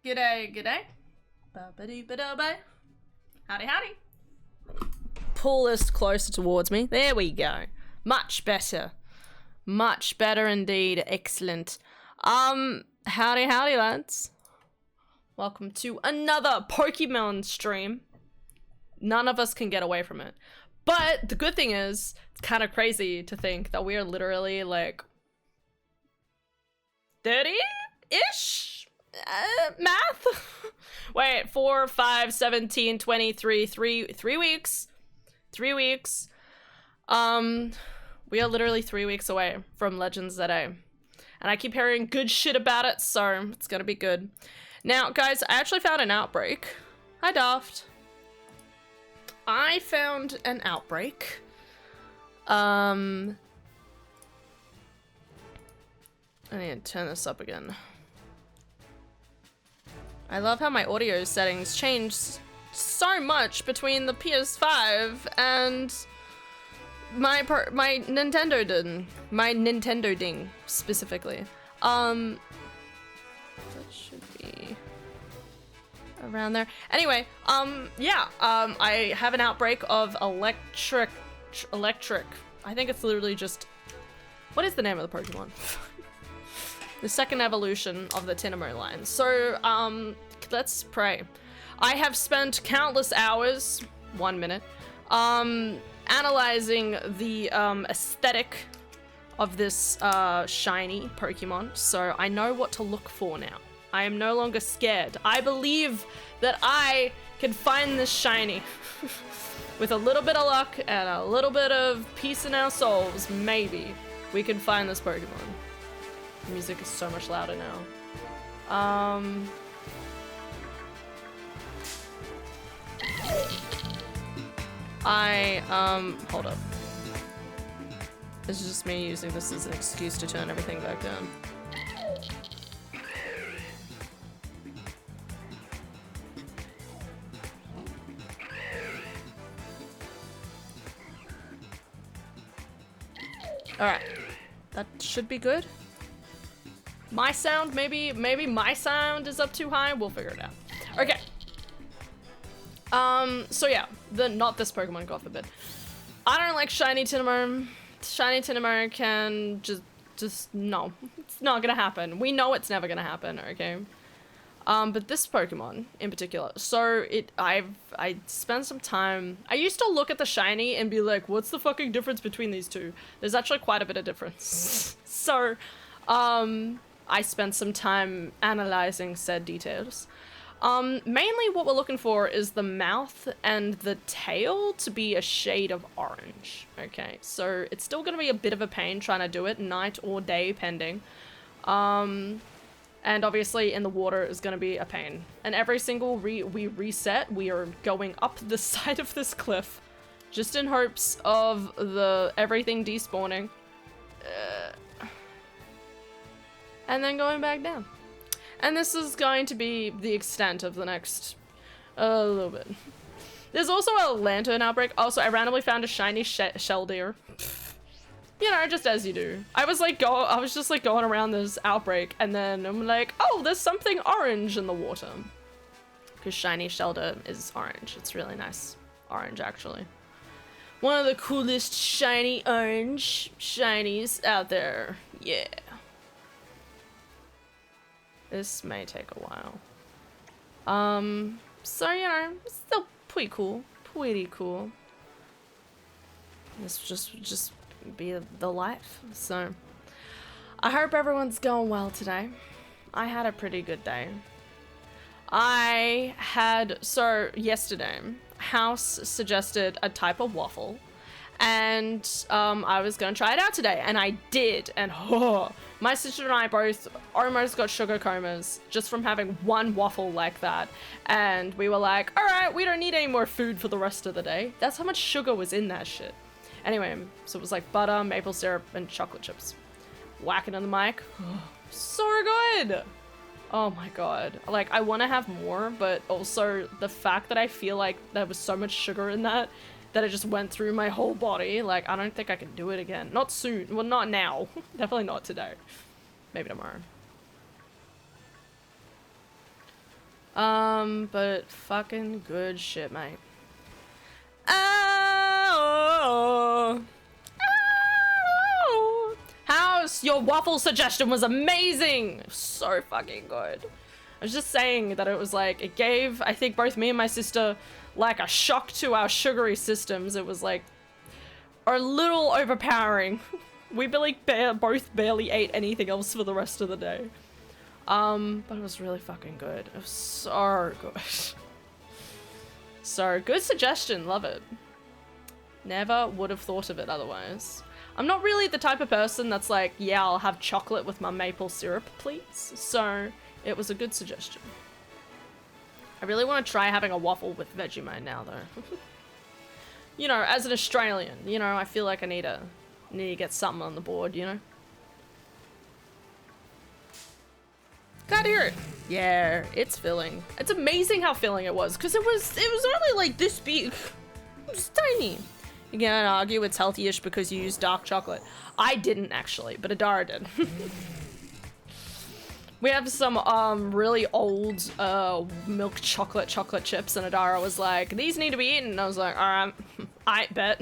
G'day, g'day. Ba-ba-dee-ba-da-ba. Howdy, howdy. Pull this closer towards me. There we go. Much better. Much better indeed. Excellent. Howdy, howdy, lads. Welcome to another Pokemon stream. None of us can get away from it. But the good thing is, it's kind of crazy to think that we are literally like 30-ish? Math? Wait, 4, 5, 17, 23, 3 weeks. 3 weeks. We are literally 3 weeks away from Legends ZA. And I keep hearing good shit about it, so it's gonna be good. Now, guys, I actually found an outbreak. Hi, Daft. I found an outbreak. I need to turn this up again. I love how my audio settings changed so much between the PS5 and my Nintendo ding. My Nintendo ding, specifically. That should be around there. Anyway, yeah, I have an outbreak of electric. I think it's literally just, what is the name of the Pokemon? The second evolution of the Tinamo line. So, let's pray. I have spent countless hours, 1 minute, analyzing the aesthetic of this shiny Pokemon, so I know what to look for now. I am no longer scared. I believe that I can find this shiny. With a little bit of luck and a little bit of peace in our souls, maybe we can find this Pokemon. The music is so much louder now. Hold up. This is just me using this as an excuse to turn everything back down. Alright. That should be good. My sound, maybe my sound is up too high. We'll figure it out. Okay. So yeah, not this Pokemon, God forbid. I don't like shiny Tinamo. Shiny Tinamo can just no. It's not gonna happen. We know it's never gonna happen, okay? But this Pokemon in particular. So I spent some time. I used to look at the shiny and be like, what's the fucking difference between these two? There's actually quite a bit of difference. So, I spent some time analyzing said details. Mainly what we're looking for is the mouth and the tail to be a shade of orange. Okay, so it's still gonna be a bit of a pain trying to do it, night or day pending. And obviously in the water is gonna be a pain. And every single we reset, we are going up the side of this cliff, just in hopes of everything despawning. And then going back down. And this is going to be the extent of the next little bit. There's also a lantern outbreak. Also, I randomly found a shiny shell deer. You know, just as you do. I was just like going around this outbreak, and then I'm like, oh, there's something orange in the water. Because shiny shell deer is orange. It's really nice orange, actually. One of the coolest shiny orange shinies out there. Yeah. This may take a while. So, you know, it's still pretty cool. Pretty cool. This just be the life. So, I hope everyone's going well today. I had a pretty good day. Yesterday, House suggested a type of waffle. And, I was gonna try it out today. And I did. And, my sister and I both almost got sugar comas just from having one waffle like that. And we were like, alright, we don't need any more food for the rest of the day. That's how much sugar was in that shit. Anyway, so it was like butter, maple syrup, and chocolate chips. Whacking on the mic. So good! Oh my god. Like, I want to have more, but also the fact that I feel like there was so much sugar in that it just went through my whole body. Like, I don't think I can do it again. Not soon. Well, not now. Definitely not today. Maybe tomorrow. But fucking good shit, mate. Oh. Oh. House, your waffle suggestion was amazing. So fucking good. I was just saying that it was like, it gave, I think, both me and my sister like a shock to our sugary systems. It was like a little overpowering. We both barely ate anything else for the rest of the day. But it was really fucking good. It was so good. So, good suggestion, love it. Never would have thought of it otherwise. I'm not really the type of person that's like, yeah, I'll have chocolate with my maple syrup, please. So, it was a good suggestion. I really want to try having a waffle with Vegemite now, though. You know, as an Australian, you know, I feel like I need to get something on the board, you know? Glad to hear it. Yeah, it's filling. It's amazing how filling it was, because it was only like this big. It was tiny. You can't argue it's healthy-ish because you use dark chocolate. I didn't actually, but Adara did. We have some really old milk chocolate chips, and Adara was like, these need to be eaten. And I was like, alright, I bet.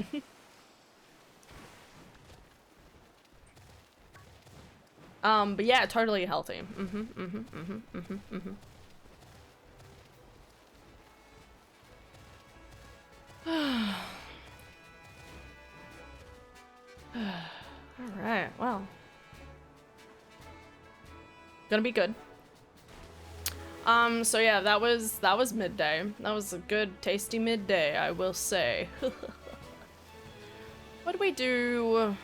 But yeah, totally healthy. Alright, well. Gonna be good. So yeah, that was midday. That was a good, tasty midday, I will say. What did we do?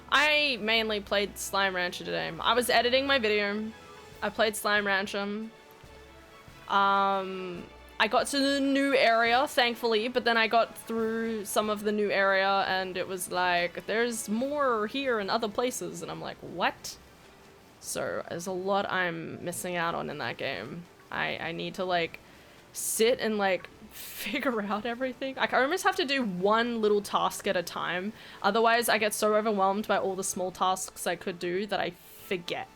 I mainly played Slime Rancher today. I was editing my video. I played Slime Rancher. I got to the new area, thankfully, but then I got through some of the new area and it was like, there's more here in other places, and I'm like, what? So there's a lot I'm missing out on in that game. I need to like sit and like figure out everything. Like, I almost have to do one little task at a time. Otherwise, I get so overwhelmed by all the small tasks I could do that I forget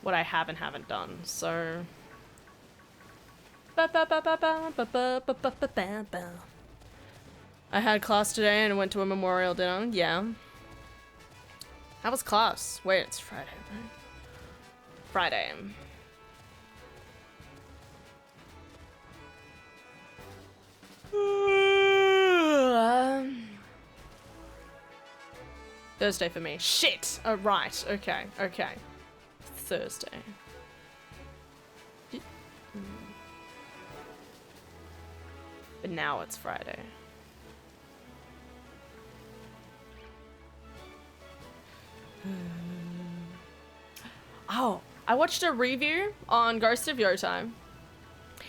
what I have and haven't done. So... I had class today and went to a memorial dinner. Yeah. How was class? Wait, it's Friday, right? Friday. Thursday for me. Shit! Oh, right. Okay, okay. Thursday. But now it's Friday. Oh, I watched a review on Ghost of Yotime.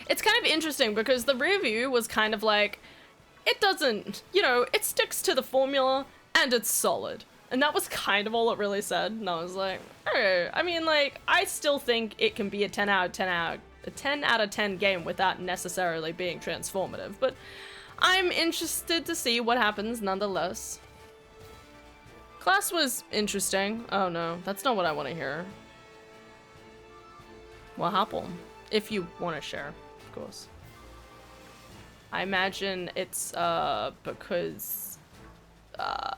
It's kind of interesting because the review was kind of like, it doesn't, you know, it sticks to the formula and it's solid. And that was kind of all it really said. And I was like, oh, I mean, like, I still think it can be a 10 out of 10 game without necessarily being transformative. But I'm interested to see what happens nonetheless. Class was interesting. Oh no, that's not what I want to hear. What happened? If you want to share, of course. I imagine it's because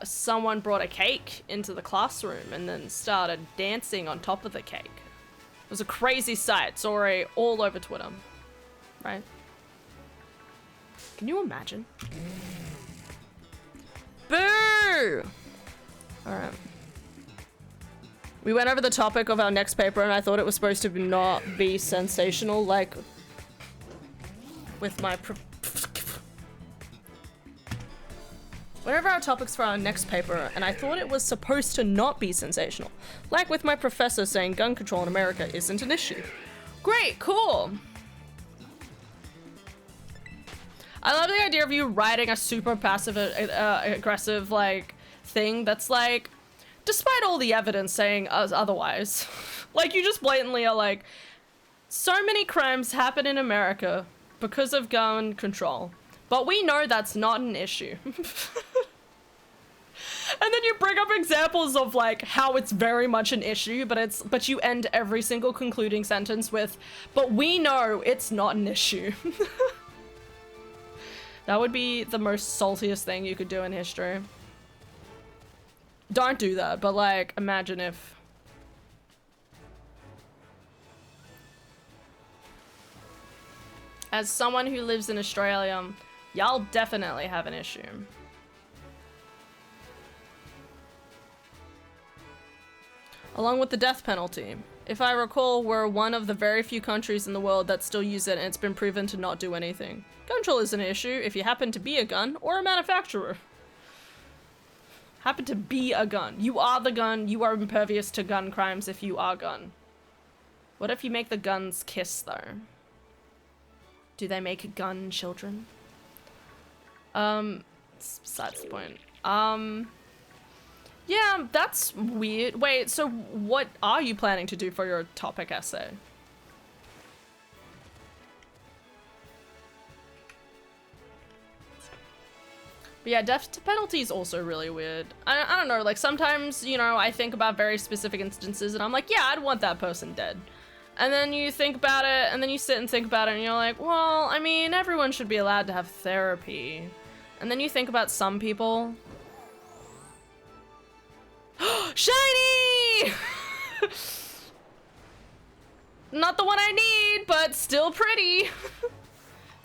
someone brought a cake into the classroom and then started dancing on top of the cake. It was a crazy sight. Sorry, all over Twitter. Right? Can you imagine? Boo! Alright. We went over the topic of our next paper and I thought it was supposed to not be sensational, like with my whatever our topics for our next paper, and I thought it was supposed to not be sensational. Like with my professor saying gun control in America isn't an issue. Great, cool. I love the idea of you writing a super passive aggressive like thing that's like, despite all the evidence saying otherwise. Like, you just blatantly are like, so many crimes happen in America because of gun control, but we know that's not an issue. And then you bring up examples of like how it's very much an issue, but you end every single concluding sentence with, but we know it's not an issue. That would be the most saltiest thing you could do in history. Don't do that, but like, imagine if. As someone who lives in Australia, y'all definitely have an issue. Along with the death penalty. If I recall, we're one of the very few countries in the world that still use it, and it's been proven to not do anything. Gun control is an issue if you happen to be a gun or a manufacturer. Happen to be a gun. You are the gun. You are impervious to gun crimes if you are gun. What if you make the guns kiss, though? Do they make gun children? It's besides the point. Yeah, that's weird. Wait, so what are you planning to do for your topic essay? But yeah, death penalty is also really weird. I don't know, like sometimes, you know, I think about very specific instances and I'm like, yeah, I'd want that person dead. And then you think about it, and then you sit and think about it, and you're like, well, I mean, everyone should be allowed to have therapy. And then you think about some people. Shiny! Not the one I need, but still pretty.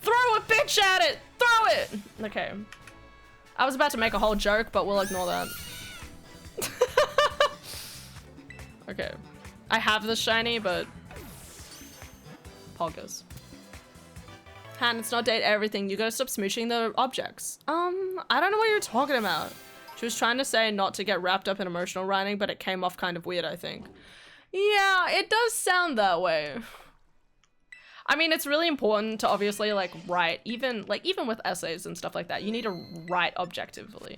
Throw a bitch at it! Throw it! Okay. I was about to make a whole joke, but we'll ignore that. Okay. I have the shiny, but... Poggers. Han, it's not date everything. You gotta stop smooching the objects. I don't know what you're talking about. She was trying to say not to get wrapped up in emotional writing, but it came off kind of weird, I think. Yeah, it does sound that way. I mean, it's really important to obviously like write, even with essays and stuff like that, you need to write objectively.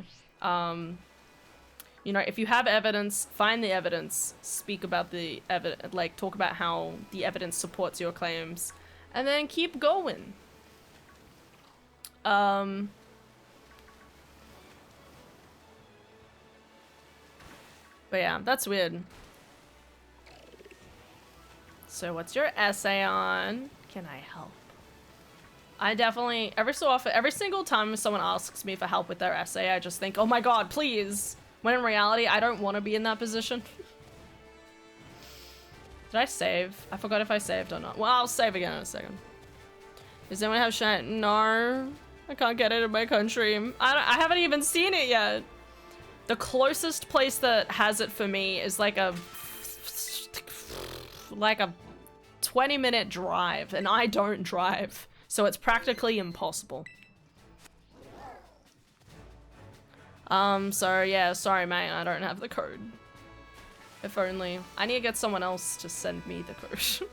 You know, if you have evidence, find the evidence, speak about the evidence, like talk about how the evidence supports your claims, and then keep going. But yeah, that's weird. So what's your essay on? Can I help? I definitely, every so often, every single time someone asks me for help with their essay, I just think, oh my god, please. When in reality, I don't want to be in that position. Did I save? I forgot if I saved or not. Well, I'll save again in a second. Does anyone have shine? No, I can't get it in my country. I haven't even seen it yet. The closest place that has it for me is like a 20-minute drive, and I don't drive, so it's practically impossible. So yeah, sorry mate, I don't have the code. If only. I need to get someone else to send me the code.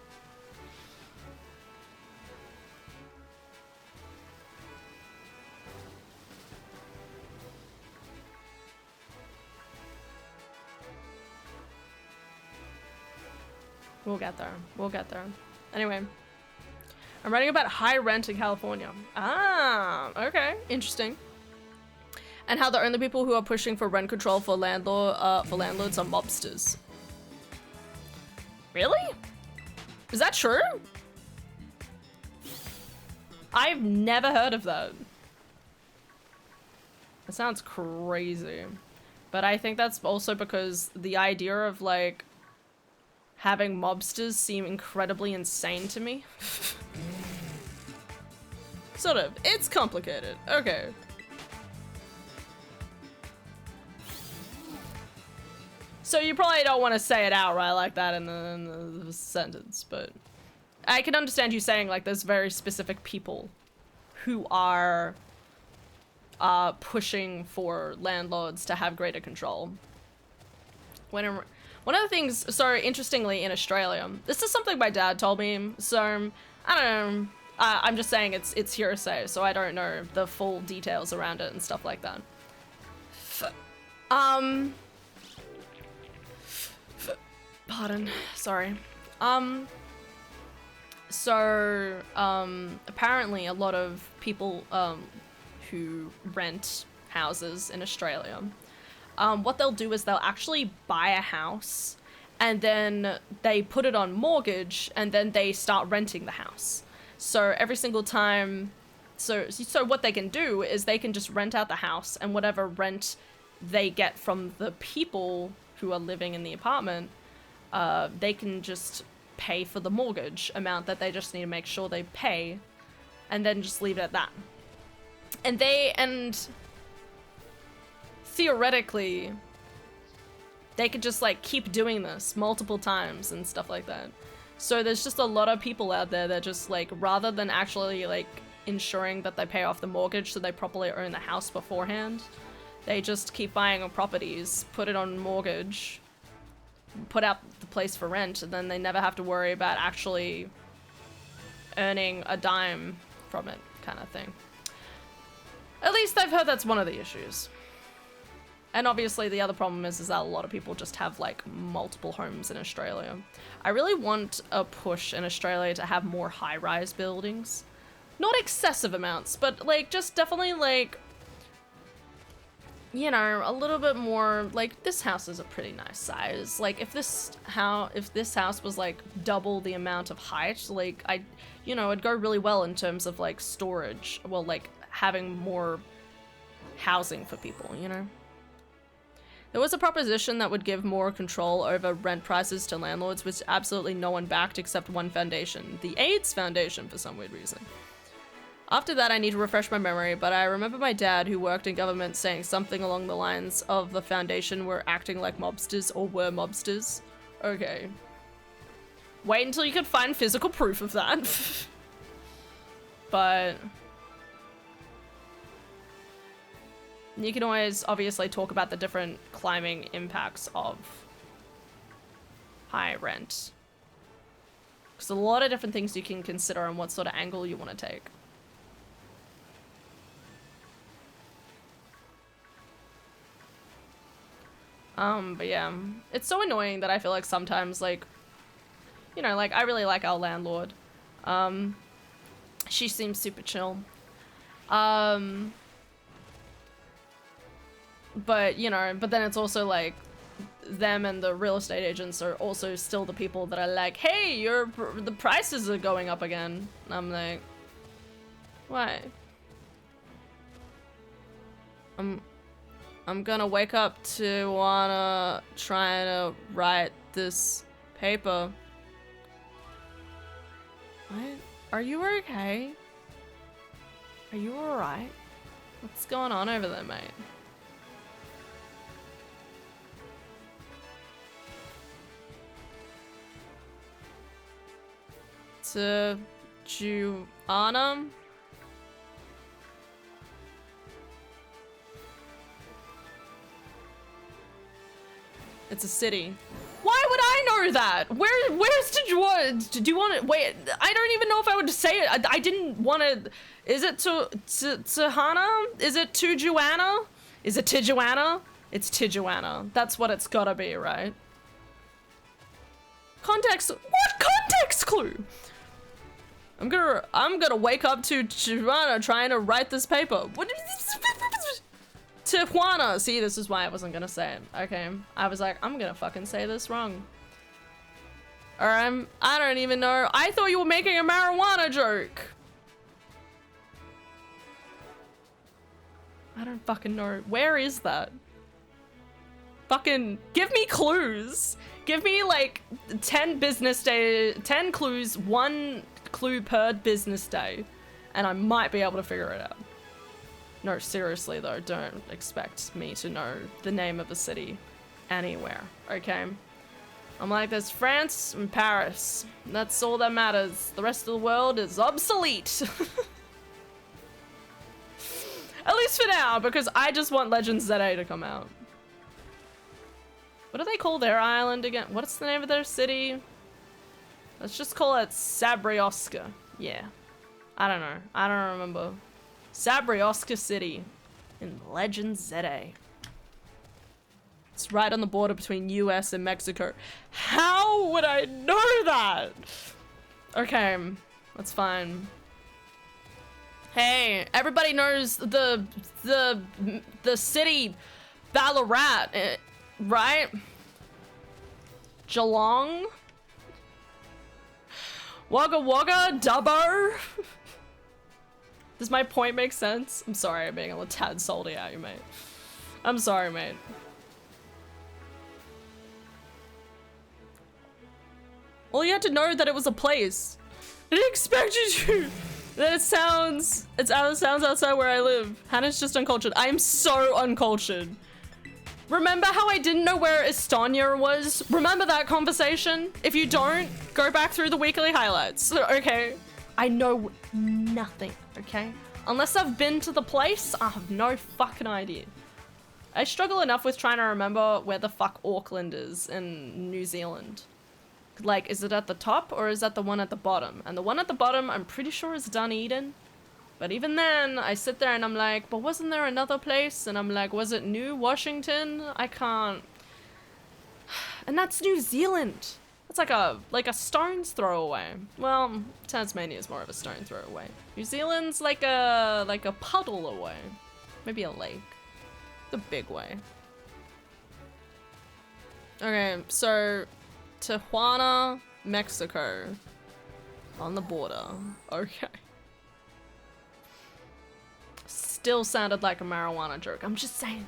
We'll get there. We'll get there. Anyway. I'm writing about high rent in California. Ah, okay. Interesting. And how the only people who are pushing for rent control for landlords are mobsters. Really? Is that true? I've never heard of that. That sounds crazy. But I think that's also because the idea of like having mobsters seem incredibly insane to me. Sort of. It's complicated. Okay. So you probably don't want to say it outright like that in the sentence, but I can understand you saying like there's very specific people who are pushing for landlords to have greater control. One of the things, so interestingly in Australia, this is something my dad told me, so I don't know, I'm just saying it's hearsay, so I don't know the full details around it and stuff like that. Pardon, sorry. Apparently a lot of people who rent houses in Australia what they'll do is they'll actually buy a house and then they put it on mortgage and then they start renting the house. So every single time, so what they can do is they can just rent out the house, and whatever rent they get from the people who are living in the apartment, they can just pay for the mortgage amount that they just need to make sure they pay, and then just leave it at that. And theoretically, they could just like keep doing this multiple times and stuff like that. So there's just a lot of people out there that just like, rather than actually like ensuring that they pay off the mortgage so they properly own the house beforehand, they just keep buying on properties, put it on mortgage, put out the place for rent, and then they never have to worry about actually earning a dime from it, kind of thing. At least I've heard that's one of the issues. And obviously the other problem is that a lot of people just have like multiple homes in Australia. I really want a push in Australia to have more high-rise buildings. Not excessive amounts, but like just definitely like, you know, a little bit more. Like, this house is a pretty nice size. Like if this house was like double the amount of height, like it'd go really well in terms of like storage, well, like having more housing for people, you know? There was a proposition that would give more control over rent prices to landlords, which absolutely no one backed except one foundation, the AEST Foundation, for some weird reason. After that, I need to refresh my memory, but I remember my dad, who worked in government, saying something along the lines of the foundation were acting like mobsters, or were mobsters. Okay. Wait until you can find physical proof of that. But you can always obviously talk about the different climbing impacts of high rent. Because a lot of different things you can consider and what sort of angle you want to take. But yeah, it's so annoying that I feel like sometimes, like, you know, like, I really like our landlord. She seems super chill. But, you know, but then it's also like, them and the real estate agents are also still the people that are like, hey, the prices are going up again. And I'm like, why? I'm gonna wake up to wanna try to write this paper. What? Are you okay? Are you alright? What's going on over there, mate? To Juana? It's a city. Why would I know that? Where's Tijuana? Do you want to wait? I don't even know if I would say it. I didn't want to. Is it to Hana? Is it to Joanna? Is it Tijuana? It's Tijuana. That's what it's gotta be, right? Context. What context clue? I'm gonna wake up to Tijuana trying to write this paper. What? Tijuana. See, this is why I wasn't gonna say it. Okay, I was like, I'm gonna fucking say this wrong. Or I don't even know. I thought you were making a marijuana joke. I don't fucking know. Where is that? Fucking give me clues. Give me like 10 clues, 1 clue per business day, and I might be able to figure it out. No, seriously though, don't expect me to know the name of a city anywhere, okay? I'm like, there's France and Paris. That's all that matters. The rest of the world is obsolete. At least for now, because I just want Legends ZA to come out. What do they call their island again? What's the name of their city? Let's just call it Sabrioska. Yeah. I don't know. I don't remember. Sabrioska City in Legends ZA. It's right on the border between US and Mexico. How would I know that? Okay, that's fine. Hey, everybody knows the city Ballarat, right? Geelong? Wagga Wagga? Dubbo? Does my point make sense? I'm sorry, I'm being a little tad salty at you, mate. I'm sorry, mate. Well, you had to know that it was a place. I didn't expect you to. That it sounds outside where I live. Hannah's just uncultured. I am so uncultured. Remember how I didn't know where Estonia was? Remember that conversation? If you don't, go back through the weekly highlights. Okay, I know nothing, okay? Unless I've been to the place, I have no fucking idea. I struggle enough with trying to remember where the fuck Auckland is in New Zealand. Like, is it at the top or is that the one at the bottom? And the one at the bottom, I'm pretty sure is Dunedin. But even then, I sit there and I'm like, but wasn't there another place? And I'm like, was it New Washington? I can't. And that's New Zealand. That's like a stone's throw away. Well, Tasmania is more of a stone throw away. New Zealand's like a puddle away. Maybe a lake. The big way. Okay, so Tijuana, Mexico. On the border. Okay. Still sounded like a marijuana joke. I'm just saying.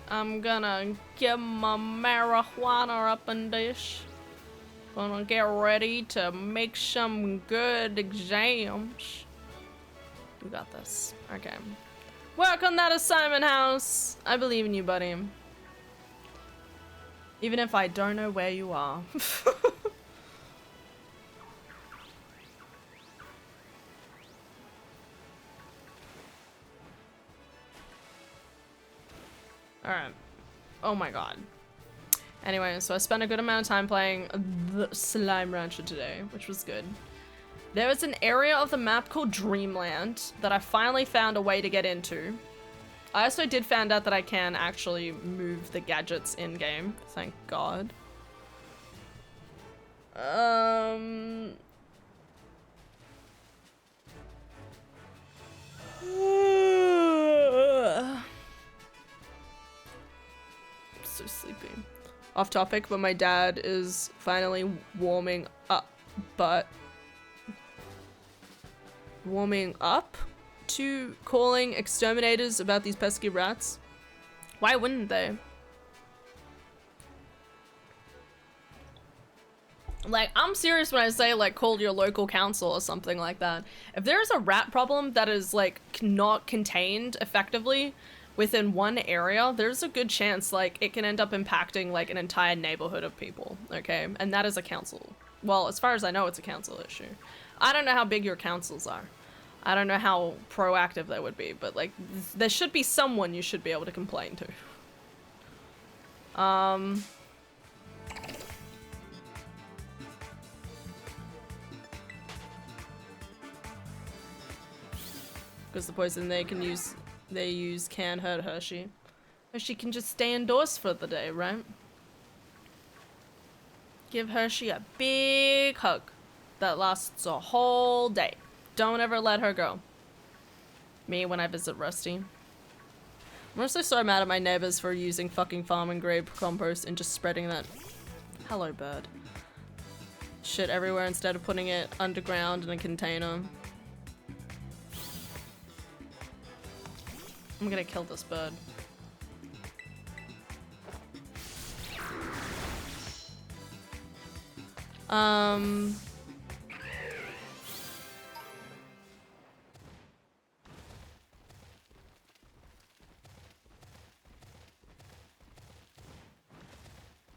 I'm gonna get my marijuana up in dish. Gonna get ready to make some good exams. You got this. Okay. Work on that assignment, House. I believe in you, buddy. Even if I don't know where you are. Alright. Oh my god. Anyway, so I spent a good amount of time playing the Slime Rancher today, which was good. There is an area of the map called Dreamland that I finally found a way to get into. I also did find out that I can actually move the gadgets in-game. Thank god. So sleepy. Off topic, but my dad is finally warming up to calling exterminators about these pesky rats. Why wouldn't they? Like, I'm serious when I say, like, call your local council or something like that. If there is a rat problem that is, like, not contained effectively within one area, there's a good chance, like, it can end up impacting, like, an entire neighborhood of people, okay? And that is a council. Well, as far as I know, it's a council issue. I don't know how big your councils are. I don't know how proactive they would be, but, like, there should be someone you should be able to complain to. Because the poison they use can hurt Hershey. Hershey can just stay indoors for the day, right? Give Hershey a big hug that lasts a whole day. Don't ever let her go. Me when I visit Rusty. I'm also so mad at my neighbors for using fucking farming grade compost and just spreading that. Hello, bird. Shit everywhere instead of putting it underground in a container. I'm gonna kill this bird.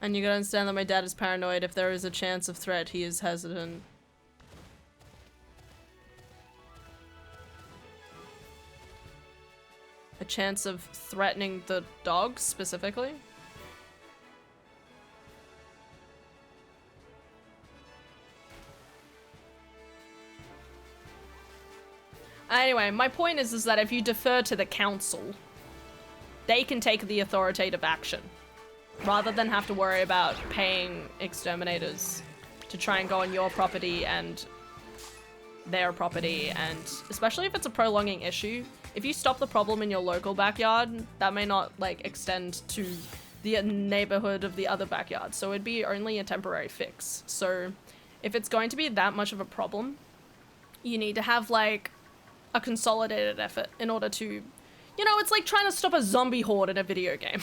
And you gotta understand that my dad is paranoid. If there is a chance of threat, he is hesitant. A chance of threatening the dogs, specifically? Anyway, my point is that if you defer to the council, they can take the authoritative action, rather than have to worry about paying exterminators to try and go on your property and their property, and especially if it's a prolonging issue, if you stop the problem in your local backyard, that may not like extend to the neighborhood of the other backyard. So it'd be only a temporary fix. So if it's going to be that much of a problem, you need to have like a consolidated effort in order to, you know, it's like trying to stop a zombie horde in a video game.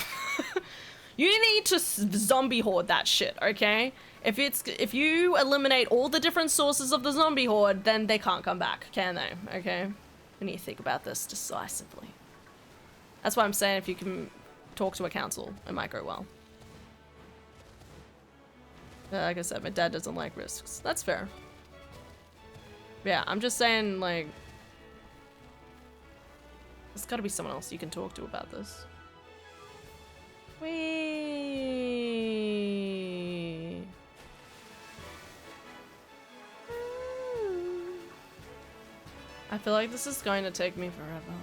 You need to zombie horde that shit, okay? If you eliminate all the different sources of the zombie horde, then they can't come back, can they? Okay? We need to think about this decisively. That's why I'm saying if you can talk to a council, it might go well. Like I said, my dad doesn't like risks. That's fair. Yeah, I'm just saying, like, there's gotta be someone else you can talk to about this. Whee! I feel like this is going to take me forever.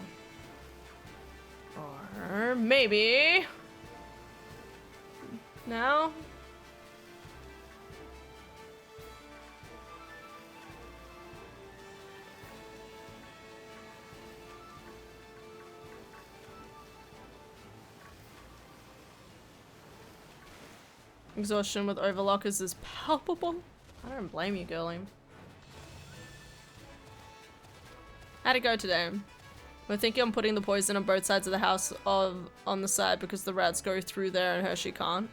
Or maybe... now? Exhaustion with overlockers is palpable. I don't blame you, girlie. How'd it go today? We're thinking on putting the poison on both sides of the house on the side because the rats go through there and Hershey can't.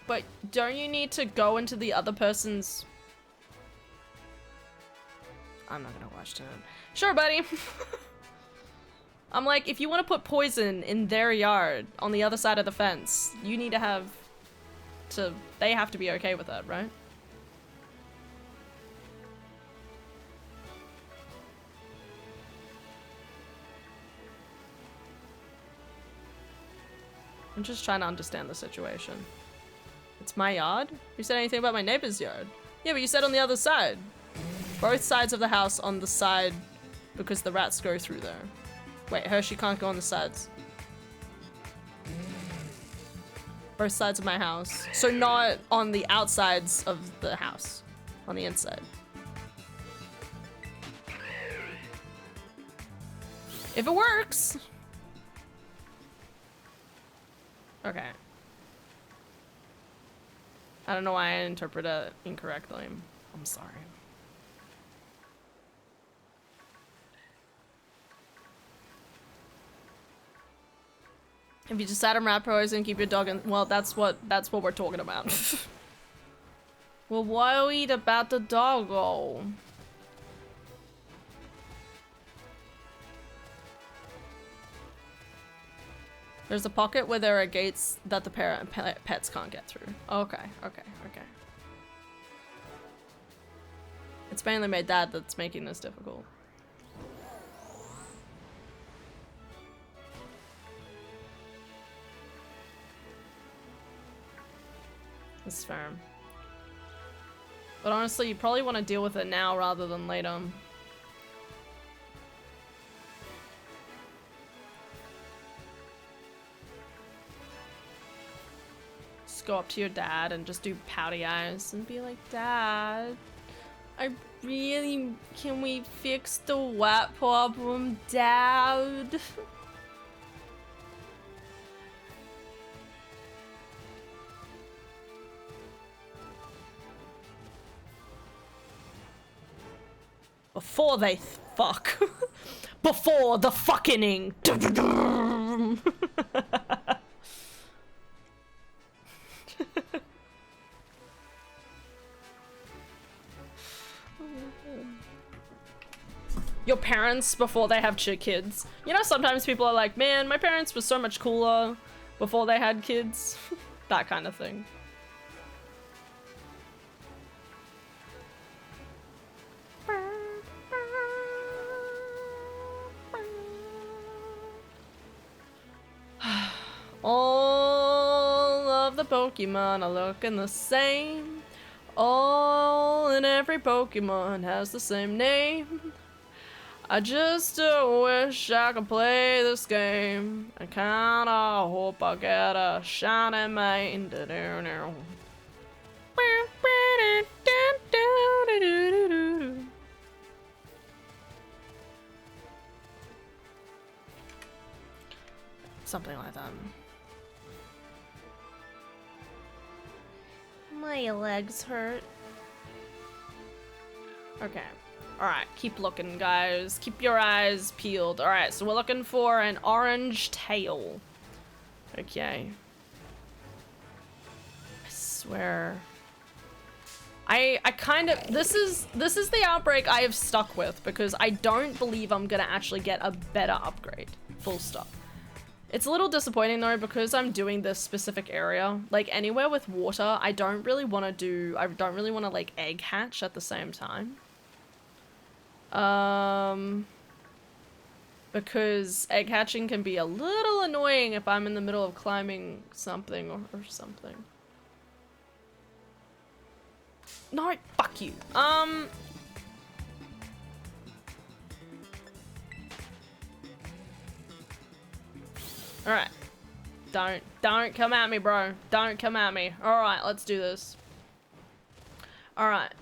But don't you need to go into the other person's... I'm not gonna watch that. Sure, buddy. I'm like, if you want to put poison in their yard on the other side of the fence, you need to have to... they have to be okay with that, right? I'm just trying to understand the situation. It's my yard? You said anything about my neighbor's yard? Yeah, but you said on the other side. Both sides of the house on the side because the rats go through there. Wait, Hershey can't go on the sides. Both sides of my house. So not on the outsides of the house. On the inside. If it works! Okay. I don't know why I interpreted it incorrectly. I'm sorry. If you just add a rat poison, keep your dog in. Well, that's what we're talking about. Well, worried about the doggo. There's a pocket where there are gates that the pets can't get through. Okay, okay, okay. It's mainly my dad that's making this difficult. This is fair. But honestly, you probably want to deal with it now rather than later. Just go up to your dad and just do pouty eyes and be like, Dad, can we fix the rat problem, Dad? Before they fuck. Before the fucking-ing. Your parents before they have kids. You know, sometimes people are like, man, my parents were so much cooler before they had kids. That kind of thing. All of the Pokemon are looking the same. All and every Pokemon has the same name. I just wish I could play this game. I kinda hope I get a shiny mane. Something like that. My legs hurt. Okay. Alright, keep looking, guys. Keep your eyes peeled. Alright, so we're looking for an orange tail. Okay. I swear. I kind of... This is the outbreak I have stuck with, because I don't believe I'm gonna actually get a better upgrade. Full stop. It's a little disappointing though, because I'm doing this specific area. Like, anywhere with water, I don't really want to like egg hatch at the same time. Because egg hatching can be a little annoying if I'm in the middle of climbing something or something. No, fuck you. Alright. Don't come at me, bro. Don't come at me. Alright, let's do this. Alright.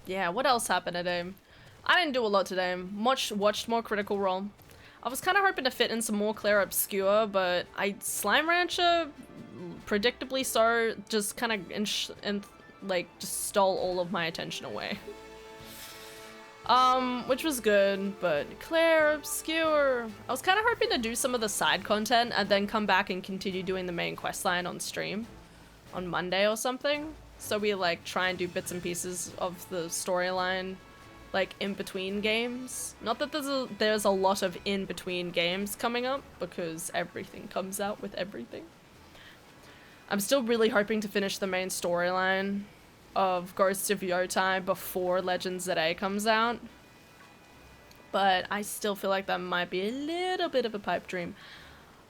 Yeah, what else happened today? I didn't do a lot today. Watched more Critical Role. I was kind of hoping to fit in some more Claire Obscure, but Slime Rancher, predictably so, just kind of like just stole all of my attention away. Which was good, but Claire Obscure. I was kind of hoping to do some of the side content and then come back and continue doing the main questline on stream on Monday or something. So we like try and do bits and pieces of the storyline, like in between games. Not that there's a lot of in between games coming up, because everything comes out with everything. I'm still really hoping to finish the main storyline of Ghosts of Yotai before Legends ZA comes out. But I still feel like that might be a little bit of a pipe dream.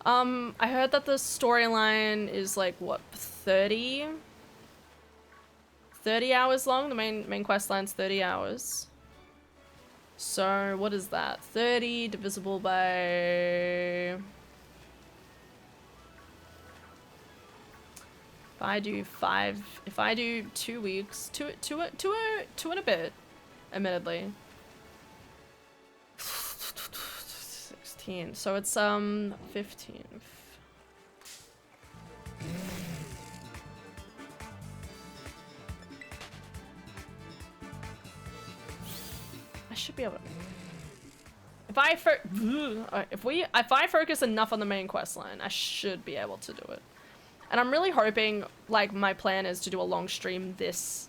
I heard that the storyline is like, what, 30 hours long? The main quest line's 30 hours. So, what is that? 30 divisible by... If I do 2 weeks, two and a bit, admittedly. 16, so it's 15. I should be able to... If I focus enough on the main quest line, I should be able to do it. And I'm really hoping, like, my plan is to do a long stream this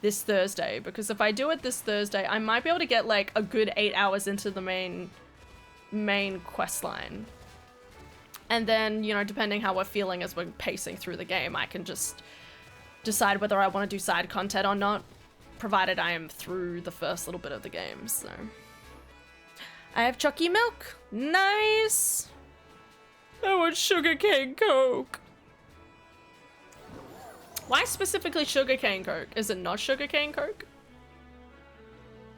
Thursday, because if I do it this Thursday, I might be able to get, like, a good 8 hours into the main quest line. And then, you know, depending how we're feeling as we're pacing through the game, I can just decide whether I want to do side content or not, provided I am through the first little bit of the game, so. I have Chucky Milk. Nice! I want sugarcane Coke. Why specifically sugarcane Coke? Is it not sugarcane Coke?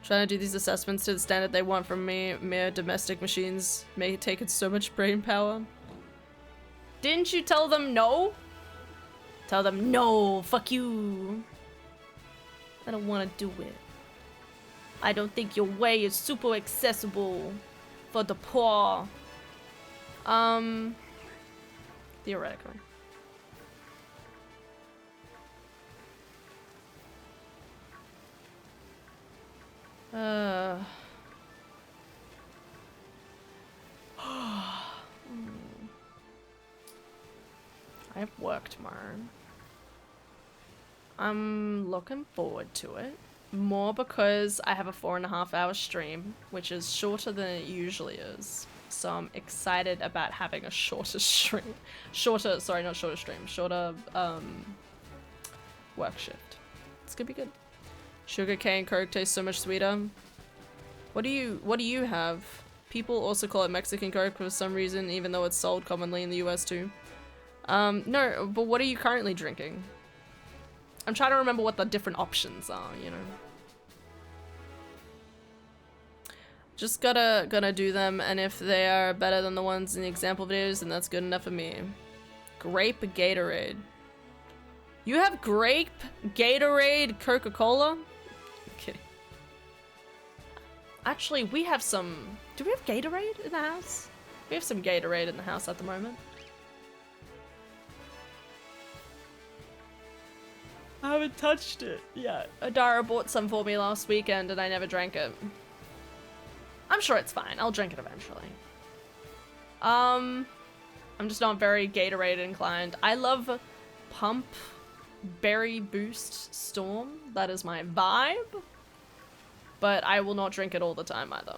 Trying to do these assessments to the standard they want from me. Mere domestic machines may take it so much brain power. Didn't you tell them no? Tell them no, fuck you. I don't want to do it. I don't think your way is super accessible for the poor. Theoretically. I have work tomorrow. I'm looking forward to it. More because I have a 4.5 hour stream, which is shorter than it usually is. So I'm excited about having a shorter stream. Shorter work shift. It's gonna be good. Sugarcane Coke tastes so much sweeter. What do you have? People also call it Mexican Coke for some reason, even though it's sold commonly in the US too. No, but what are you currently drinking? I'm trying to remember what the different options are, you know. Just gonna do them, and if they are better than the ones in the example videos, then that's good enough for me. Grape Gatorade. You have grape Gatorade Coca-Cola? Okay. Actually, we have some... Do we have Gatorade in the house? We have some Gatorade in the house at the moment. I haven't touched it yet. Adara bought some for me last weekend and I never drank it. I'm sure it's fine. I'll drink it eventually. I'm just not very Gatorade inclined. I love Pump Berry Boost Storm. That is my vibe. But I will not drink it all the time either.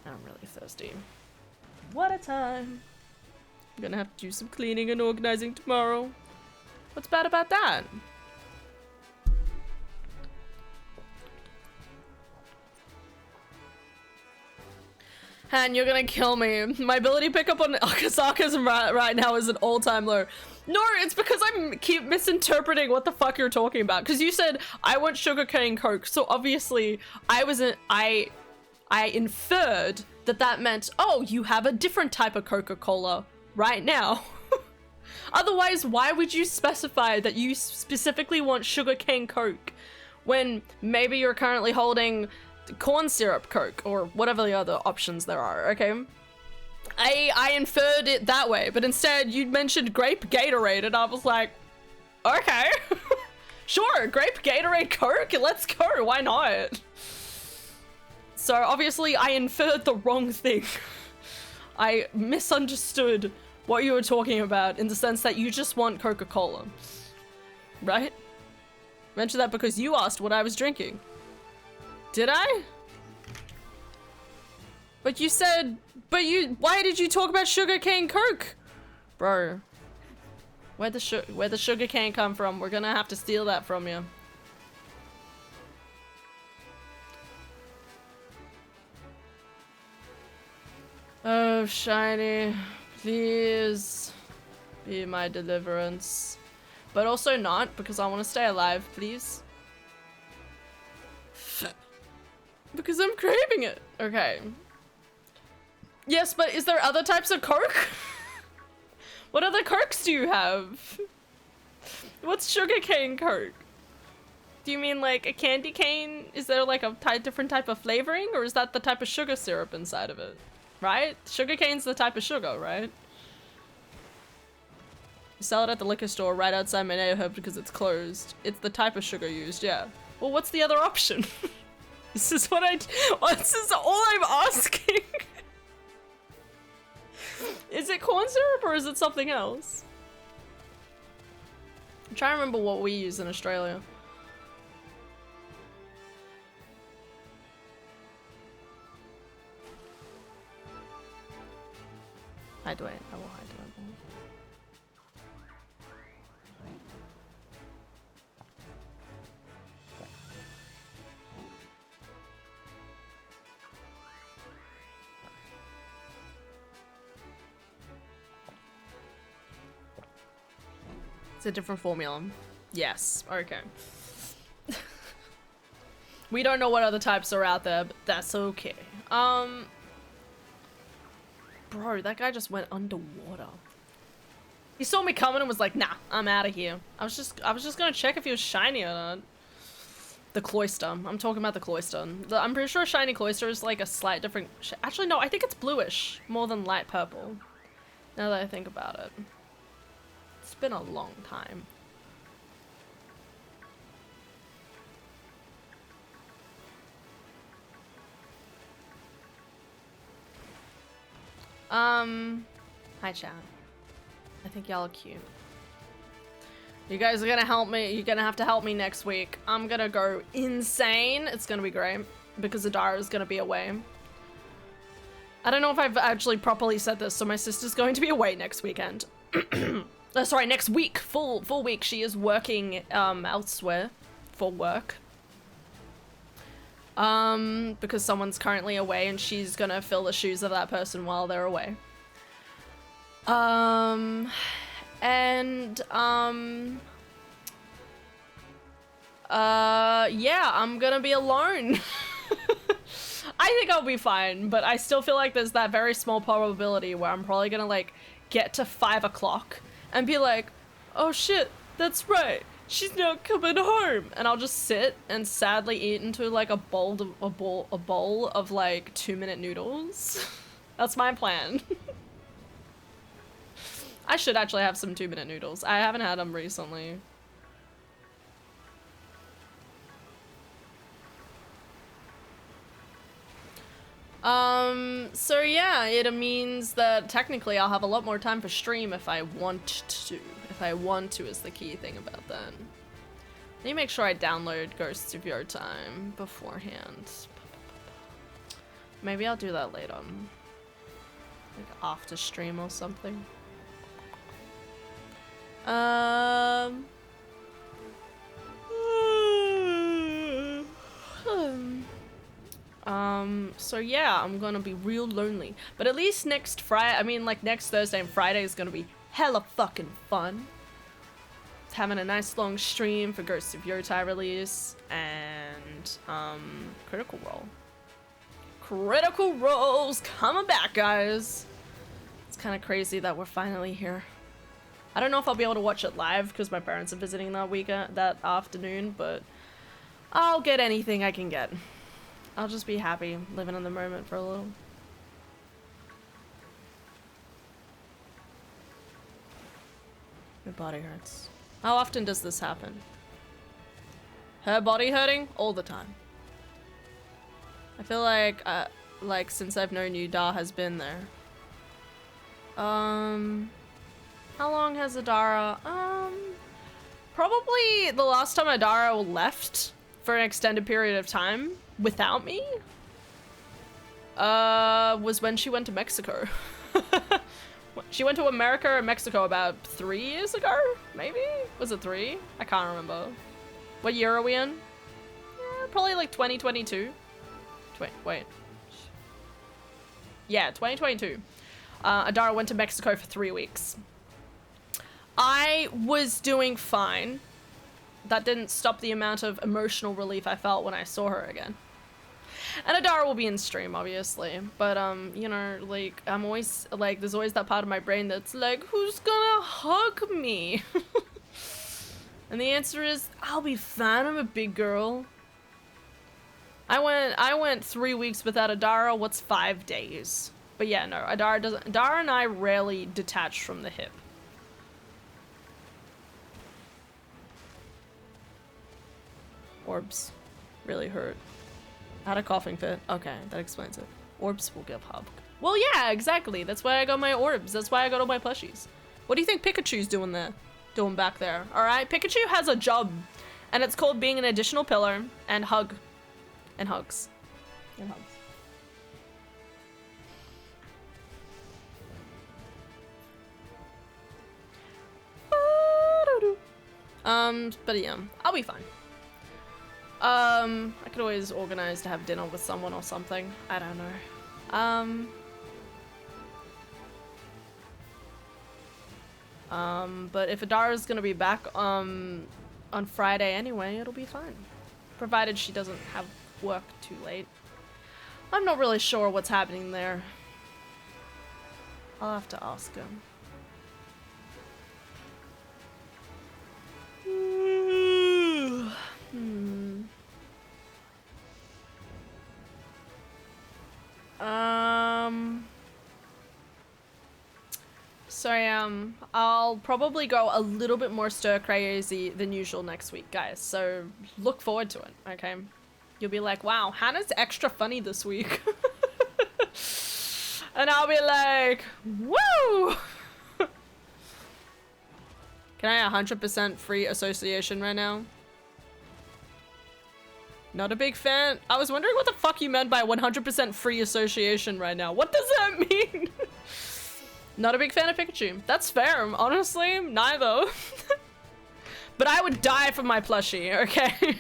I'm really thirsty. What a time. I'm gonna have to do some cleaning and organizing tomorrow. What's bad about that? Han, you're gonna kill me. My ability to pick up on sarcasm right now is an all-time low. No, it's because I keep misinterpreting what the fuck you're talking about. Because you said, I want sugarcane Coke. So obviously, I inferred that that meant, oh, you have a different type of Coca-Cola right now. Otherwise, why would you specify that you specifically want sugarcane Coke when maybe you're currently holding corn syrup Coke or whatever the other options there are, okay? I inferred it that way, but instead you mentioned grape Gatorade and I was like, okay, sure, grape Gatorade Coke, let's go, why not? So obviously I inferred the wrong thing. I misunderstood what you were talking about in the sense that you just want Coca-Cola, right? Mentioned that because you asked what I was drinking. Did I? But you said, why did you talk about sugarcane Coke? Bro, where'd the sugarcane come from? We're gonna have to steal that from you. Oh, Shiny, please be my deliverance. But also not, because I want to stay alive, please. Because I'm craving it. Okay. Yes, but is there other types of Coke? What other Cokes do you have? What's sugarcane Coke? Do you mean like a candy cane? Is there like a different type of flavoring? Or is that the type of sugar syrup inside of it? Right? Sugarcane's the type of sugar, right? You sell it at the liquor store right outside my neighborhood because it's closed. It's the type of sugar used, yeah. Well, what's the other option? This is what this is all I'm asking. Is it corn syrup or is it something else? I'm trying to remember what we use in Australia. Hide away. I will hide away. It's a different formula. Yes. Okay. We don't know what other types are out there, but that's okay. Bro, that guy just went underwater. He saw me coming and was like, nah, I'm out of here. I was just gonna check if he was shiny or not. The cloister. I'm talking about the cloister. I'm pretty sure shiny cloister is like a slight different actually, no, I think it's bluish more than light purple. Now that I think about it. It's been a long time. Hi chat. I think y'all are cute. You guys are gonna help me. You're gonna have to help me next week. I'm gonna go insane. It's gonna be great because Adara is gonna be away. I don't know if I've actually properly said this, so my sister's going to be away next weekend. Sorry, next week. Full week. She is working elsewhere for work. Because someone's currently away and she's gonna fill the shoes of that person while they're away. Yeah, I'm gonna be alone. I think I'll be fine, but I still feel like there's that very small probability where I'm probably gonna like get to 5 o'clock and be like, oh shit, that's right, she's not coming home. And I'll just sit and sadly eat into like a bowl of like 2-minute noodles. That's my plan. I should actually have some 2-minute noodles. I haven't had them recently. So yeah, it means that technically I'll have a lot more time for stream if I want to. If I want to is the key thing about that. Let me make sure I download Ghosts of Your Time beforehand. Maybe I'll do that later. Like after stream or something. So yeah, I'm gonna be real lonely. But at least next Friday, I mean like next Thursday and Friday is gonna be hella fucking fun. Having a nice long stream for Ghosts of Yotai release and Critical Role. Critical Role's coming back, guys. It's kind of crazy that we're finally here. I don't know if I'll be able to watch it live because my parents are visiting that afternoon, but I'll get anything I can get. I'll just be happy living in the moment for a little. My body hurts. How often does this happen? Her body hurting? All the time. I feel like since I've known you, Da has been there. How long has Adara? Probably the last time Adara left for an extended period of time without me was when she went to Mexico. She went to America and Mexico about 3 years ago, maybe? Was it 3? I can't remember. What year are we in? Probably like 2022. Wait. Yeah, 2022. Adara went to Mexico for 3 weeks. I was doing fine. That didn't stop the amount of emotional relief I felt when I saw her again. And Adara will be in stream, obviously. But, you know, like, I'm always, like, there's always that part of my brain that's like, who's gonna hug me? And the answer is, I'll be fine, I'm a big girl. I went 3 weeks without Adara, what's 5 days? But yeah, no, Adara and I rarely detach from the hip. Orbs really hurt. Had a coughing fit. Okay, that explains it. Orbs will give hug. Well, yeah, exactly. That's why I got my orbs. That's why I got all my plushies. What do you think Pikachu's doing there? Doing back there? All right, Pikachu has a job, and it's called being an additional pillar and hug, and hugs, and hugs. But yeah, I'll be fine. I could always organize to have dinner with someone or something. I don't know. But if Adara's gonna be back, on Friday anyway, it'll be fine. Provided she doesn't have work too late. I'm not really sure what's happening there. I'll have to ask him. So I'll probably go a little bit more stir crazy than usual next week, guys. So look forward to it, okay? You'll be like, wow, Hannah's extra funny this week. And I'll be like, woo! Can I 100% free association right now? Not a big fan. I was wondering what the fuck you meant by 100% free association right now. What does that mean? Not a big fan of Pikachu. That's fair, honestly, neither. But I would die for my plushie, okay?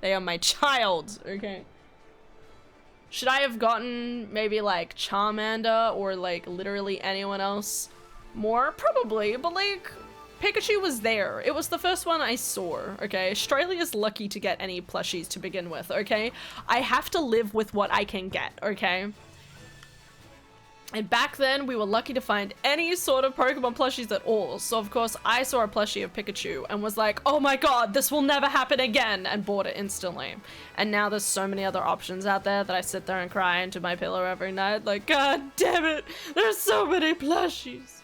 They are my child, okay? Should I have gotten maybe like Charmander or like literally anyone else more? Probably, but like Pikachu was there. It was the first one I saw, okay? Australia's lucky to get any plushies to begin with, okay? I have to live with what I can get, okay? And back then, we were lucky to find any sort of Pokemon plushies at all. So of course, I saw a plushie of Pikachu and was like, oh my god, this will never happen again, and bought it instantly. And now there's so many other options out there that I sit there and cry into my pillow every night, like, god damn it, there's so many plushies.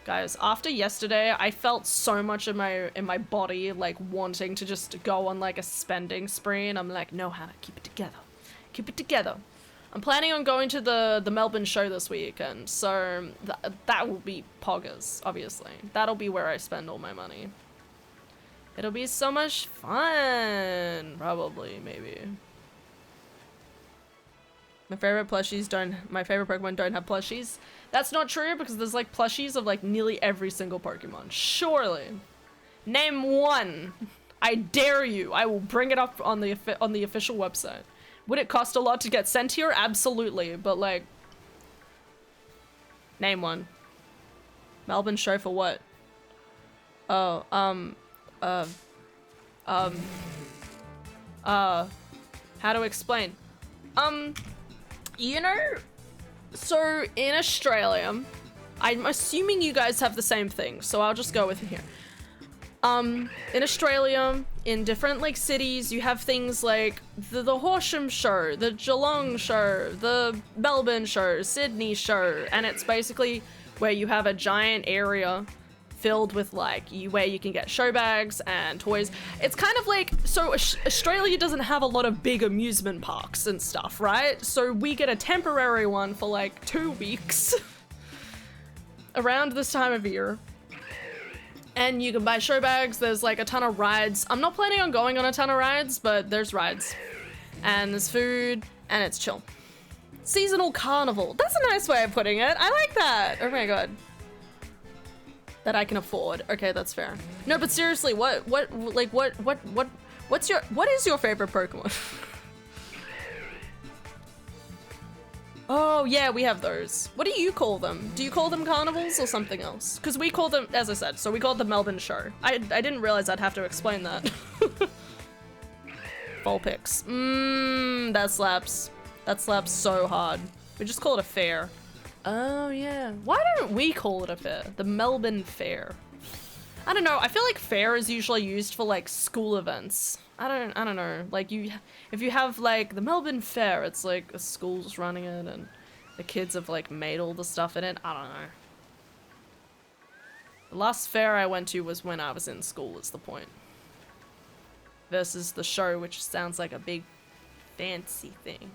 Guys, after yesterday, I felt so much in my body, like, wanting to just go on, like, a spending spree, and I'm like, no, Hannah, keep it together. Keep it together. I'm planning on going to the Melbourne show this weekend, so that will be poggers, obviously. That'll be where I spend all my money. It'll be so much fun. Probably, maybe. My favorite Pokemon don't have plushies. That's not true because there's like plushies of like nearly every single Pokemon. Surely. Name one. I dare you. I will bring it up on the official website. Would it cost a lot to get sent here? Absolutely, but like, name one. Melbourne show for what? Oh, how to explain? You know, so in Australia, I'm assuming you guys have the same thing, so I'll just go with it here. In Australia, in different like cities, you have things like the Horsham show, the Geelong show, the Melbourne show, Sydney show, and it's basically where you have a giant area filled with like where you can get show bags and toys. It's kind of like, so Australia doesn't have a lot of big amusement parks and stuff, right? So we get a temporary one for like 2 weeks around this time of year. And you can buy show bags, there's like a ton of rides. I'm not planning on going on a ton of rides, but there's rides. And there's food, and it's chill. Seasonal carnival. That's a nice way of putting it. I like that. Oh my god. That I can afford. Okay, that's fair. No, but seriously, what is your favorite Pokemon? Oh, yeah, we have those. What do you call them? Do you call them carnivals or something else? Because we call them, as I said, so we call it the Melbourne show. I didn't realize I'd have to explain that. Vulpix. That slaps. That slaps so hard. We just call it a fair. Oh, yeah. Why don't we call it a fair? The Melbourne Fair. I don't know. I feel like fair is usually used for like school events. I don't know. Like if you have like the Melbourne Fair, it's like a school's running it and the kids have like made all the stuff in it. I don't know. The last fair I went to was when I was in school, is the point. Versus the show, which sounds like a big fancy thing.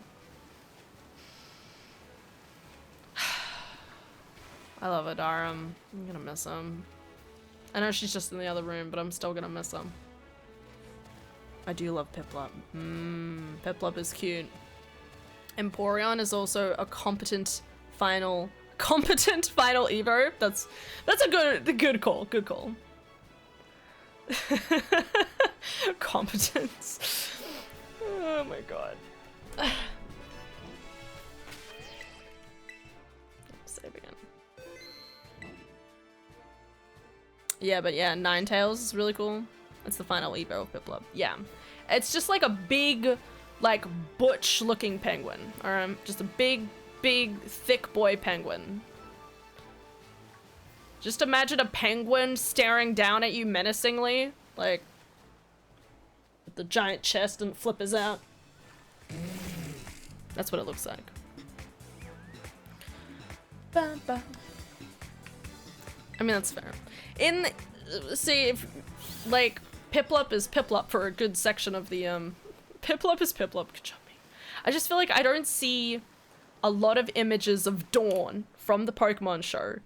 I love Adarum. I'm gonna miss him. I know she's just in the other room, but I'm still gonna miss him. I do love Piplup. Piplup is cute. Empoleon is also a competent final Evo. That's a good call. Good call. Competence. Oh my god. Save again. Yeah, but yeah, Ninetales is really cool. It's the final Evo of Piplup. Yeah. It's just like a big, like, butch-looking penguin. Or just a big, thick boy penguin. Just imagine a penguin staring down at you menacingly. Like, with the giant chest and flippers out. That's what it looks like. I mean, that's fair. See, if, like, Piplup is Piplup for a good section of the, Piplup is Piplup. Good job, me. I just feel like I don't see a lot of images of Dawn from the Pokemon show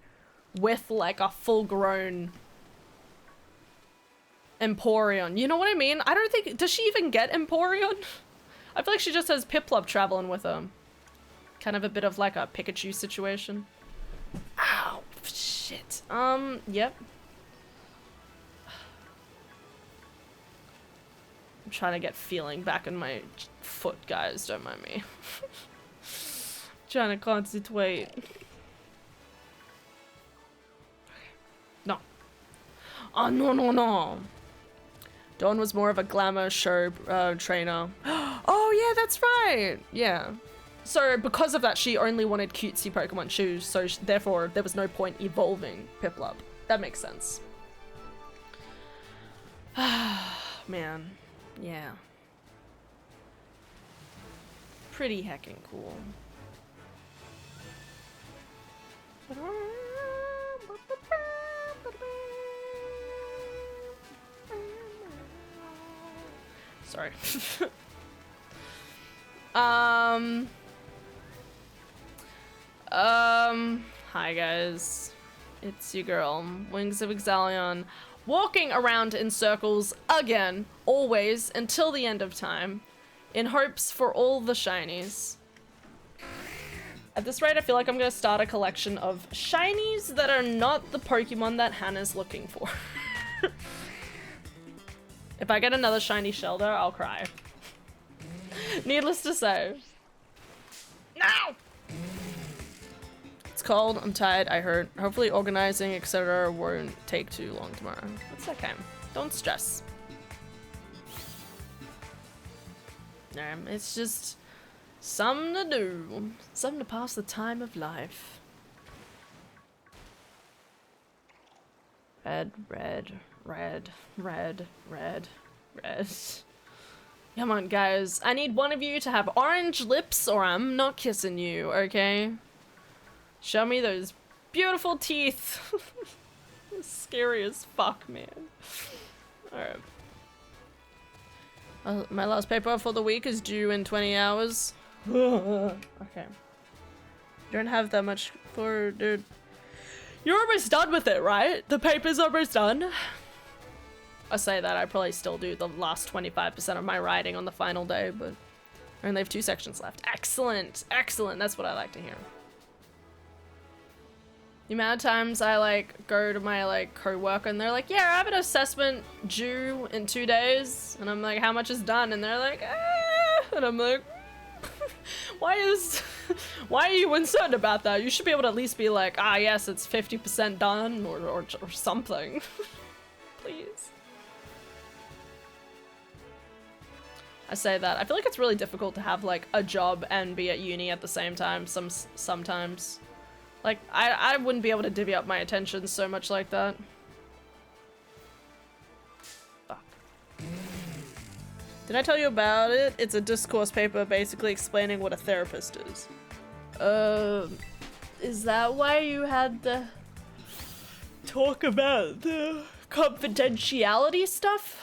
with, like, a full-grown Empoleon. You know what I mean? I don't think... Does she even get Empoleon? I feel like she just has Piplup traveling with her. Kind of a bit of, like, a Pikachu situation. Ow! Shit. Yep. I'm trying to get feeling back in my foot, guys. Don't mind me. Trying to concentrate. No. Oh, no. Dawn was more of a glamour show trainer. Oh, yeah, that's right. Yeah. So because of that, she only wanted cutesy Pokemon shoes, so therefore there was no point evolving Piplup. That makes sense. Man, yeah. Pretty heckin' cool. Sorry. Hi guys. It's your girl, WingsofExzellion, walking around in circles again, always, until the end of time, in hopes for all the shinies. At this rate, I feel like I'm gonna start a collection of shinies that are not the Pokemon that Hannah's looking for. If I get another shiny Shelter, I'll cry. Needless to say. No! It's cold, I'm tired, I hurt. Hopefully organizing, etc. won't take too long tomorrow. That's okay. Don't stress. It's just something to do. Something to pass the time of life. Red, red, red, red, red, red. Come on, guys. I need one of you to have orange lips or I'm not kissing you, okay? Show me those beautiful teeth. Scary as fuck, man. Alright. My last paper for the week is due in 20 hours. Okay. Don't have that much for, dude. You're almost done with it, right? The paper's almost done. I say that, I probably still do the last 25% of my writing on the final day, but I only have 2 sections left. Excellent, excellent, that's what I like to hear. The amount of times I like go to my like co-worker and they're like, yeah, I have an assessment due in 2 days. And I'm like, how much is done? And they're like, ah. And I'm like, why are you uncertain about that? You should be able to at least be like, ah, yes, it's 50% done or something. Please. I say that. I feel like it's really difficult to have like a job and be at uni at the same time sometimes. Like, I wouldn't be able to divvy up my attention so much like that. Fuck. Did I tell you about it? It's a discourse paper basically explaining what a therapist is. Is that why you had to talk about the confidentiality stuff?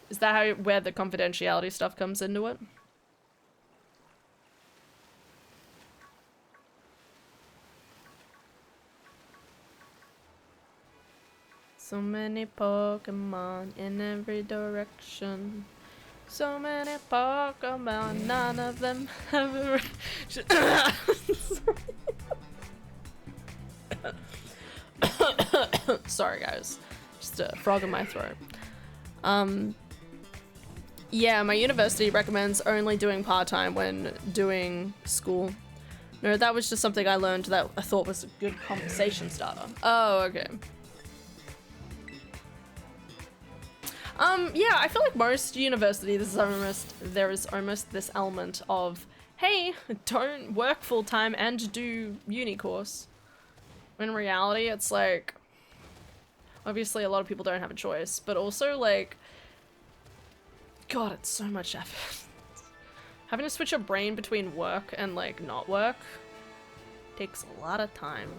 Is that where the confidentiality stuff comes into it? So many Pokemon in every direction. So many Pokemon, none of them have a Sorry guys, just a frog in my throat. Yeah, my university recommends only doing part-time when doing school. No, that was just something I learned that I thought was a good conversation starter. Oh, okay. Yeah, I feel like most universities, there is almost this element of, hey, don't work full-time and do uni course. In reality, it's like, obviously a lot of people don't have a choice, but also like, God, it's so much effort. Having to switch your brain between work and like not work takes a lot of time.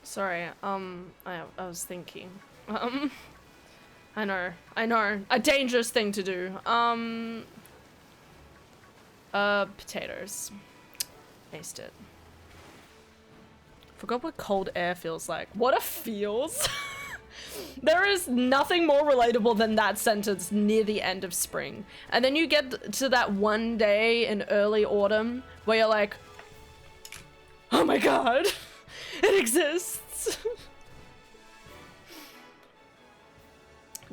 Sorry, I was thinking. I know, a dangerous thing to do. Potatoes. Aced it. Forgot what cold air feels like. What a feels? There is nothing more relatable than that sentence near the end of spring. And then you get to that one day in early autumn where you're like, oh my god, it exists.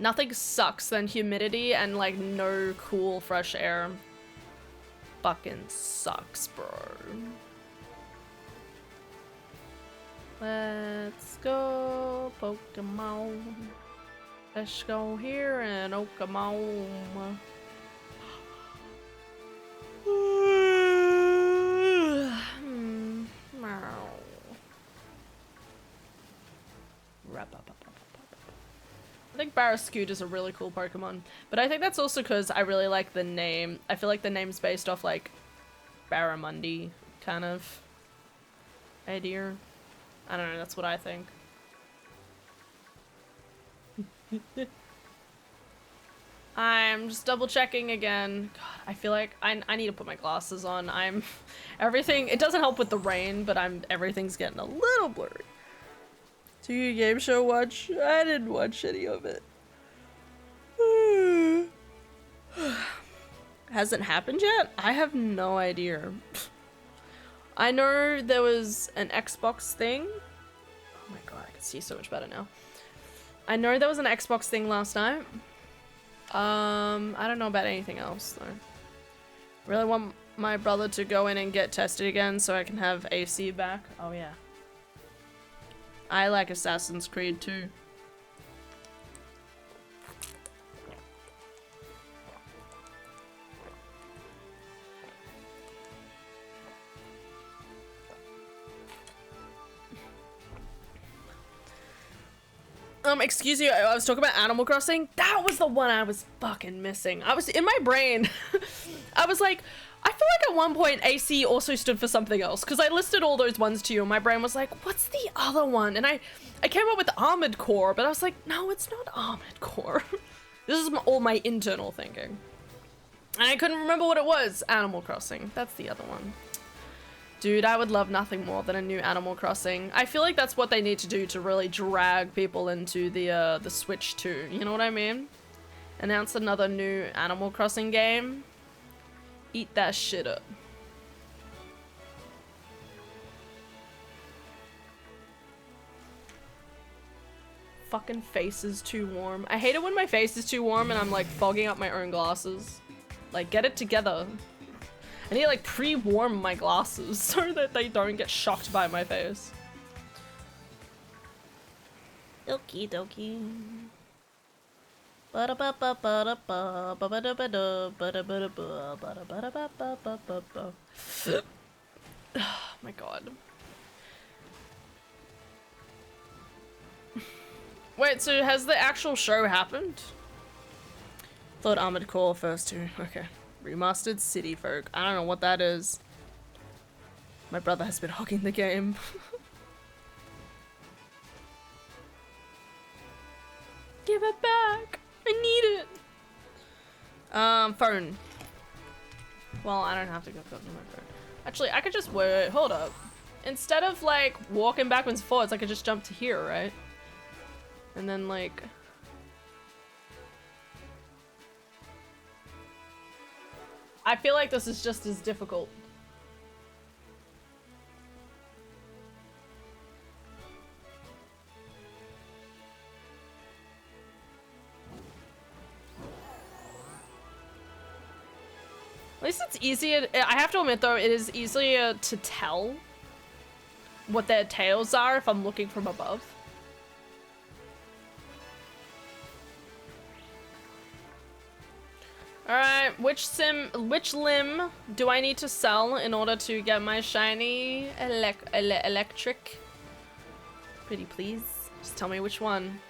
Nothing sucks than humidity and like no cool fresh air. Fucking sucks, bro. Let's go, Pokemon. Let's go here and Okamon. I think Barraskewda is a really cool Pokemon, but I think that's also because I really like the name. I feel like the name's based off like Barramundi kind of idea. I don't know, that's what I think. I'm just double checking again. God, I feel like I need to put my glasses on. Everything, it doesn't help with the rain, but everything's getting a little blurry. Do you game show watch? I didn't watch any of it. Hasn't happened yet? I have no idea. I know there was an Xbox thing. Oh my god, I can see so much better now. I know there was an Xbox thing last night. I don't know about anything else though. Really want my brother to go in and get tested again so I can have AC back. Oh yeah. I like Assassin's Creed too. Excuse you, I was talking about Animal Crossing. That was the one I was fucking missing. I was in my brain. I was like, I feel like at one point AC also stood for something else because I listed all those ones to you and my brain was like, what's the other one? And I came up with Armored Core, but I was like, no, it's not Armored Core. This is all my internal thinking. And I couldn't remember what it was. Animal Crossing. That's the other one. Dude, I would love nothing more than a new Animal Crossing. I feel like that's what they need to do to really drag people into the Switch too. You know what I mean? Announce another new Animal Crossing game. Eat that shit up. Fucking face is too warm. I hate it when my face is too warm and I'm like fogging up my own glasses. Like, get it together. I need to like pre-warm my glasses so that they don't get shocked by my face. Okie dokie. Oh my god. Wait, so has the actual show happened? Thought Armored Core first too. Okay. Remastered City Folk. I don't know what that is. My brother has been hogging the game. Give it back. I need it. Phone. Well, I don't have to go to my phone. Actually, I could just wait. Hold up. Instead of like walking backwards and forwards, I could just jump to here, right? And then like. I feel like this is just as difficult. At least it's easier. I have to admit though, it is easier to tell what their tails are if I'm looking from above. Alright, which limb do I need to sell in order to get my shiny electric? Pretty please. Just tell me which one.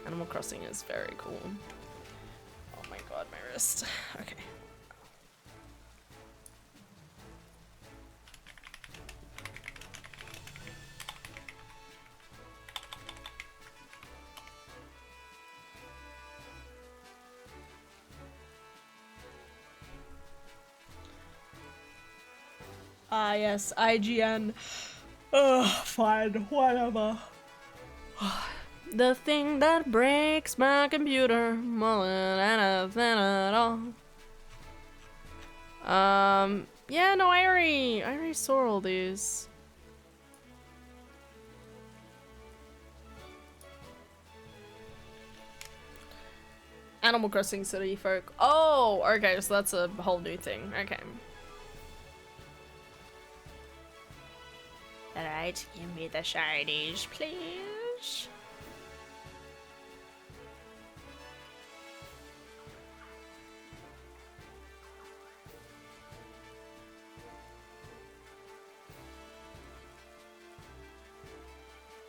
Animal Crossing is very cool. Oh my god, my wrist. Okay. Ah, yes, IGN. Ugh, fine, whatever. The thing that breaks my computer more than anything at all. Yeah, no, I already saw all these. Animal Crossing City Folk. Oh, okay, so that's a whole new thing. Okay. Alright, give me the shinies, please.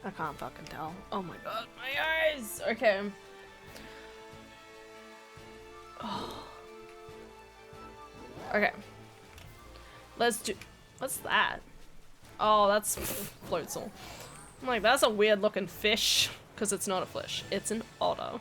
I can't fucking tell. Oh my god, my eyes! Okay. Oh. Okay. Let's do... What's that? Oh, that's floatzel. I'm like, that's a weird looking fish. Because it's not a fish. It's an otter.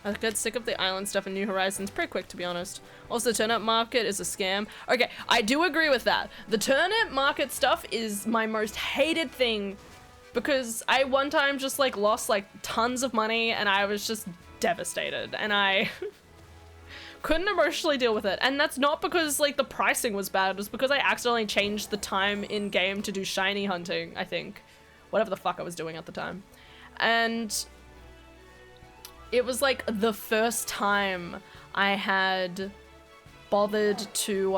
I get sick of the island stuff in New Horizons pretty quick, to be honest. Also, the turnip market is a scam. Okay, I do agree with that. The turnip market stuff is my most hated thing because I one time just like lost like tons of money and I was just devastated and I couldn't emotionally deal with it. And that's not because like the pricing was bad, it was because I accidentally changed the time in game to do shiny hunting, I think. Whatever the fuck I was doing at the time. And it was like the first time I had bothered to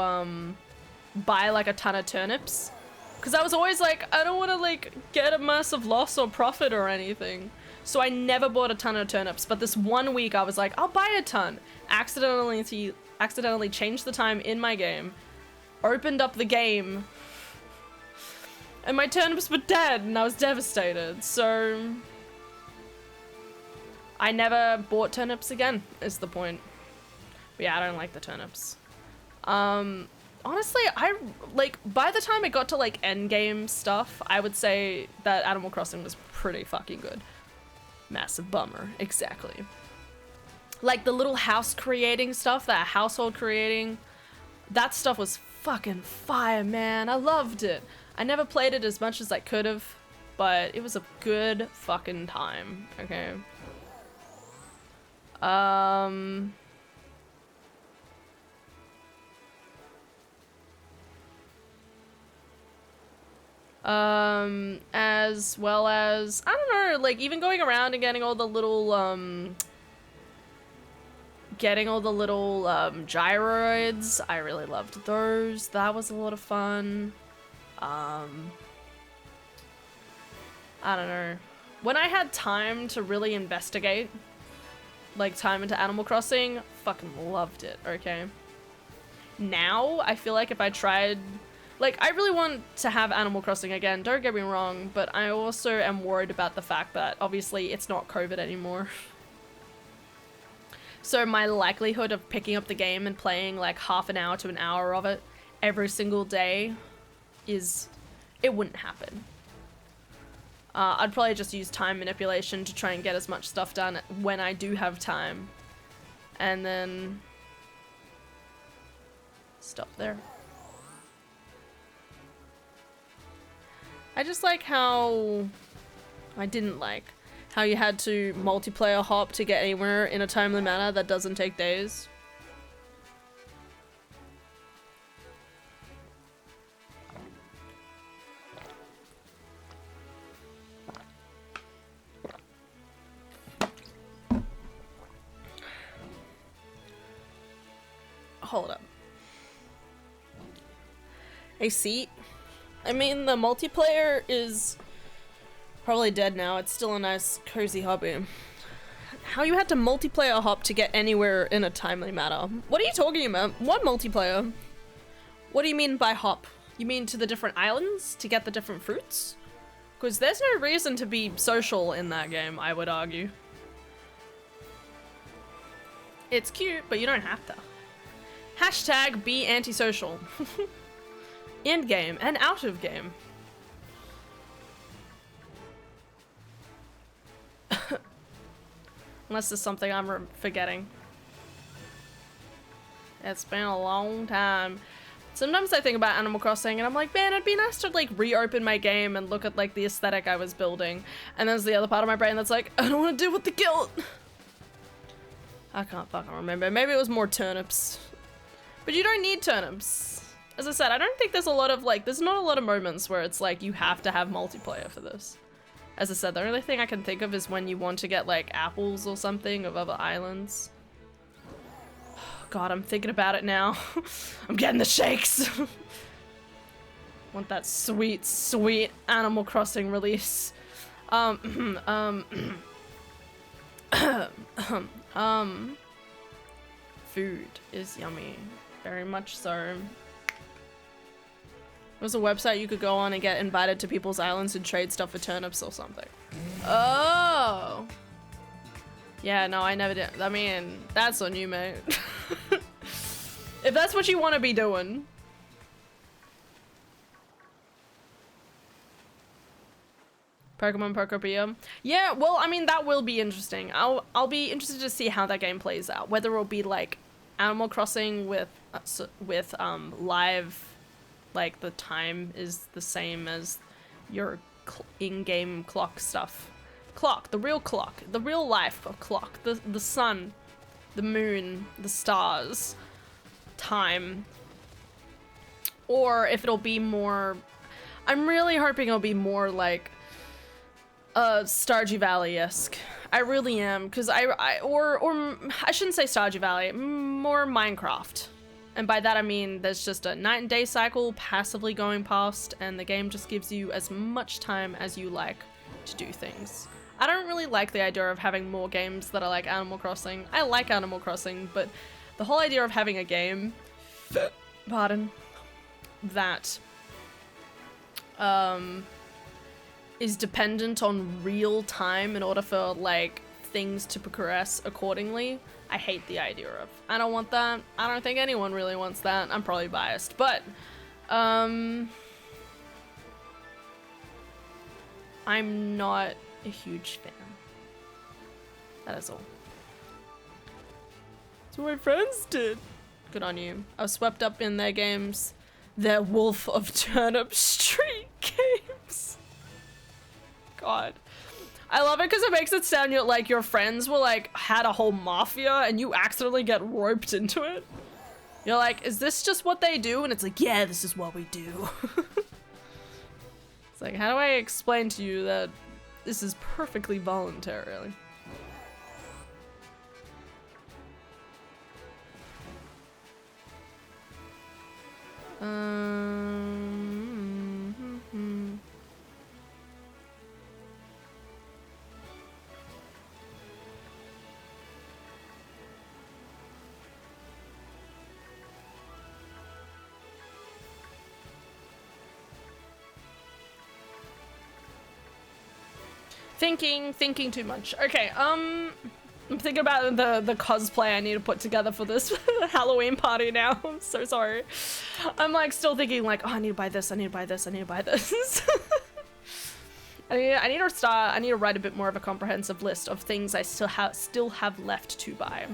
buy like a ton of turnips. Because I was always like, I don't want to like get a massive loss or profit or anything. So I never bought a ton of turnips. But this one week I was like, I'll buy a ton. Accidentally changed the time in my game. Opened up the game. And my turnips were dead and I was devastated. So I never bought turnips again, is the point. But yeah, I don't like the turnips. Honestly, I, like, by the time it got to, like, endgame stuff, I would say that Animal Crossing was pretty fucking good. Massive bummer, exactly. Like, the little house creating stuff, that household creating, that stuff was fucking fire, man. I loved it. I never played it as much as I could have, but it was a good fucking time, okay? As well as, I don't know, like, even going around and getting all the little, gyroids. I really loved those. That was a lot of fun. I don't know. When I had time to really investigate, like, time into Animal Crossing, fucking loved it, okay? Now, I feel like if I tried... Like, I really want to have Animal Crossing again, don't get me wrong, but I also am worried about the fact that, obviously, it's not COVID anymore. So my likelihood of picking up the game and playing, like, half an hour to an hour of it every single day is... It wouldn't happen. I'd probably just use time manipulation to try and get as much stuff done when I do have time. And then... stop there. I just like how... I didn't like how you had to multiplayer hop to get anywhere in a timely manner that doesn't take days. Hold up. A seat? I mean, the multiplayer is probably dead now. It's still a nice, cozy hobby. How you had to multiplayer hop to get anywhere in a timely manner? What are you talking about? What multiplayer? What do you mean by hop? You mean to the different islands to get the different fruits? Because there's no reason to be social in that game, I would argue. It's cute, but you don't have to. Hashtag be antisocial. In game and out of game. Unless there's something I'm forgetting. It's been a long time. Sometimes I think about Animal Crossing and I'm like, man, it'd be nice to like reopen my game and look at like the aesthetic I was building. And there's the other part of my brain that's like, I don't want to deal with the guilt. I can't fucking remember. Maybe it was more turnips. But you don't need turnips. As I said, I don't think there's a lot of like, there's not a lot of moments where it's like you have to have multiplayer for this. As I said, the only thing I can think of is when you want to get like apples or something of other islands. God, I'm thinking about it now. I'm getting the shakes. Want that sweet, sweet Animal Crossing release. Food is yummy. Very much so. There's a website you could go on and get invited to people's islands and trade stuff for turnips or something. Oh! Yeah, no, I never did. I mean, that's on you, mate. If that's what you want to be doing. Pokemon Pokopia. Yeah, well, I mean, that will be interesting. I'll be interested to see how that game plays out. Whether it'll be like Animal Crossing with live, like the time is the same as your in-game clock stuff. Clock, the real life clock, the sun, the moon, the stars, time. Or if it'll be more, I'm really hoping it'll be more like Stardew Valley-esque. I really am, because or I shouldn't say Stardew Valley, more Minecraft. And by that I mean there's just a night and day cycle passively going past, and the game just gives you as much time as you like to do things. I don't really like the idea of having more games that are like Animal Crossing. I like Animal Crossing, but the whole idea of having a game, pardon, that is dependent on real time in order for like things to progress accordingly, I hate the idea of. I don't want that. I don't think anyone really wants that. I'm probably biased, but I'm not a huge fan. That is all. That's what my friends did. Good on you. I was swept up in their games. Their Wolf of Turnip Street games. God. I love it because it makes it sound like your friends were like, had a whole mafia and you accidentally get roped into it. You're like, is this just what they do? And it's like, yeah, this is what we do. It's like, how do I explain to you that this is perfectly voluntary? Thinking too much. Okay, I'm thinking about the cosplay I need to put together for this Halloween party now. I'm so sorry. I'm like still thinking like, oh, I need to buy this, I need to buy this, I need to buy this. I need to write a bit more of a comprehensive list of things I still have left to buy.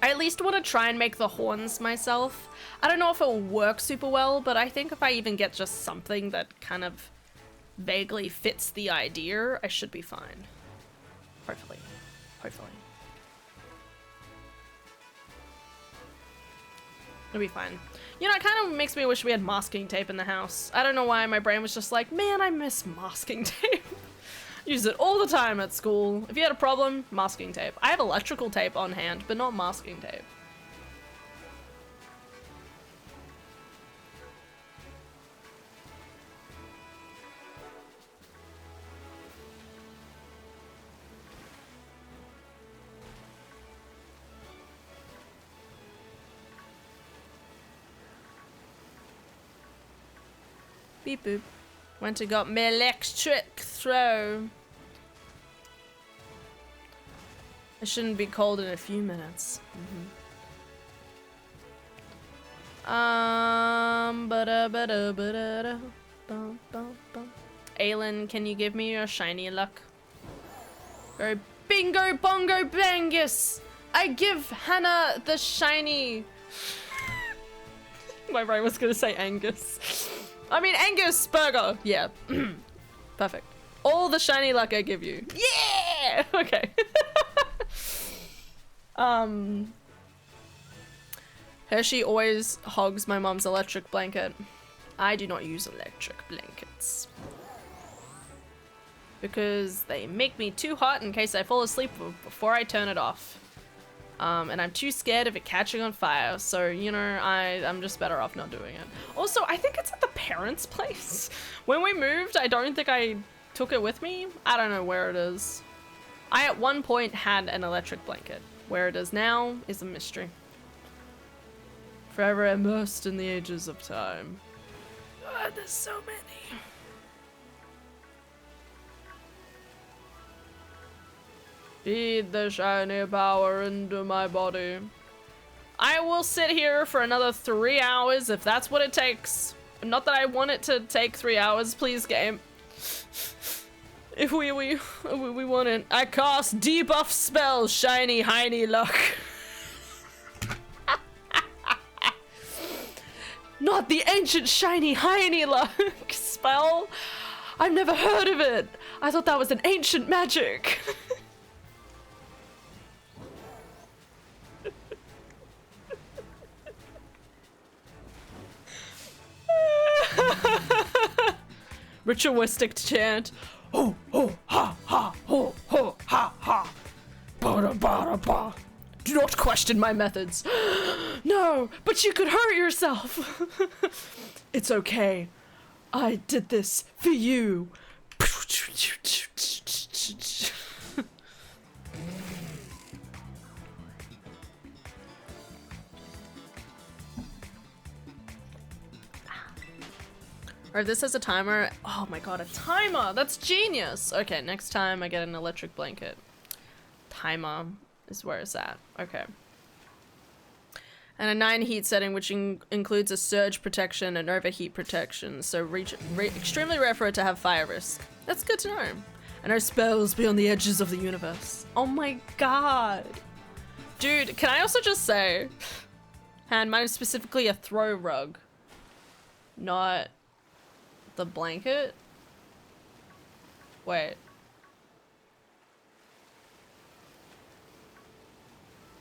I at least want to try and make the horns myself. I don't know if it will work super well, but I think if I even get just something that kind of vaguely fits the idea, I should be fine. Hopefully. It'll be fine. You know, it kind of makes me wish we had masking tape in the house. I don't know why my brain was just like, man, I miss masking tape. Use it all the time at school. If you had a problem, masking tape. I have electrical tape on hand, but not masking tape. Beep boop. Went and got me electric throw. It shouldn't be cold in a few minutes. Aelin, can you give me your shiny luck? Go bingo bongo bangus! I give Hannah the shiny. My brain was gonna say Angus. I mean, Angus burger. Yeah. Perfect. All the shiny luck I give you. Yeah! Okay. Hershey always hogs my mom's electric blanket. I do not use electric blankets. Because they make me too hot in case I fall asleep before I turn it off. And I'm too scared of it catching on fire, so, you know, I'm just better off not doing it. Also, I think it's at the parents' place. When we moved, I don't think I took it with me. I don't know where it is. I, at one point, had an electric blanket. Where it is now is a mystery. Forever immersed in the ages of time. God, there's so many. Feed the shiny power into my body. I will sit here for another 3 hours if that's what it takes. Not that I want it to take 3 hours, please game. If we want it. I cast debuff spell, shiny hiney luck. Not the ancient shiny hiney luck spell. I've never heard of it. I thought that was an ancient magic. Ritualistic chant. Ho ho ha ha ho ho ha ha. Ba ba ba. Do not question my methods. No, but you could hurt yourself. It's okay. I did this for you. Or if this has a timer. Oh my god, a timer! That's genius! Okay, next time I get an electric blanket. Timer is where it's at. Okay. And a 9 heat setting, which includes a surge protection and overheat protection. So extremely rare for it to have fire risk. That's good to know. And our spells beyond the edges of the universe. Oh my god. Dude, can I also just say, and mine is specifically a throw rug, not the blanket? Wait.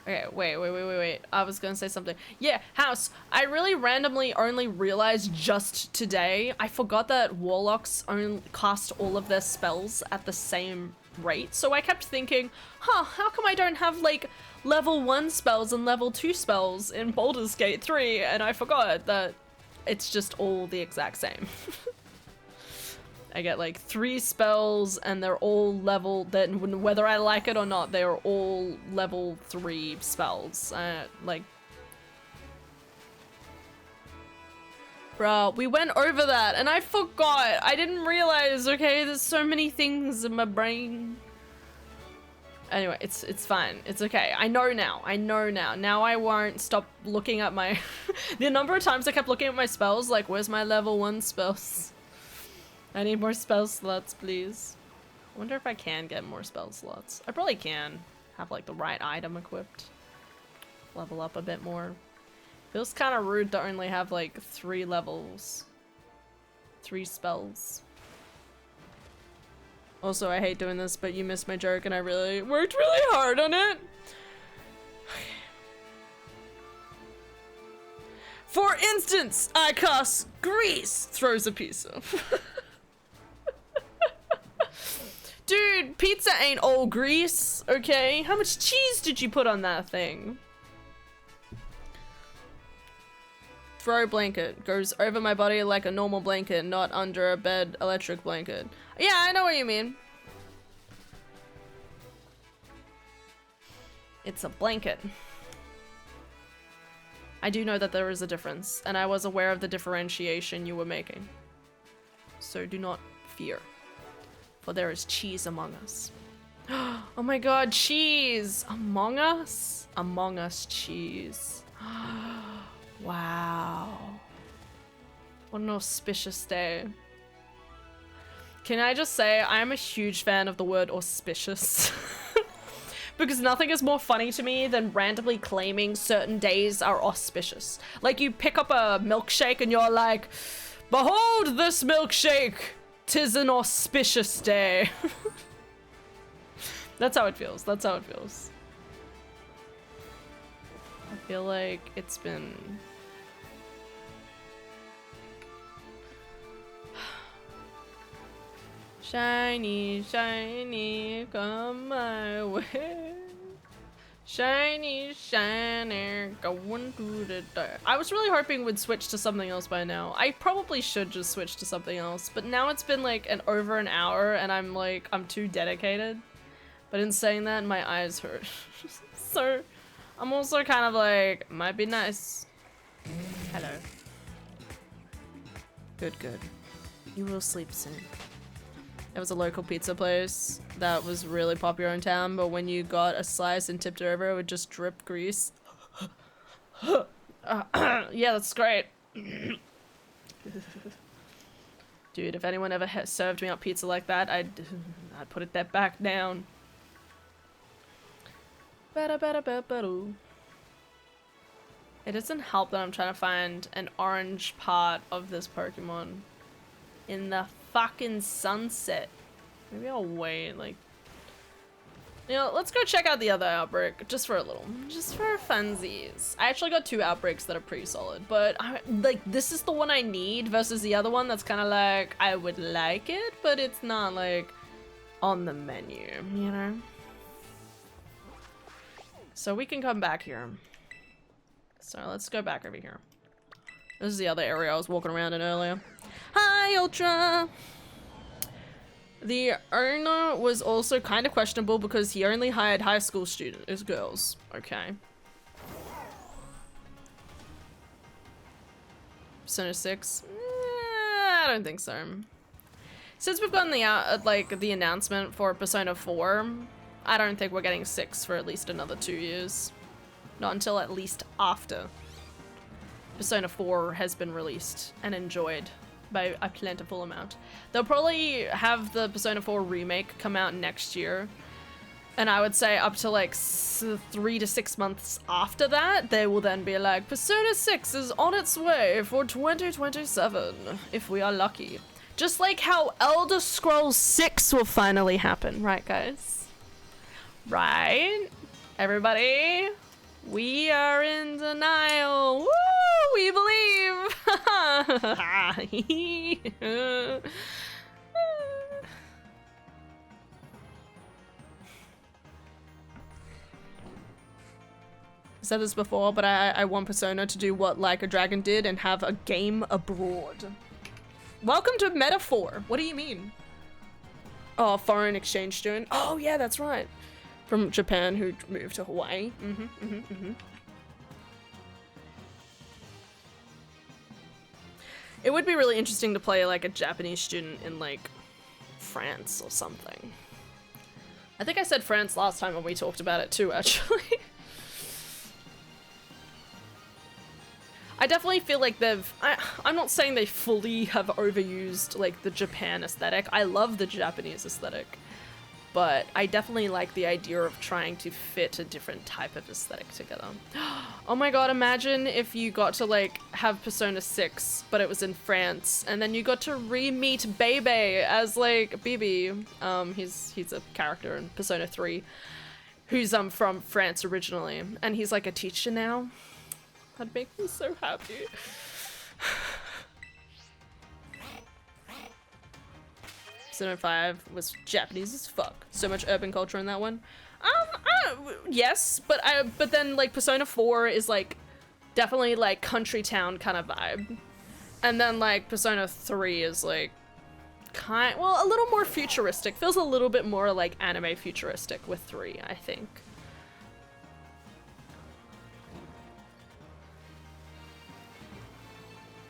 Okay, wait. I was gonna say something. Yeah, house. I really randomly only realized just today, I forgot that warlocks only cast all of their spells at the same rate. So I kept thinking, huh, how come I don't have like level 1 spells and level 2 spells in Baldur's Gate 3? And I forgot that it's just all the exact same. I get like 3 spells and they're all level, that whether I like it or not, they're all level 3 spells. Like, bruh, we went over that and I forgot. I didn't realize, okay, there's so many things in my brain. Anyway, it's fine. It's okay. I know now. Now I won't stop looking at my, the number of times I kept looking at my spells, like, where's my level 1 spells? I need more spell slots, please. I wonder if I can get more spell slots. I probably can. Have like the right item equipped. Level up a bit more. Feels kind of rude to only have like 3 levels. 3 spells. Also, I hate doing this, but you missed my joke and I really worked really hard on it. For instance, I cast grease, throws a pizza. Dude, pizza ain't all grease, okay? How much cheese did you put on that thing? Throw blanket. Goes over my body like a normal blanket, not under a bed electric blanket. Yeah, I know what you mean. It's a blanket. I do know that there is a difference, and I was aware of the differentiation you were making. So do not fear. For there is cheese among us. Oh my god, cheese! Among us? Among Us cheese. Wow. What an auspicious day. Can I just say, I am a huge fan of the word auspicious. Because nothing is more funny to me than randomly claiming certain days are auspicious. Like you pick up a milkshake and you're like, behold this milkshake! 'Tis an auspicious day. That's how it feels. That's how it feels. I feel like it's been... Shiny, shiny, come my way. Shiny, shiny, going through the dark. I was really hoping we'd switch to something else by now. I probably should just switch to something else, but now it's been like over an hour and I'm like, I'm too dedicated. But in saying that, my eyes hurt. So, I'm also kind of like, might be nice. Hello. Good, good. You will sleep soon. There was a local pizza place that was really popular in town, but when you got a slice and tipped it over, it would just drip grease. Yeah, that's great. Dude, if anyone ever served me up pizza like that, I'd put it that back down. It doesn't help that I'm trying to find an orange part of this Pokemon in the fucking sunset. Maybe I'll wait, like... You know, let's go check out the other outbreak, just for a little. Just for funsies. I actually got 2 outbreaks that are pretty solid, but like, this is the one I need versus the other one that's kind of like, I would like it, but it's not like on the menu, you know? So we can come back here. So let's go back over here. This is the other area I was walking around in earlier. Hi, Ultra! The owner was also kind of questionable because he only hired high school students, girls. Okay. Persona 6? I don't think so. Since we've gotten the announcement for Persona 4, I don't think we're getting 6 for at least another 2 years. Not until at least after Persona 4 has been released and enjoyed by a plentiful amount. They'll probably have the Persona 4 remake come out next year. And I would say up to like 3 to 6 months after that, they will then be like, Persona 6 is on its way for 2027, if we are lucky. Just like how Elder Scrolls 6 will finally happen, right guys? Right? Everybody? We are in denial. Woo! We believe. I said this before, but I want Persona to do what Like a Dragon did and have a game abroad. Welcome to Metaphor. What do you mean? Oh, foreign exchange student. Oh yeah, that's right. From Japan who moved to Hawaii. It would be really interesting to play like a Japanese student in like France or something. I think I said France last time when we talked about it too, actually. I definitely feel like I'm not saying they fully have overused like the Japan aesthetic. I love the Japanese aesthetic. But I definitely like the idea of trying to fit a different type of aesthetic together. Oh my god, imagine if you got to like have Persona 6, but it was in France, and then you got to re-meet Bebe as like Bibi. He's a character in Persona 3, who's from France originally, and he's like a teacher now. That'd make me so happy. Persona 5 was Japanese as fuck. So much urban culture in that one. Yes, but then like Persona 4 is like definitely like country town kind of vibe. And then like Persona 3 is like a little more futuristic. Feels a little bit more like anime futuristic with 3, I think.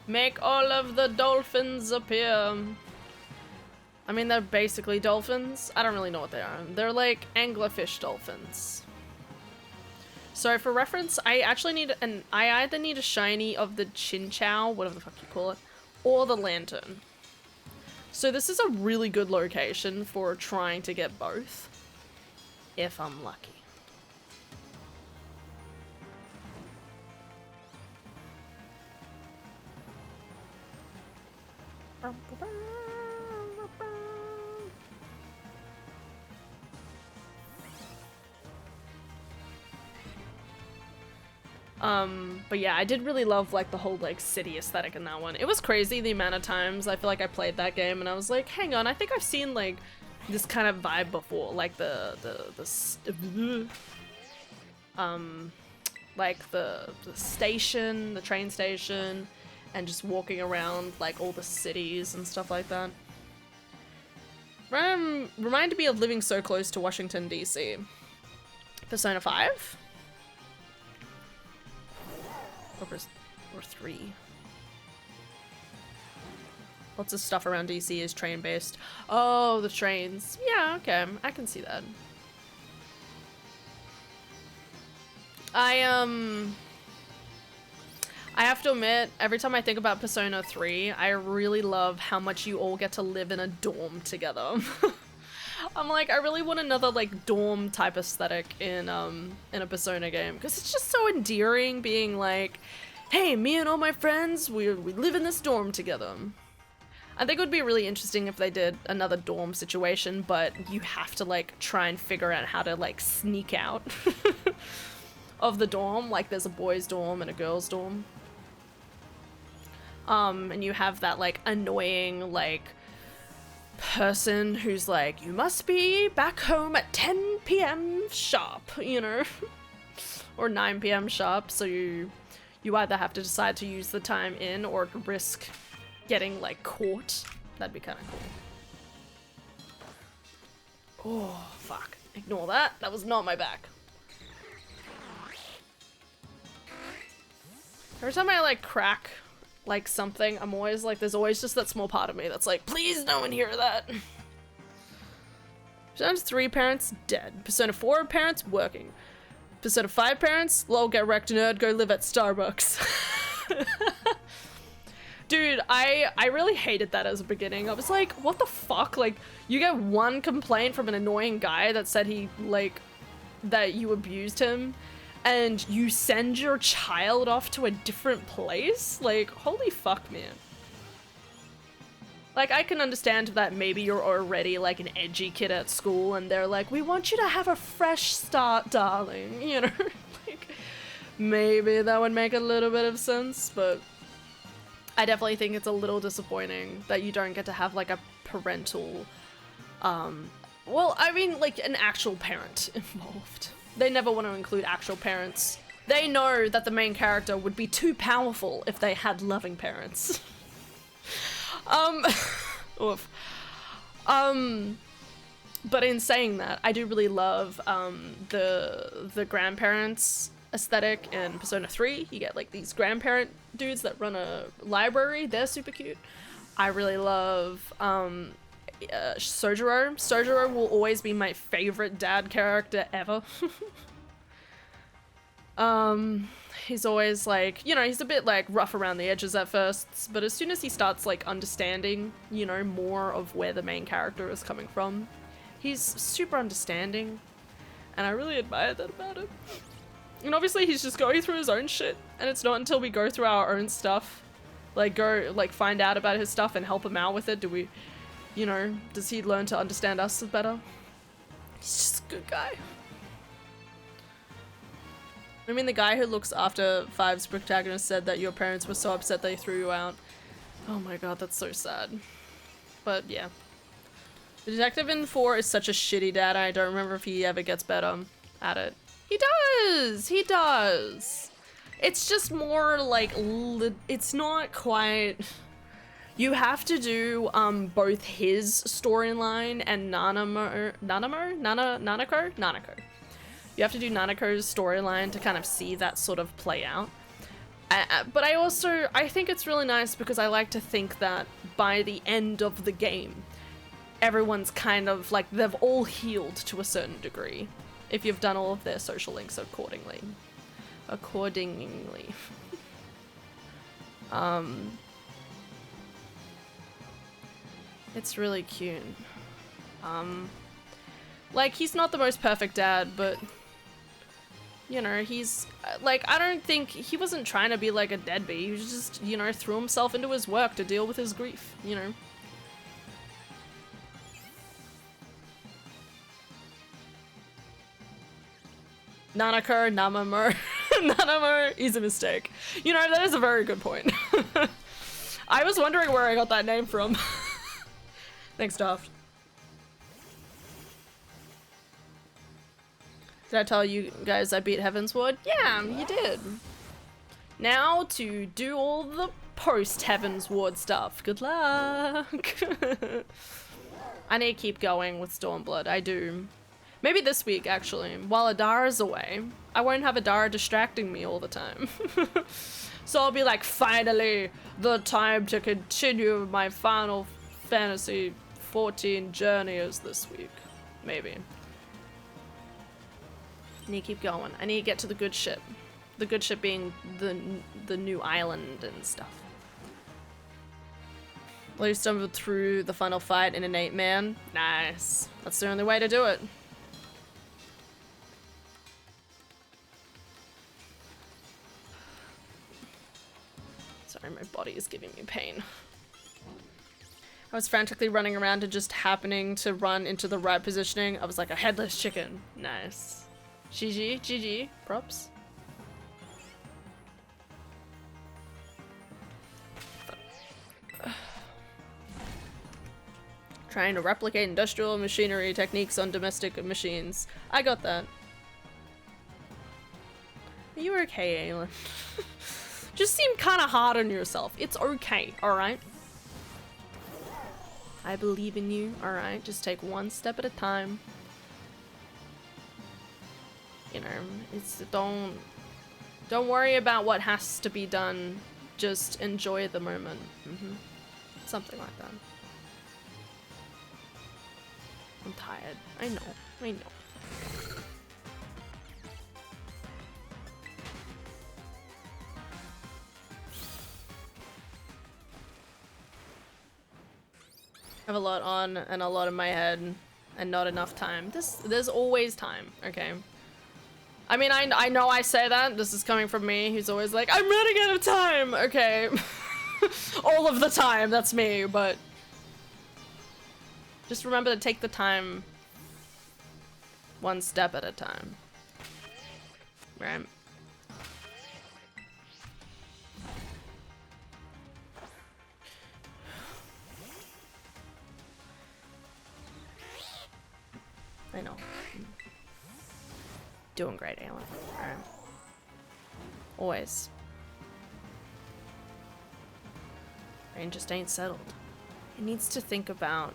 Make all of the dolphins appear. I mean, they're basically dolphins. I don't really know what they are. They're like anglerfish dolphins. So for reference, I actually need I either need a shiny of the Chinchou, whatever the fuck you call it, or the lantern. So this is a really good location for trying to get both, if I'm lucky. But yeah, I did really love like the whole like city aesthetic in that one. It was crazy the amount of times I feel like I played that game and I was like, hang on, I think I've seen like this kind of vibe before, like like the station, the train station, and just walking around like all the cities and stuff like that. Reminded me of living so close to Washington, DC. Persona 5? Or 3. Lots of stuff around DC is train based. Oh, the trains. Yeah, okay, I can see that. I have to admit, every time I think about Persona 3, I really love how much you all get to live in a dorm together. I'm like, I really want another like dorm type aesthetic in a Persona game, because it's just so endearing being like, hey, me and all my friends, we live in this dorm together. I think it would be really interesting if they did another dorm situation, but you have to like try and figure out how to like sneak out of the dorm. Like there's a boys dorm and a girls dorm. And you have that like annoying like person who's like, you must be back home at 10 p.m. sharp, you know, or 9 p.m. sharp. So you either have to decide to use the time in or risk getting like caught. That'd be kind of cool. Oh, fuck. Ignore that. That was not my back. Every time I like crack like something, I'm always like, there's always just that small part of me that's like, please no one hear that. Persona 3 parents dead. Persona 4 parents working. Persona 5 parents, lol, get wrecked nerd, go live at Starbucks. Dude, I really hated that as a beginning. I was like, what the fuck? Like, you get one complaint from an annoying guy that said he, like, that you abused him, and you send your child off to a different place? Like, holy fuck, man. Like, I can understand that maybe you're already, like, an edgy kid at school, and they're like, we want you to have a fresh start, darling, you know? Like, maybe that would make a little bit of sense, but I definitely think it's a little disappointing that you don't get to have, like, a parental, well, I mean, like, an actual parent involved. They never want to include actual parents. They know that the main character would be too powerful if they had loving parents. Oof. But in saying that, I do really love, the grandparents aesthetic in Persona 3. You get, like, these grandparent dudes that run a library. They're super cute. I really love, Sojiro. Sojiro will always be my favorite dad character ever. He's always like, you know, he's a bit like rough around the edges at first, but as soon as he starts like understanding, you know, more of where the main character is coming from, he's super understanding, and I really admire that about him. And obviously he's just going through his own shit, and it's not until we go through our own stuff, like go, like find out about his stuff and help him out with it, do we, you know, does he learn to understand us better? He's just a good guy. I mean, the guy who looks after Five's protagonist said that your parents were so upset they threw you out. Oh my god, that's so sad. But yeah. The detective in 4 is such a shitty dad, I don't remember if he ever gets better at it. He does! He does! It's just more like, it's not quite... You have to do both his storyline and Nanako? You have to do Nanako's storyline to kind of see that sort of play out. But I think it's really nice because I like to think that by the end of the game, everyone's kind of like, they've all healed to a certain degree. If you've done all of their social links accordingly. It's really cute. Like, he's not the most perfect dad, but you know, he's like, I don't think he wasn't trying to be like a deadbeat. He was just, you know, threw himself into his work to deal with his grief, you know. Nanako, Namamo. Nanamo is a mistake. You know, that is a very good point. I was wondering where I got that name from. Thanks, Daft. Did I tell you guys I beat Heavensward? Yeah, you did. Now to do all the post-Heavensward stuff. Good luck. I need to keep going with Stormblood. I do. Maybe this week, actually. While Adara's away, I won't have Adara distracting me all the time. So I'll be like, finally, the time to continue my Final Fantasy 14 journey is this week. Maybe. I need to keep going. I need to get to the good ship. The good ship being the new island and stuff. Well, you stumbled through the final fight in an 8-man. Nice. That's the only way to do it. Sorry, my body is giving me pain. I was frantically running around and just happening to run into the right positioning. I was like a headless chicken. Nice. GG, GG, props. Trying to replicate industrial machinery techniques on domestic machines. I got that. Are you okay, Aelin? Just seem kind of hard on yourself. It's okay, alright? I believe in you, alright? Just take one step at a time. You know, it's don't worry about what has to be done. Just enjoy the moment. Something like that. I'm tired. I know. I know. I have a lot on and a lot in my head and not enough time. There's always time, okay? I mean, I know I say that. This is coming from me. He's always like, I'm running out of time. Okay. All of the time. That's me, but just remember to take the time one step at a time. Right? I know. Doing great, Aelin. Alright. Always. Brain just ain't settled. It needs to think about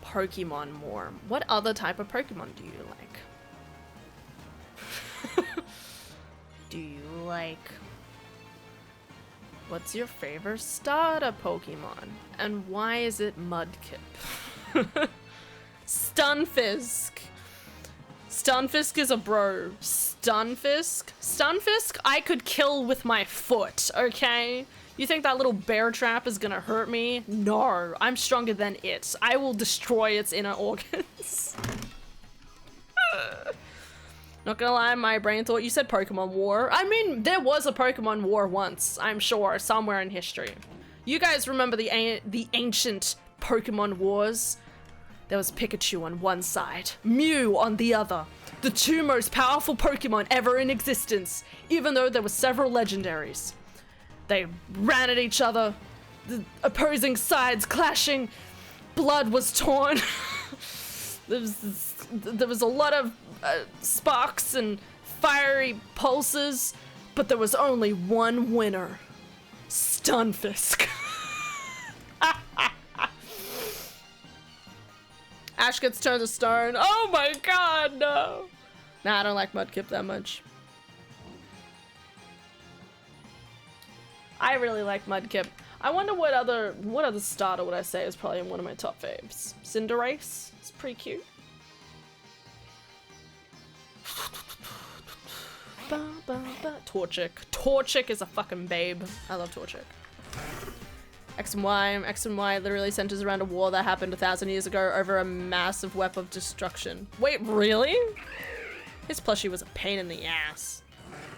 Pokemon more. What other type of Pokemon do you like? Do you like... What's your favorite starter Pokemon? And why is it Mudkip? Stunfisk. Stunfisk is a bro. Stunfisk? Stunfisk I could kill with my foot, okay? You think that little bear trap is gonna hurt me? No, I'm stronger than it. I will destroy its inner organs. Not gonna lie, my brain thought you said Pokemon War. I mean, there was a Pokemon War once, I'm sure, somewhere in history. You guys remember the ancient Pokemon Wars? There was Pikachu on one side, Mew on the other. The two most powerful Pokemon ever in existence, even though there were several legendaries. They ran at each other, the opposing sides clashing, blood was torn. There was a lot of sparks and fiery pulses, but there was only one winner. Stunfisk. Ash gets turned to stone. Oh my god, no. Nah, I don't like Mudkip that much. I really like Mudkip. I wonder what other starter would I say is probably one of my top faves. Cinderace? It's pretty cute. Torchic. Torchic is a fucking babe. I love Torchic. X and Y literally centers around a war that happened 1,000 years ago over a massive web of destruction. Wait, really? His plushie was a pain in the ass.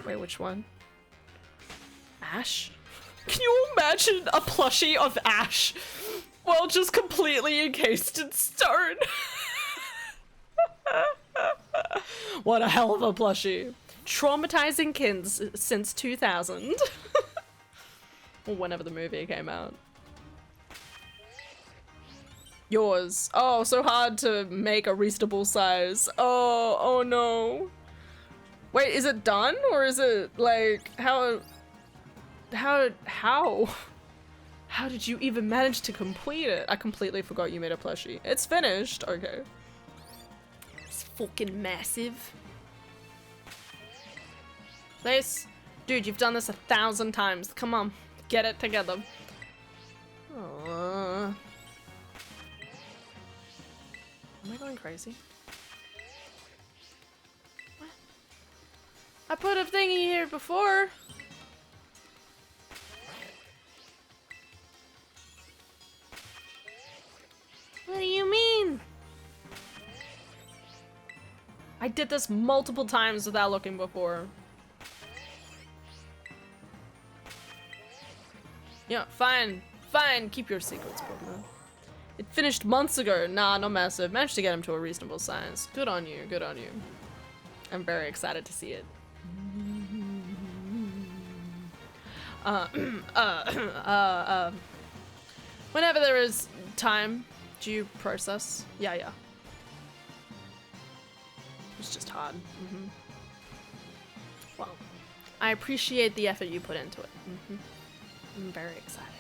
Wait, which one? Ash? Can you imagine a plushie of Ash? Well, just completely encased in stone. What a hell of a plushie. traumatizing kids since 2000. Or whenever the movie came out. Yours. Oh, so hard to make a reasonable size. Oh no. Wait, is it done? Or is it like, how did you even manage to complete it? I completely forgot you made a plushie. It's finished, okay. It's fucking massive. This, dude, you've done this 1,000 times. Come on, get it together. Aww. Am I going crazy? What? I put a thingy here before. What do you mean? I did this multiple times without looking before. Yeah, fine. Fine, keep your secrets, Pokemon. It finished months ago. Nah, not massive. Managed to get him to a reasonable size. Good on you, good on you. I'm very excited to see it. Whenever there is time, do you process? Yeah. It's just hard. Well, I appreciate the effort you put into it. I'm very excited.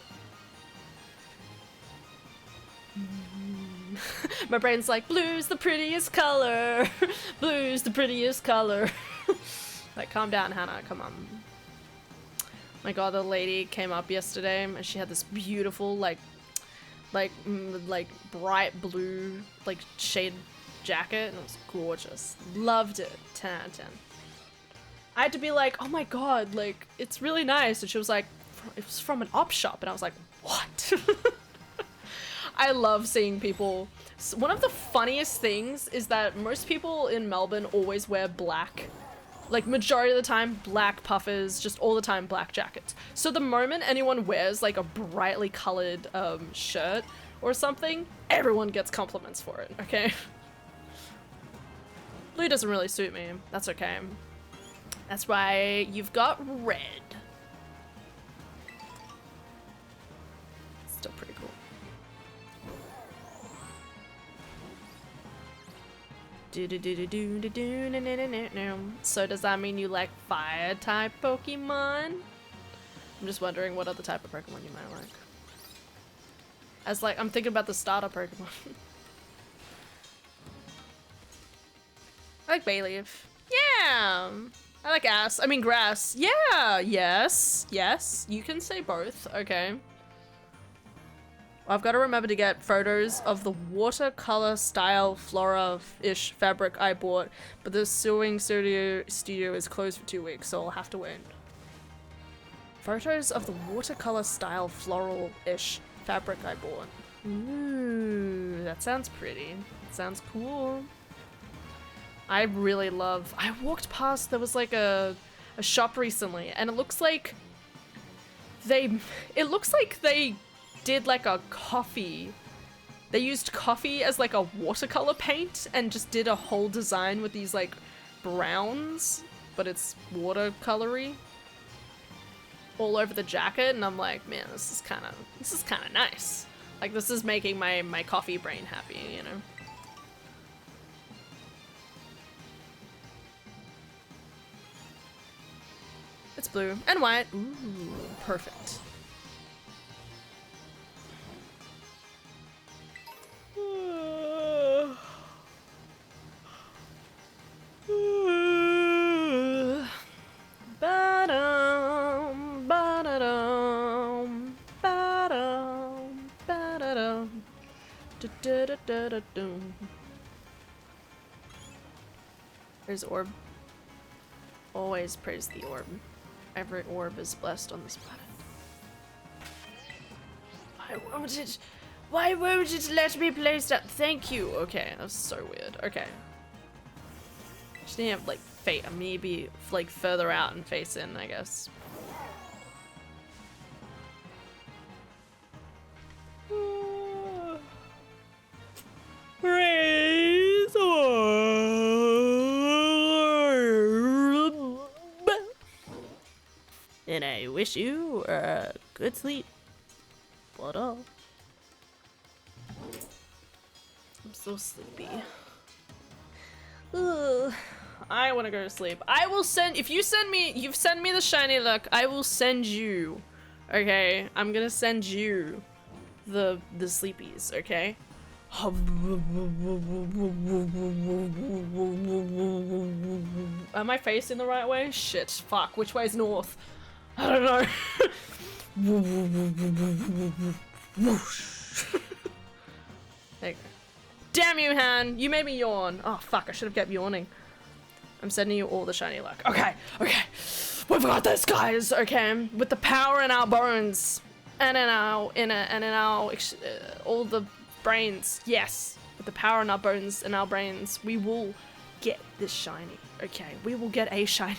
My brain's like, blue's the prettiest color. Blue's the prettiest color. Like, calm down, Hannah, come on. My god, the lady came up yesterday and she had this beautiful, like bright blue, like shade jacket, and it was gorgeous. Loved it. 10 out of 10. I had to be like, oh my god, like, it's really nice. And she was like, it was from an op shop. And I was like, what? I love seeing people. One of the funniest things is that most people in Melbourne always wear black. Like, majority of the time, black puffers, just all the time black jackets. So the moment anyone wears like a brightly colored shirt or something, everyone gets compliments for it, okay? Blue doesn't really suit me. That's okay. That's why you've got red. Still pretty cool. So does that mean you like fire type Pokemon? I'm just wondering what other type of Pokemon you might like. As like, I'm thinking about the starter Pokemon. I like Bayleaf. Yeah. I like grass. Yeah. Yes. You can say both. Okay. I've got to remember to get photos of the watercolor style flora-ish fabric I bought, but the sewing studio is closed for 2 weeks, so I'll have to wait. Photos of the watercolor style floral-ish fabric I bought. Ooh, that sounds pretty. That sounds cool. I really love... I walked past, there was like a shop recently, and it looks like they did like a coffee. They used coffee as like a watercolor paint and just did a whole design with these like browns, but it's watercolory all over the jacket, and I'm like, man, this is kind of nice. Like, this is making my coffee brain happy, you know. It's blue and white. Ooh, perfect. There's orb. Always praise the orb. Every orb is blessed on this planet. Why won't it let me place that? Thank you. Okay, that was so weird. Okay. Just need to have like maybe like further out and face in, I guess. Praise orb. and I wish you a good sleep. What up? I'm so sleepy. Ugh. I want to go to sleep. I will send, if you send me, you've sent me the shiny luck, I will send you, okay? I'm gonna send you the sleepies, okay? Am I facing the right way? Shit, fuck, which way's north? I don't know. There you go. Damn you, Han! You made me yawn. Oh fuck, I should have kept yawning. I'm sending you all the shiny luck. Okay, okay. We've got this, guys, okay? With the power in our bones. And in our, all the brains. Yes. With the power in our bones and our brains, we will get this shiny. Okay, we will get a shiny.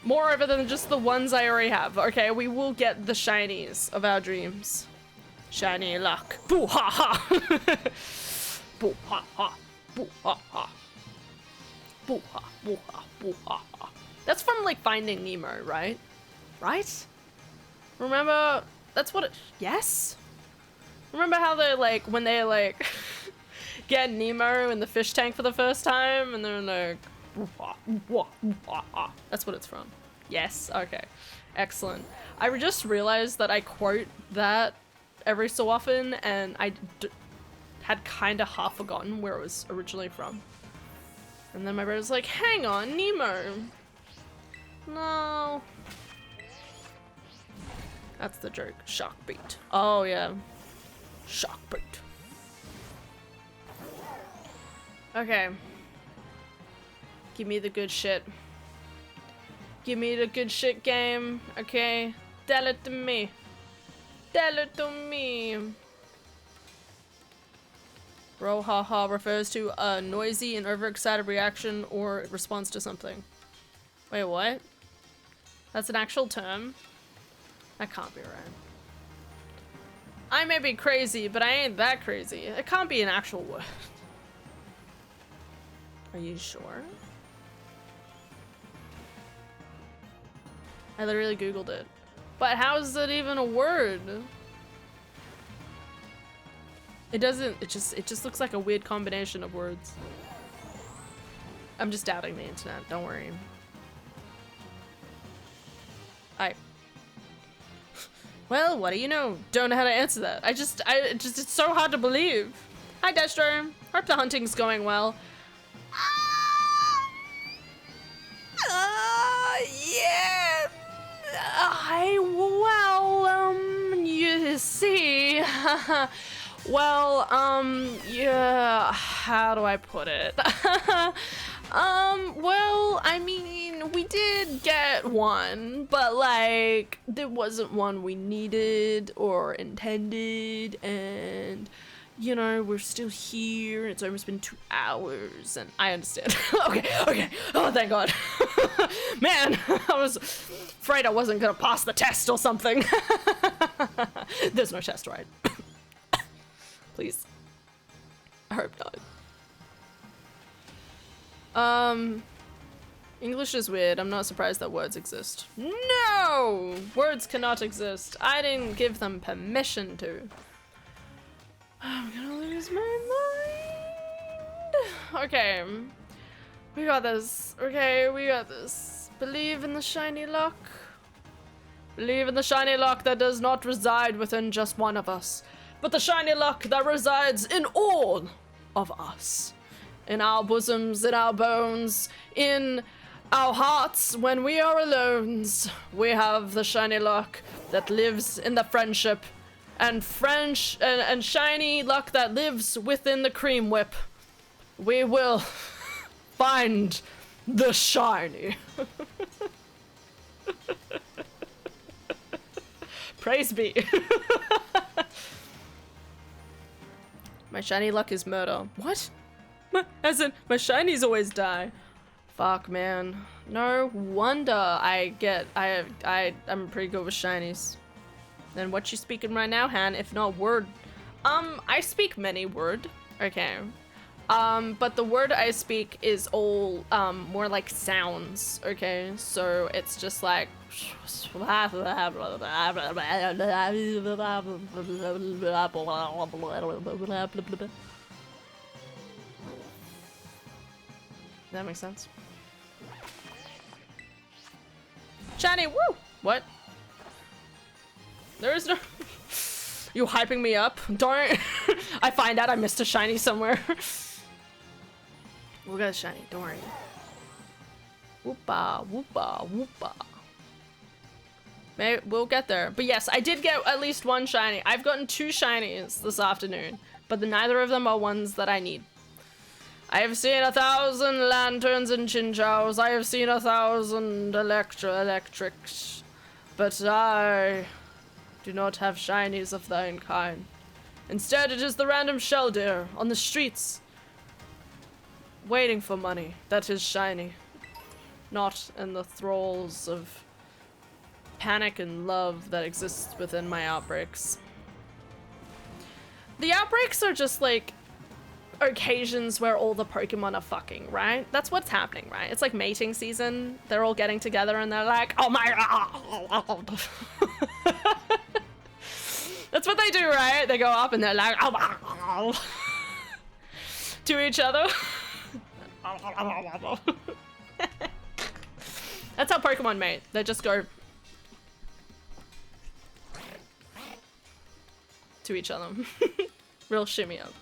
Moreover than just the ones I already have. Okay, we will get the shinies of our dreams. Shiny luck. Boo ha ha. Boo ha ha. Boo ha ha. Boo ha. Boo ha. Boo ha ha. That's from like Finding Nemo, right? Right? Remember? That's what it. Yes? Remember how they like, when they like get Nemo in the fish tank for the first time and they're like, that's what it's from. Yes, okay. Excellent. I just realized that I quote that every so often and I had kind of half forgotten where it was originally from. And then my brother's like, hang on, Nemo. No. That's the joke. Shark bait. Oh yeah. Shark bait. Okay. Give me the good shit. Give me the good shit game, okay? Tell it to me. Tell it to me. Brouhaha refers to a noisy and overexcited reaction or response to something. Wait, what? That's an actual term? That can't be right. I may be crazy, but I ain't that crazy. It can't be an actual word. Are you sure? I literally googled it. But how is it even a word? It doesn't, it just looks like a weird combination of words. I'm just doubting the internet, don't worry. Well, what do you know? Don't know how to answer that. It's so hard to believe. Hi, Destro. Hope the hunting's going well. Yeah. You see. Well, yeah, how do I put it? Well, I mean, we did get one, but like, there wasn't one we needed or intended, and you know, we're still here. It's almost been 2 hours, and I understand. Okay. Oh, thank God. Man, I was afraid I wasn't gonna pass the test or something. There's no test, right? Please. I hope not. English is weird. I'm not surprised that words exist. No! Words cannot exist. I didn't give them permission to. I'm gonna lose my mind. Okay. We got this. Okay, we got this. Believe in the shiny luck. Believe in the shiny luck that does not reside within just one of us, but the shiny luck that resides in all of us. In our bosoms, in our bones, in our hearts when we are alone. We have the shiny luck that lives in the friendship, and and shiny luck that lives within the cream whip. We will find the shiny. Praise be. My shiny luck is murder. What? As in, my shinies always die. Fuck, man. No wonder I'm pretty good with shinies. Then what you speaking right now, Han, if not word? I speak many word, okay. But the word I speak is all, more like sounds, okay? So it's just like That makes sense. Shiny, woo! What? There is no... You hyping me up? Don't... I find out I missed a shiny somewhere. We'll get a shiny, don't worry. Whoopa, whoopa, whoopa. Maybe we'll get there. But yes, I did get at least one shiny. I've gotten 2 shinies this afternoon, but neither of them are ones that I need. I have seen 1,000 lanterns and chinchows. I have seen 1,000 electrics. But I do not have shinies of thine kind. Instead, it is the random shell deer on the streets, waiting for money that is shiny. Not in the thralls of panic and love that exists within my outbreaks. The outbreaks are just like occasions where all the Pokemon are fucking, right? That's what's happening, right? It's like mating season. They're all getting together and they're like, oh my god. That's what they do, right? They go up and they're like, oh to each other. That's how Pokemon mate. They just go to each other. Real shimmy up.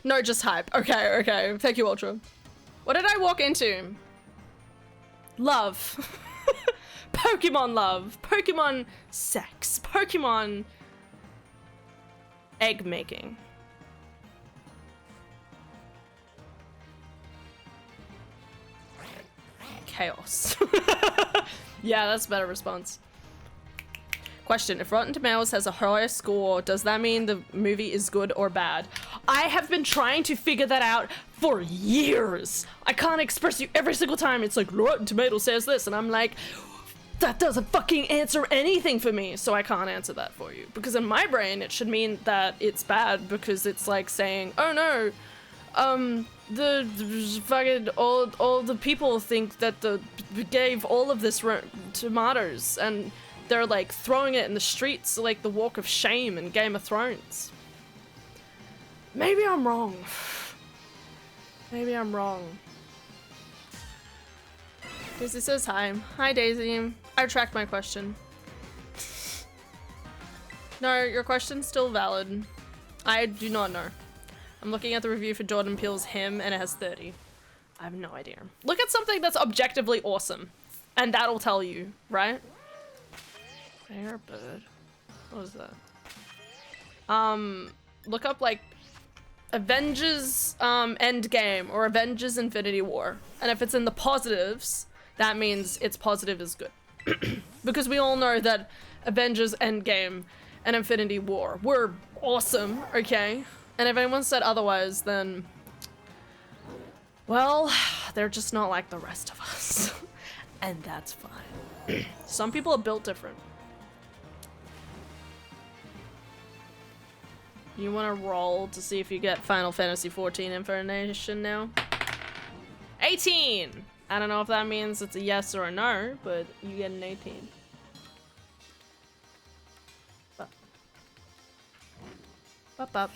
No, just hype. Okay, okay. Thank you, Ultra. What did I walk into? Love. Pokemon love. Pokemon sex. Pokemon egg making. Chaos. Yeah, that's a better response. Question, if Rotten Tomatoes has a higher score, does that mean the movie is good or bad? I have been trying to figure that out for years. I can't express you every single time. It's like, Rotten Tomatoes says this, and I'm like, that doesn't fucking answer anything for me, so I can't answer that for you. Because in my brain, it should mean that it's bad because it's like saying, oh no, the fucking all the people think that gave all of this tomatoes, and they're like throwing it in the streets like the walk of shame in Game of Thrones. Maybe I'm wrong. Maybe I'm wrong. Daisy says hi. Hi, Daisy. I retract my question. No, your question's still valid. I do not know. I'm looking at the review for Jordan Peele's Him, and it has 30. I have no idea. Look at something that's objectively awesome, and that'll tell you, right? Fair bird. What was that? Look up like Avengers Endgame or Avengers Infinity War, and if it's in the positives, that means its positive is good. Because we all know that Avengers Endgame and Infinity War were awesome, okay? And if anyone said otherwise, then, well, they're just not like the rest of us. And that's fine. Some people are built different. You want to roll to see if you get Final Fantasy XIV information now? 18! I don't know if that means it's a yes or a no, but you get an 18. Up, up.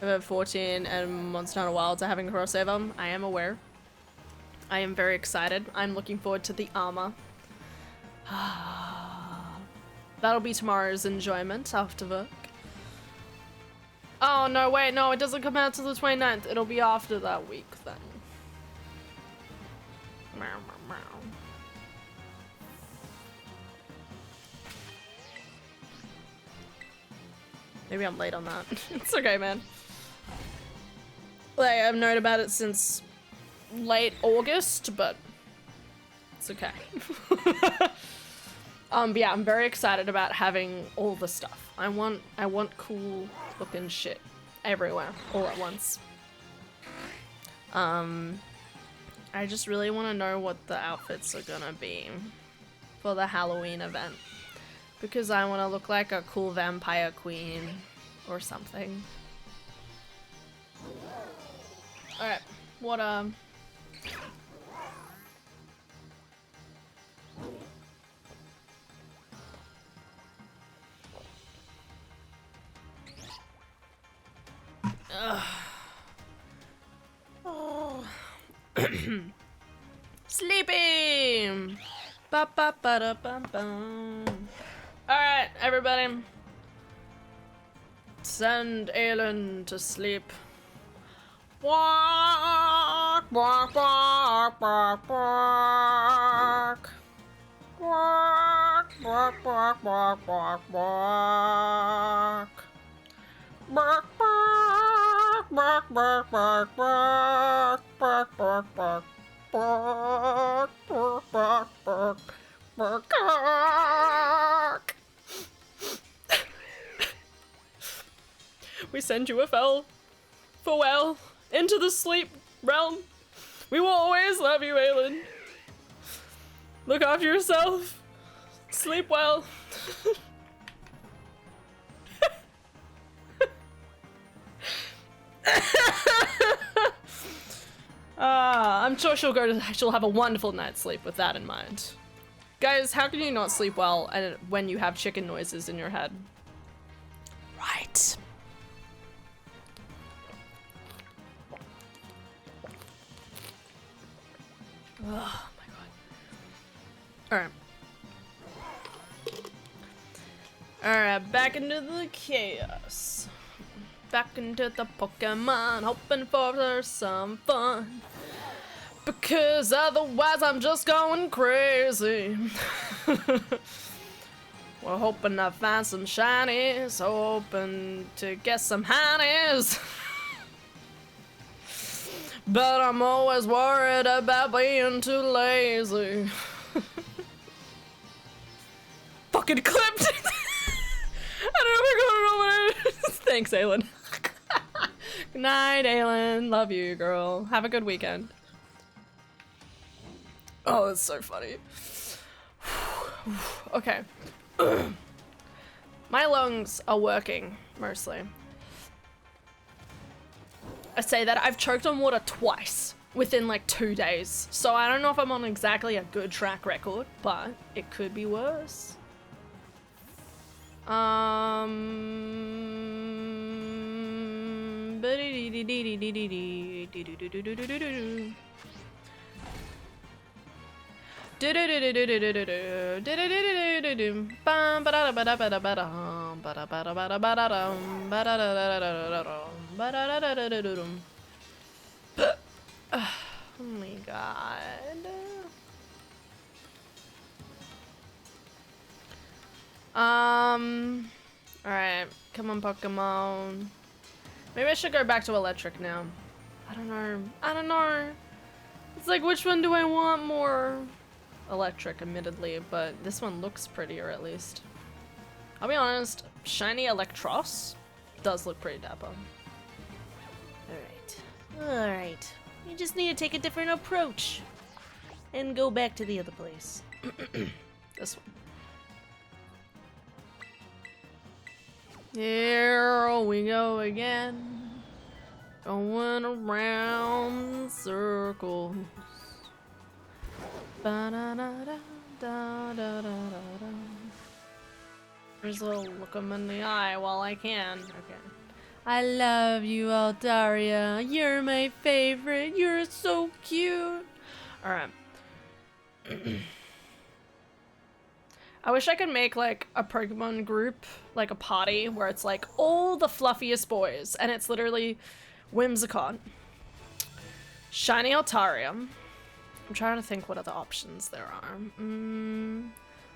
About 14 and Monster Hunter Wilds are having a crossover. I am aware. I am very excited. I'm looking forward to the armor. That'll be tomorrow's enjoyment after work. Oh no, wait, no, it doesn't come out till the 29th. It'll be after that week then. Meow, meow, meow. Maybe I'm late on that. It's okay, man. Like, I've known about it since late August, but it's okay. But yeah, I'm very excited about having all the stuff. I want cool looking shit everywhere, all at once. I just really want to know what the outfits are gonna be for the Halloween event. Because I want to look like a cool vampire queen or something. Alright, what Oh. Sleeping. Ba ba ba da bum bum. All right, everybody. Send Aelin to sleep. Bark, bark, bark, bark, bark. Bark, bark, bark, bark, bark, bark. Bark, bark, bark, bark, bark, bark, bark, bark, bark, bark, bark, bark, bark, bark. We send you a farewell into the sleep realm. We will always love you, Aelin. Look after yourself. Sleep well. I'm sure she'll have a wonderful night's sleep with that in mind. Guys, how can you not sleep well when you have chicken noises in your head? Right. Oh my god. Alright, back into the chaos. Back into the Pokemon, hoping for some fun. Because otherwise I'm just going crazy. We're hoping to find some shinies, hoping to get some honeys. But I'm always worried about being too lazy. Fucking clipped! I don't know what it is. Thanks, Aelin. Good night, Aelin. Love you, girl. Have a good weekend. Oh, it's so funny. Okay. My lungs are working, mostly. I say that I've choked on water twice within like 2 days. So I don't know if I'm on exactly a good track record, but it could be worse. Oh my god. Alright, come on, Pokemon. Maybe I should go back to Eelektrik now. I don't know. It's like, which one do I want more? Eelektrik, admittedly, but this one looks prettier at least. I'll be honest, shiny Eelektross does look pretty dapper. Alright. You just need to take a different approach and go back to the other place. This one. Here we go again, going around in circles. There's a little look 'em in the eye while I can. Okay. I love you, Altaria. You're my favorite. You're so cute. Alright. I wish I could make like a Pokemon group, like a party, where it's like all the fluffiest boys, and it's literally Whimsicott, Shiny Altaria. I'm trying to think what other options there are.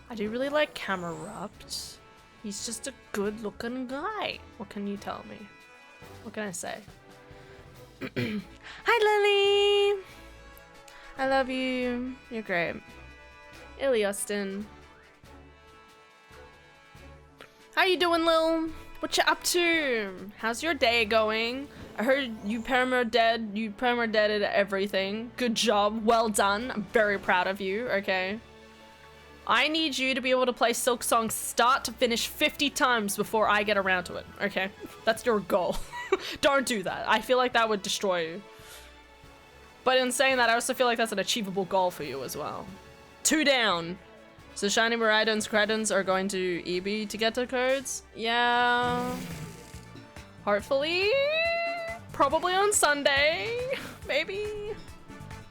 I do really like Camerupt. He's just a good looking guy. What can you tell me? What can I say? Hi, Lily! I love you. You're great. Iliostin. How you doing, Lil? What you up to? How's your day going? I heard you perma-deaded everything. Good job. Well done. I'm very proud of you, okay? I need you to be able to play Silk Song start to finish 50 times before I get around to it, okay? That's your goal. Don't do that. I feel like that would destroy you. But in saying that, I also feel like that's an achievable goal for you as well. 2 down. So Shiny Miraidons, Credens are going to EB to get the codes? Yeah. Hopefully. Probably on Sunday. Maybe.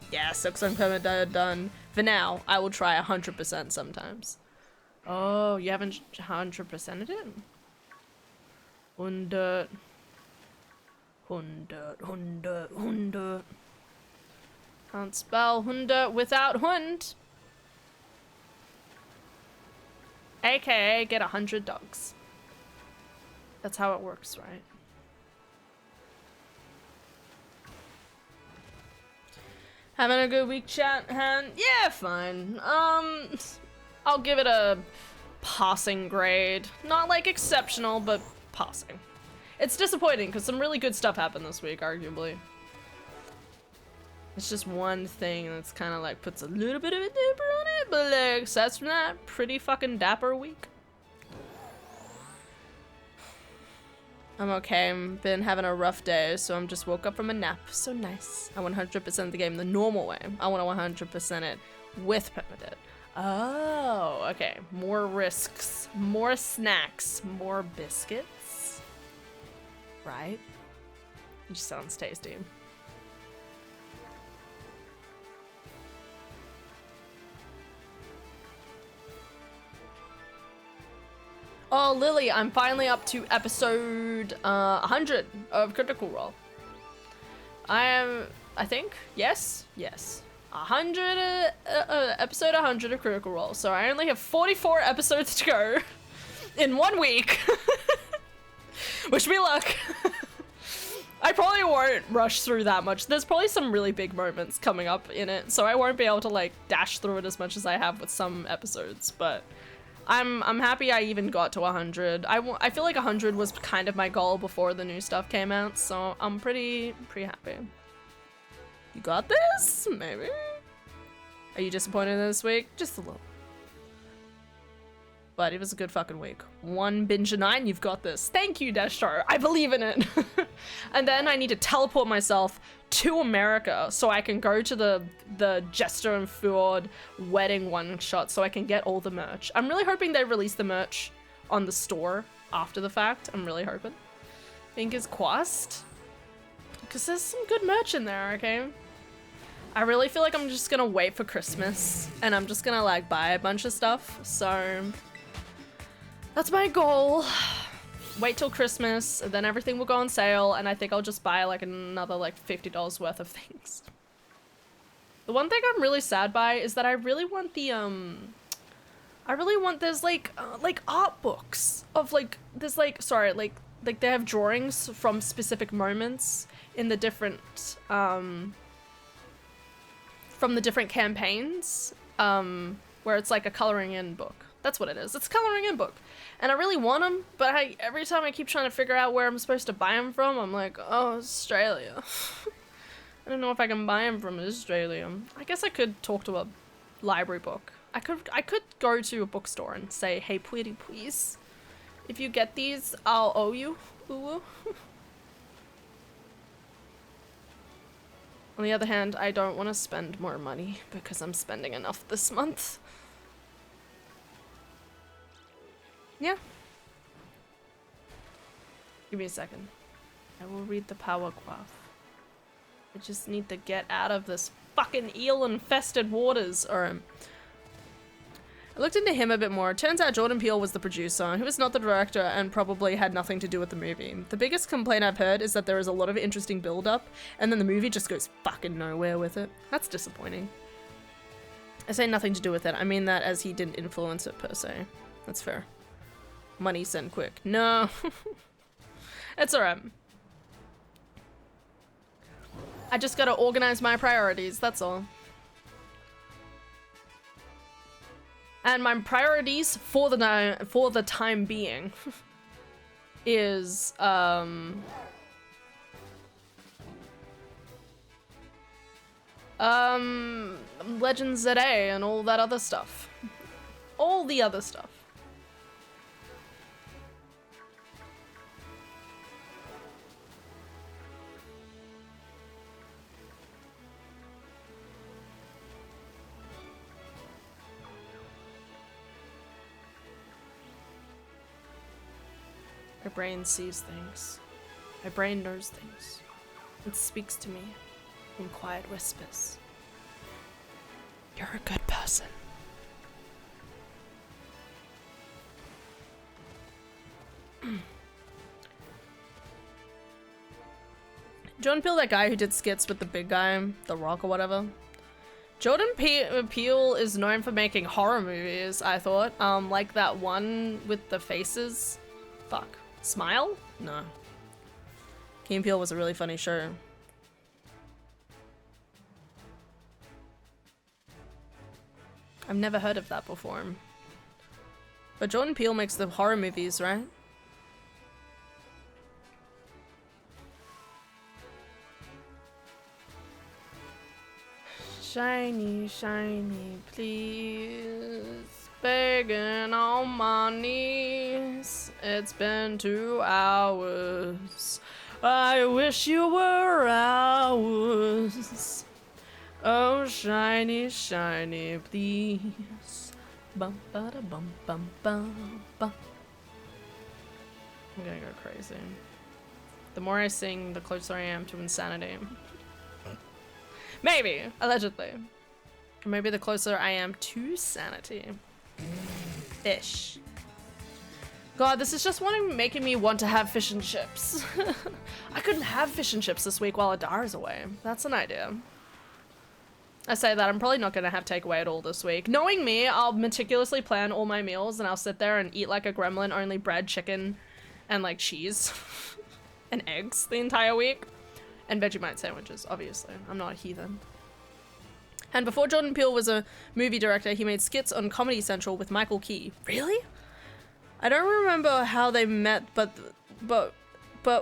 Yeah, Silk Song permit done. For now, I will try 100% sometimes. Oh, you haven't 100%ed it? 100. Can't spell 100 without hund. AKA get 100 dogs. That's how it works, right? Having a good week, chat, Han? Yeah, fine. I'll give it a passing grade. Not like exceptional, but passing. It's disappointing because some really good stuff happened this week, arguably. It's just one thing that's kind of like puts a little bit of a dapper on it, but like, aside from that, pretty fucking dapper week. I'm okay. I've been having a rough day, so I'm just woke up from a nap. So nice. I 100% the game the normal way. I want to 100% it with permitted. Oh, okay. More risks, more snacks, more biscuits. Right? It just sounds tasty. Oh, Lily, I'm finally up to episode 100 of Critical Role. I think, yes. 100, episode 100 of Critical Role. So I only have 44 episodes to go in 1 week. Wish me luck. I probably won't rush through that much. There's probably some really big moments coming up in it, so I won't be able to like dash through it as much as I have with some episodes, but I'm happy I even got to 100. I feel like 100 was kind of my goal before the new stuff came out, so I'm pretty happy. You got this? Maybe? Are you disappointed this week? Just a little. But it was a good fucking week. 1 binge a night, you've got this. Thank you, Deshtar. I believe in it. And then I need to teleport myself to America so I can go to the Jester and Fjord wedding one-shot so I can get all the merch. I'm really hoping they release the merch on the store after the fact. I'm really hoping. Fingers crossed. Because there's some good merch in there, okay? I really feel like I'm just gonna wait for Christmas and I'm just gonna like buy a bunch of stuff. So that's my goal. Wait till Christmas, and then everything will go on sale, and I think I'll just buy like another like $50 worth of things. The one thing I'm really sad by is that I really want the there's like art books of like there's like they have drawings from specific moments in the different from the different campaigns where it's like a coloring in book. That's what it is. It's a coloring in book. And I really want them, but every time I keep trying to figure out where I'm supposed to buy them from, I'm like, oh, Australia. I don't know if I can buy them from Australia. I guess I could talk to a library book. I could go to a bookstore and say, hey, pretty please, if you get these, I'll owe you. Ooh. On the other hand, I don't want to spend more money because I'm spending enough this month. Yeah. Give me a second. I will read the power graph. I just need to get out of this fucking eel-infested waters. I looked into him a bit more. It turns out Jordan Peele was the producer. He was not the director and probably had nothing to do with the movie. The biggest complaint I've heard is that there is a lot of interesting build-up and then the movie just goes fucking nowhere with it. That's disappointing. I say nothing to do with it. I mean that as he didn't influence it per se. That's fair. Money send quick. No. It's alright. I just gotta organize my priorities, that's all. And my priorities for the time being is Legends ZA and all that other stuff. all the other stuff. My brain sees things. My brain knows things. It speaks to me in quiet whispers. You're a good person. Jordan Peele, that guy who did skits with the big guy, The Rock or whatever. Jordan Peele is known for making horror movies, I thought. Like that one with the faces. Fuck. Smile? No. Key and Peele was a really funny show. I've never heard of that before. But Jordan Peele makes the horror movies, right? Shiny, shiny, please. Begging on my knees. It's been 2 hours. I wish you were ours. Oh, shiny, shiny, please. Bum ba da bum bum bum bum. I'm gonna go crazy. The more I sing, the closer I am to insanity. Maybe, allegedly. Or maybe the closer I am to sanity. Ish. God, this is just making me want to have fish and chips. I couldn't have fish and chips this week while Adara's away. That's an idea. I say that, I'm probably not gonna have takeaway at all this week. Knowing me, I'll meticulously plan all my meals and I'll sit there and eat like a gremlin, only bread, chicken, and like cheese. And eggs the entire week. And Vegemite sandwiches, obviously. I'm not a heathen. And before Jordan Peele was a movie director, he made skits on Comedy Central with Michael Key. Really? I don't remember how they met, but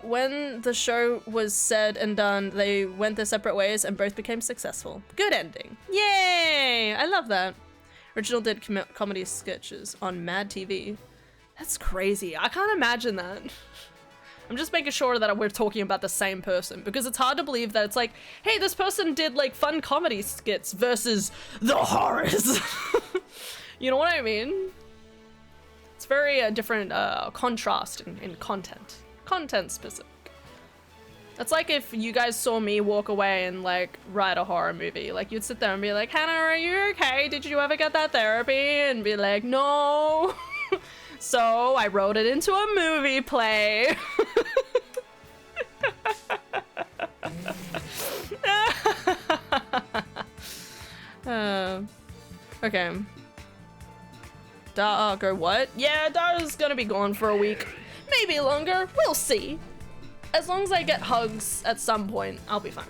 when the show was said and done, they went their separate ways and both became successful. Good ending. Yay! I love that. Original did comedy sketches on Mad TV. That's crazy. I can't imagine that. I'm just making sure that we're talking about the same person, because it's hard to believe that it's like, hey, this person did like fun comedy skits versus the horrors. You know what I mean? It's very different contrast in content. Content specific. That's like if you guys saw me walk away and like write a horror movie. Like you'd sit there and be like, Hannah, are you okay? Did you ever get that therapy? And be like, no. So I wrote it into a movie play. Okay. Go what? Yeah, Dara's gonna be gone for a week. Maybe longer. We'll see. As long as I get hugs at some point, I'll be fine.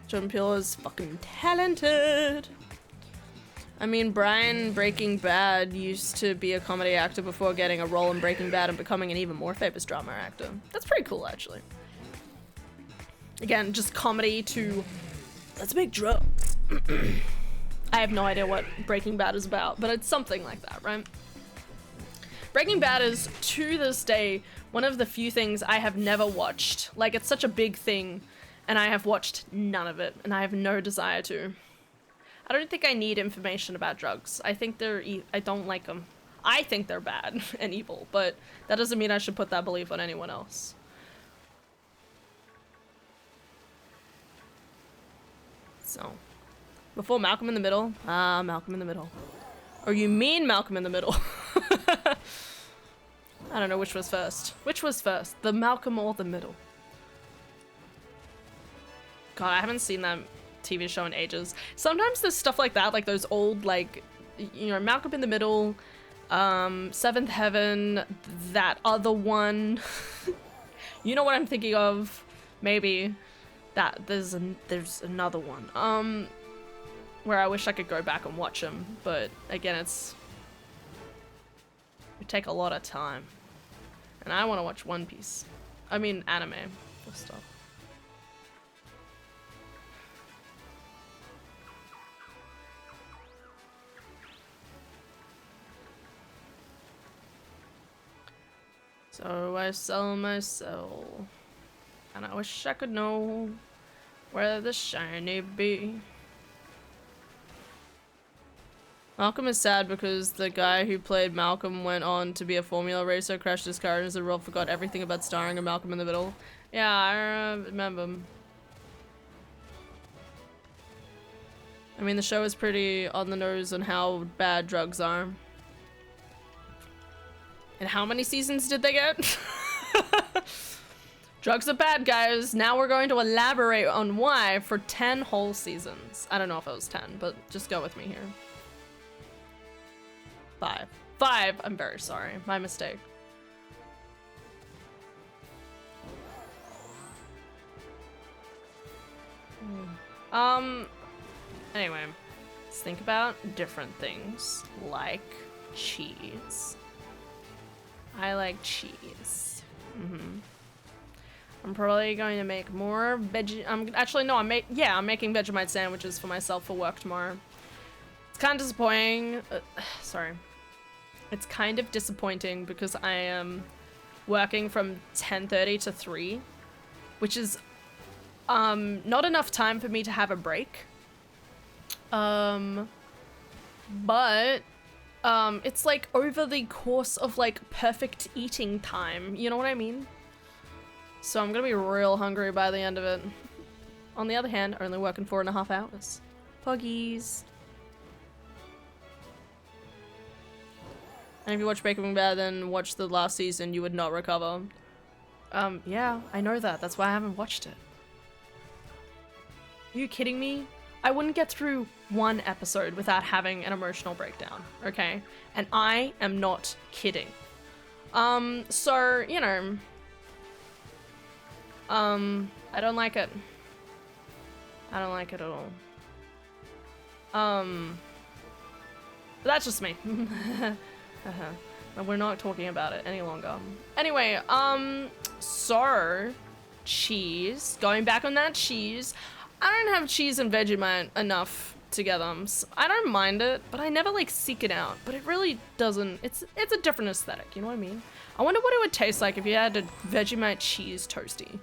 Jordan Peele is fucking talented. I mean, Brian Breaking Bad used to be a comedy actor before getting a role in Breaking Bad and becoming an even more famous drama actor. That's pretty cool, actually. Again, just comedy to let's make drugs. I have no idea what Breaking Bad is about, but it's something like that, right? Breaking Bad is, to this day, one of the few things I have never watched. Like, it's such a big thing, and I have watched none of it, and I have no desire to. I don't think I need information about drugs. I think I don't like them. I think they're bad and evil, but that doesn't mean I should put that belief on anyone else. So, before Malcolm in the Middle? Ah, Malcolm in the Middle. Or you mean Malcolm in the Middle? I don't know which was first. Which was first? The Malcolm or the Middle? God, I haven't seen that TV show in ages. Sometimes there's stuff like that, like those old, like, you know, Malcolm in the Middle, Seventh Heaven, that other one. You know what I'm thinking of? Maybe that there's another one. Where I wish I could go back and watch them, but again, it would take a lot of time, and I want to watch One Piece. I mean, anime or stuff. So I sell my soul. And I wish I could know where the shiny be. Malcolm is sad because the guy who played Malcolm went on to be a Formula racer, crashed his car, and as a result forgot everything about starring a Malcolm in the Middle. Yeah, I remember. I mean, the show is pretty on the nose on how bad drugs are. And how many seasons did they get? Drugs are bad, guys. Now we're going to elaborate on why for 10 whole seasons. I don't know if it was 10, but just go with me here. 5. 5, I'm very sorry. My mistake. Anyway, let's think about different things, like cheese. I like cheese. I'm probably going to make more veggie. Actually no. I'm making Vegemite sandwiches for myself for work tomorrow. It's kind of disappointing. Sorry. It's kind of disappointing because I am working from 10:30 to 3, which is not enough time for me to have a break. But it's like over the course of like perfect eating time, you know what I mean? So I'm gonna be real hungry by the end of it. On the other hand, only working 4.5 hours. Puggies. And if you watch Breaking Bad and watch the last season, you would not recover. Yeah, I know that. That's why I haven't watched it. Are you kidding me? I wouldn't get through one episode without having an emotional breakdown, okay? And I am not kidding. So, you know, I don't like it. I don't like it at all. But that's just me. We're not talking about it any longer. Anyway, so cheese. Going back on that cheese. I don't have cheese and Vegemite enough together. I don't mind it, but I never like seek it out. But it really doesn't. It's a different aesthetic. You know what I mean? I wonder what it would taste like if you had a Vegemite cheese toasty.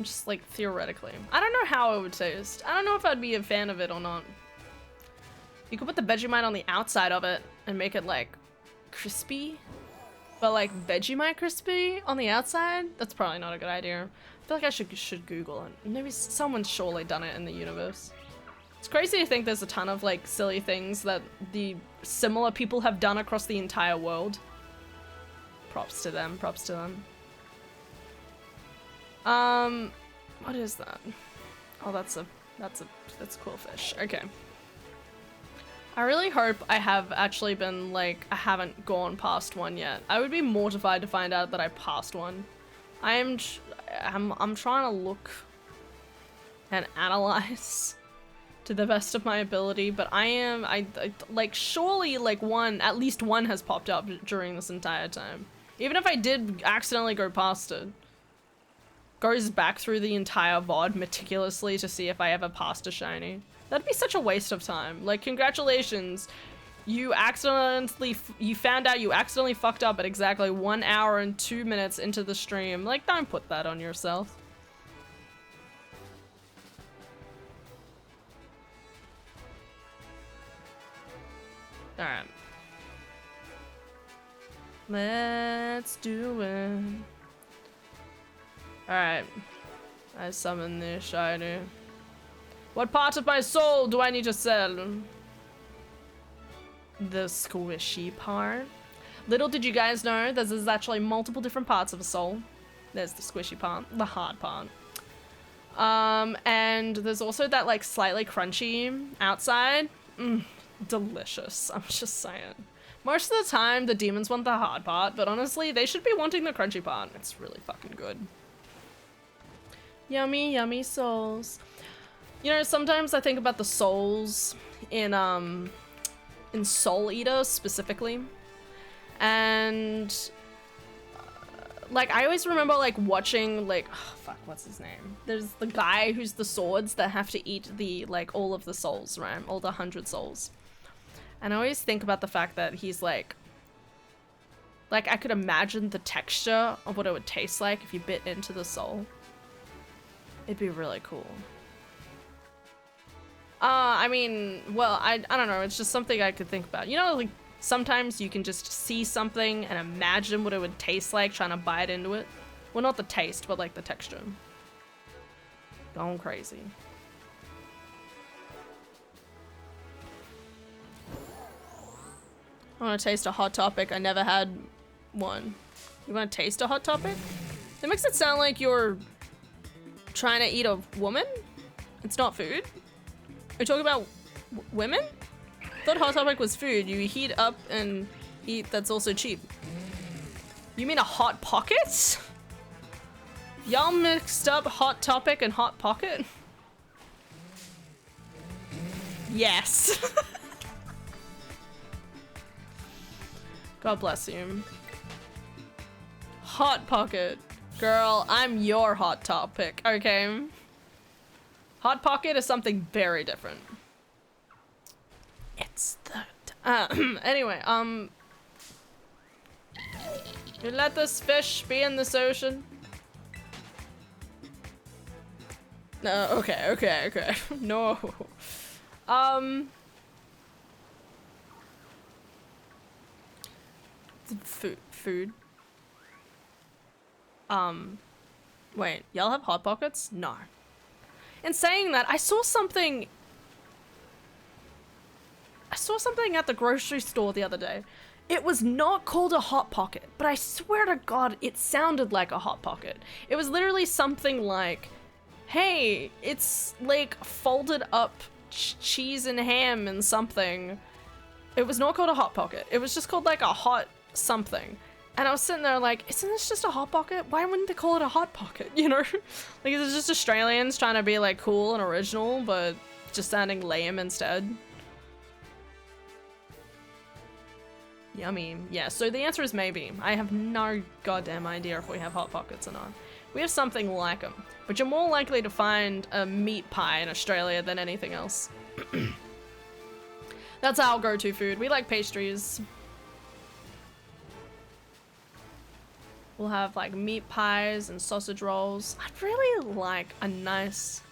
Just like theoretically. I don't know how it would taste. I don't know if I'd be a fan of it or not. You could put the Vegemite on the outside of it and make it like crispy, but like Vegemite crispy on the outside? That's probably not a good idea. I feel like I should Google it. Maybe someone's surely done it in the universe. It's crazy to think there's a ton of like silly things that the similar people have done across the entire world. Props to them, props to them. What is that? Oh, that's a cool fish. Okay. I really hope I have actually been like, I haven't gone past one yet. I would be mortified to find out that I passed one. I'm trying to look and analyze to the best of my ability, but I like surely like at least one has popped up during this entire time. Even if I did accidentally go past it. Goes back through the entire VOD meticulously to see if I ever passed a shiny. That'd be such a waste of time. Like, congratulations. You found out you accidentally fucked up at exactly 1 hour and 2 minutes into the stream. Like, don't put that on yourself. Alright. Let's do it. Alright. I summon the shiny. What part of my soul do I need to sell? The squishy part. Little did you guys know that there's actually multiple different parts of a soul. There's the squishy part, the hard part. And there's also that like slightly crunchy outside. Delicious, I'm just saying. Most of the time the demons want the hard part, but honestly they should be wanting the crunchy part. It's really fucking good. Yummy, yummy souls. You know, sometimes I think about the souls in Soul Eater specifically. And like, I always remember, like, watching, like, oh, fuck, what's his name? There's the guy who's the swords that have to eat the, like, all of the souls, right? All the 100 souls. And I always think about the fact that he's, like, I could imagine the texture of what it would taste like if you bit into the soul. It'd be really cool. I mean, well, I don't know, it's just something I could think about. You know, like, sometimes you can just see something and imagine what it would taste like trying to bite into it. Well, not the taste, but like the texture. Going crazy. I want to taste a Hot Topic. I never had one. You want to taste a Hot Topic? That makes it sound like you're trying to eat a woman? It's not food? Are you talking about women? I thought Hot Topic was food. You heat up and eat. That's also cheap. You mean a Hot Pocket? Y'all mixed up Hot Topic and Hot Pocket? Yes. God bless you. Hot Pocket. Girl, I'm your Hot Topic, okay? Hot Pocket is something very different. It's the... anyway, you let this fish be in this ocean? No, okay. No. Food. Wait, y'all have Hot Pockets? No. In saying that, I saw something at the grocery store the other day. It was not called a Hot Pocket, but I swear to God, it sounded like a Hot Pocket. It was literally something like, hey, it's like folded up cheese and ham and something. It was not called a Hot Pocket. It was just called like a hot something. And I was sitting there like, isn't this just a Hot Pocket? Why wouldn't they call it a Hot Pocket, you know? Like, is it just Australians trying to be like cool and original, but just sounding lame instead? Yummy. Yeah, so the answer is maybe. I have no goddamn idea if we have Hot Pockets or not. We have something like them, but you're more likely to find a meat pie in Australia than anything else. That's our go-to food. We like pastries. We'll have like meat pies and sausage rolls. I'd really like a nice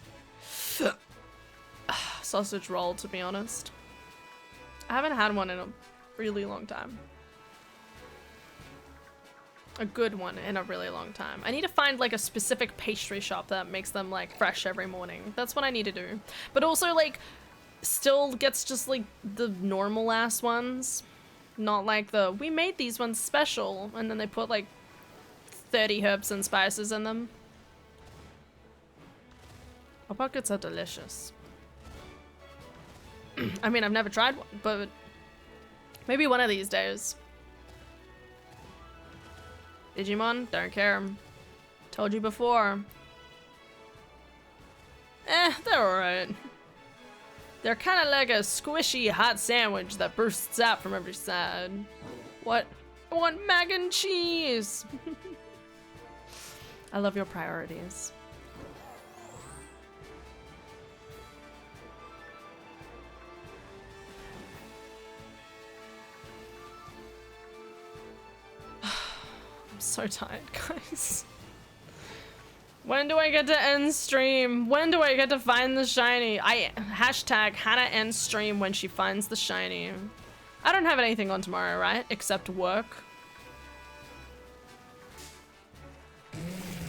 sausage roll, to be honest. I haven't had one in a really long time. A good one in a really long time. I need to find like a specific pastry shop that makes them like fresh every morning. That's what I need to do. But also like still gets just like the normal ass ones. Not like the, we made these ones special, and then they put like 30 herbs and spices in them. Hot Pockets are delicious. I mean, I've never tried one, but maybe one of these days. Digimon? Don't care. Told you before. They're alright. They're kind of like a squishy hot sandwich that bursts out from every side. What? I want mac and cheese! I love your priorities. I'm so tired, guys. When do I get to end stream? When do I get to find the shiny? Hashtag Hannah ends stream when she finds the shiny. I don't have anything on tomorrow, right? Except work.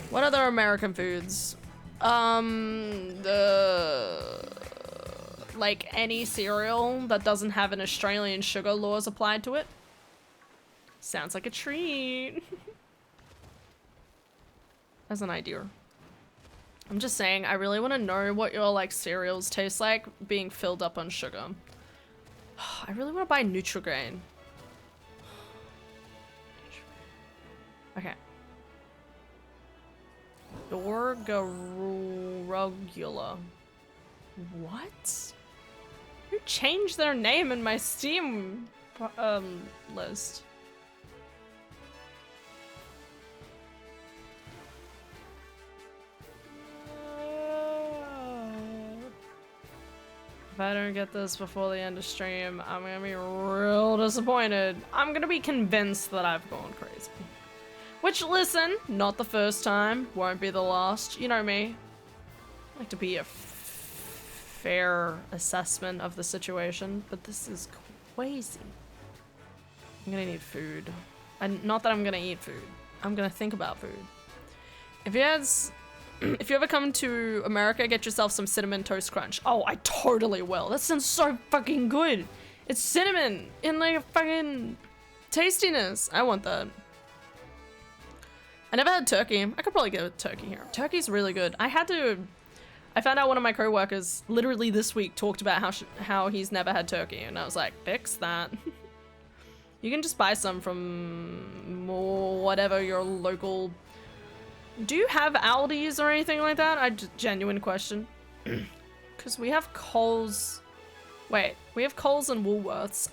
What other American foods? Like any cereal that doesn't have an Australian sugar laws applied to it. Sounds like a treat. As an idea. I'm just saying, I really want to know what your like cereals taste like being filled up on sugar. I really want to buy Nutrigrain. Okay. Dorgarugula. What? Who changed their name in my Steam list? If I don't get this before the end of stream, I'm gonna be real disappointed. I'm gonna be convinced that I've gone crazy. Which, listen, not the first time, won't be the last. You know me. I like to be a fair assessment of the situation, but this is crazy. I'm gonna need food. And not that I'm gonna eat food. I'm gonna think about food. If you ever come to America, get yourself some cinnamon toast crunch. Oh, I totally will. That sounds so fucking good. It's cinnamon in like a fucking tastiness. I want that. I never had turkey. I could probably get a turkey here. Turkey's really good. I found out one of my co-workers literally this week talked about how he's never had turkey, and I was like, fix that. You can just buy some from whatever your local. Do you have Aldi's or anything like that? Genuine question. Because we have Coles. Wait, we have Coles and Woolworths.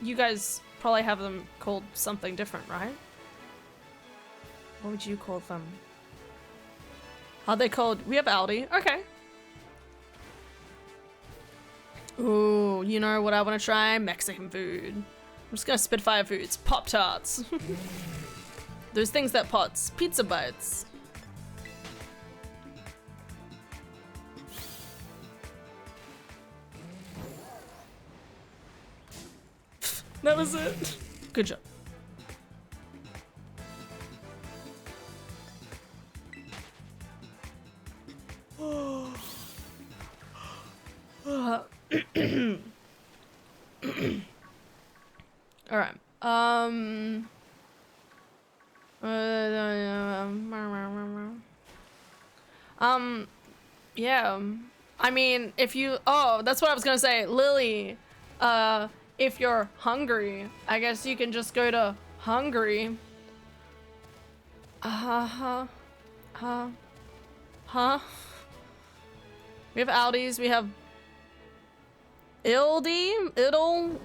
You guys probably have them called something different, right? What would you call them? Are they called? We have Aldi. Okay. Ooh, you know what I want to try? Mexican food. I'm just gonna spitfire foods. Pop-Tarts. Those things that pots. Pizza bites. That was it. Good job. All right. Yeah. I mean, if you, oh, that's what I was gonna say, Lily. If you're hungry, I guess you can just go to Hungary. Huh? We have Aldi's, we have Idle,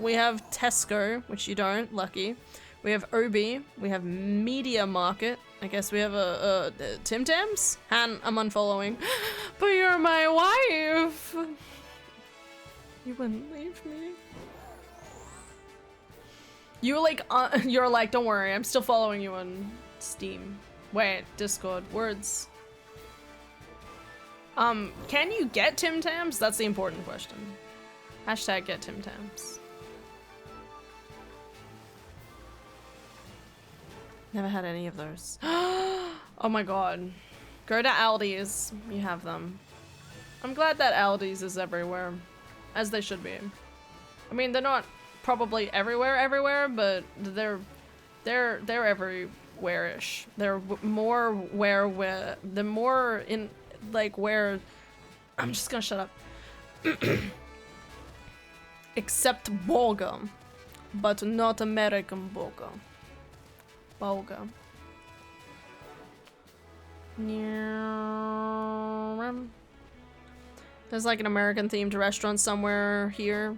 we have Tesco, which you don't, lucky. We have Obi, we have Media Market. I guess we have a Tim Tams? And I'm unfollowing. But you're my wife! You wouldn't leave me. You're like, don't worry, I'm still following you on Steam. Wait, Discord, words. Can you get Tim Tams? That's the important question. Hashtag get Tim Tams. Never had any of those. Oh my god. Go to Aldi's. You have them. I'm glad that Aldi's is everywhere. As they should be. I mean, they're not probably everywhere, but they're everywhere-ish. They're more they're more in, like, where... I'm just gonna shut up. Except burger, but not American burger. Burger. There's like an American themed restaurant somewhere here.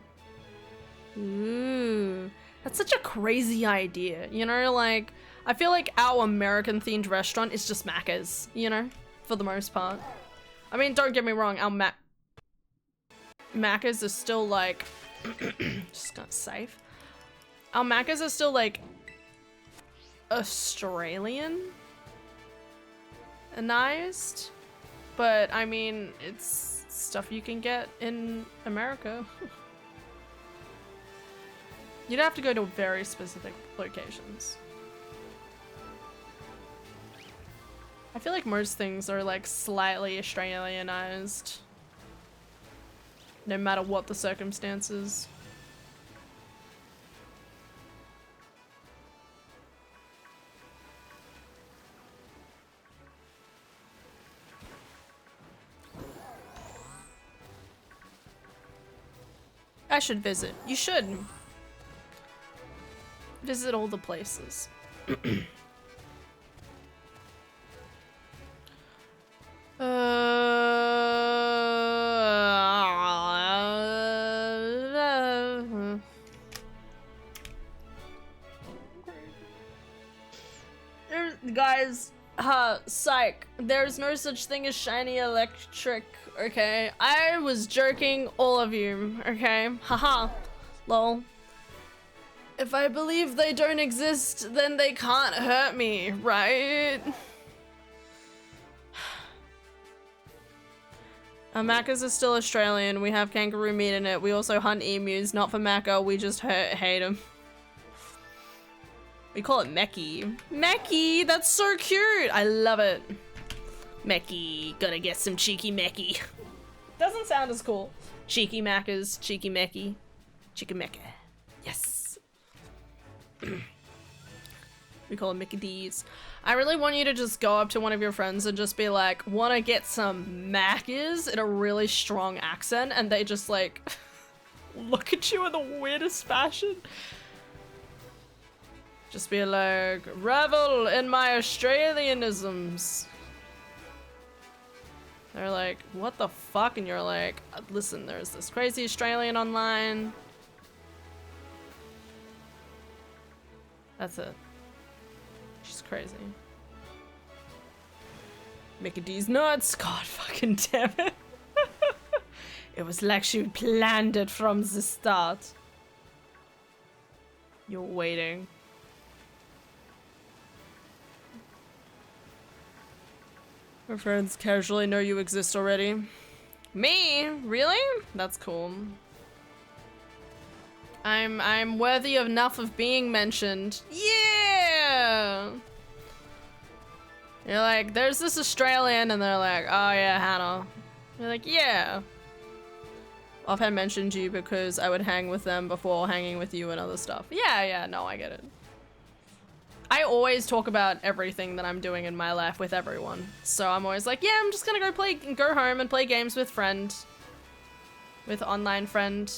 Ooh, that's such a crazy idea. You know, like, I feel like our American themed restaurant is just Macca's, you know, for the most part. I mean, don't get me wrong, our Macca's is still like, just not safe. Our Macca's is still like Australianized, but I mean, it's stuff you can get in America. You'd have to go to very specific locations. I feel like most things are like slightly Australianized, no matter what the circumstances. I should visit. You should. Visit all the places. Guys, Psych. There's no such thing as shiny electric, okay? I was jerking all of you, okay? Haha. Lol. If I believe they don't exist, then they can't hurt me, right? Macca's is still Australian. We have kangaroo meat in it. We also hunt emus, not for Macca. We just hate them. We call it Mecky. Mecky, that's so cute. I love it. Mecky, gonna get some cheeky Mecky. Doesn't sound as cool. Cheeky Macca's, cheeky Mecky, chicken Mecca. Yes. We call it Mickey D's. I really want you to just go up to one of your friends and just be like, wanna get some Macca's in a really strong accent, and they just like look at you in the weirdest fashion. Just be like, revel in my Australianisms. They're like, what the fuck? And you're like, listen, there's this crazy Australian online. That's it. She's crazy. Mickey D's nuts. God fucking damn it. It was like she planned it from the start. You're waiting. Our friends casually know you exist already. Me? Really? That's cool. I'm worthy of enough of being mentioned. Yeah! You're like, there's this Australian, and they're like, oh yeah, Hannah. You're like, yeah. Offhand mentioned you because I would hang with them before hanging with you and other stuff. Yeah, no, I get it. I always talk about everything that I'm doing in my life with everyone. So I'm always like, yeah, I'm just gonna go home and play games with friend. With online friend.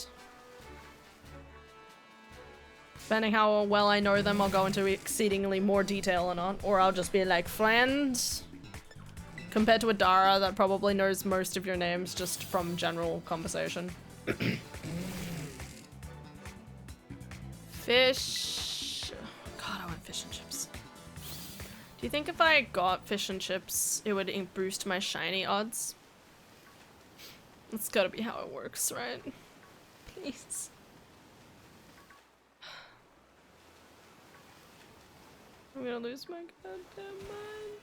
Depending how well I know them, I'll go into exceedingly more detail or not. Or I'll just be like, friends. Compared to Adara, that probably knows most of your names just from general conversation. Fish. God, I want fish and chips. Do you think if I got fish and chips, it would boost my shiny odds? That's gotta be how it works, right? Please. I'm gonna lose my goddamn mind.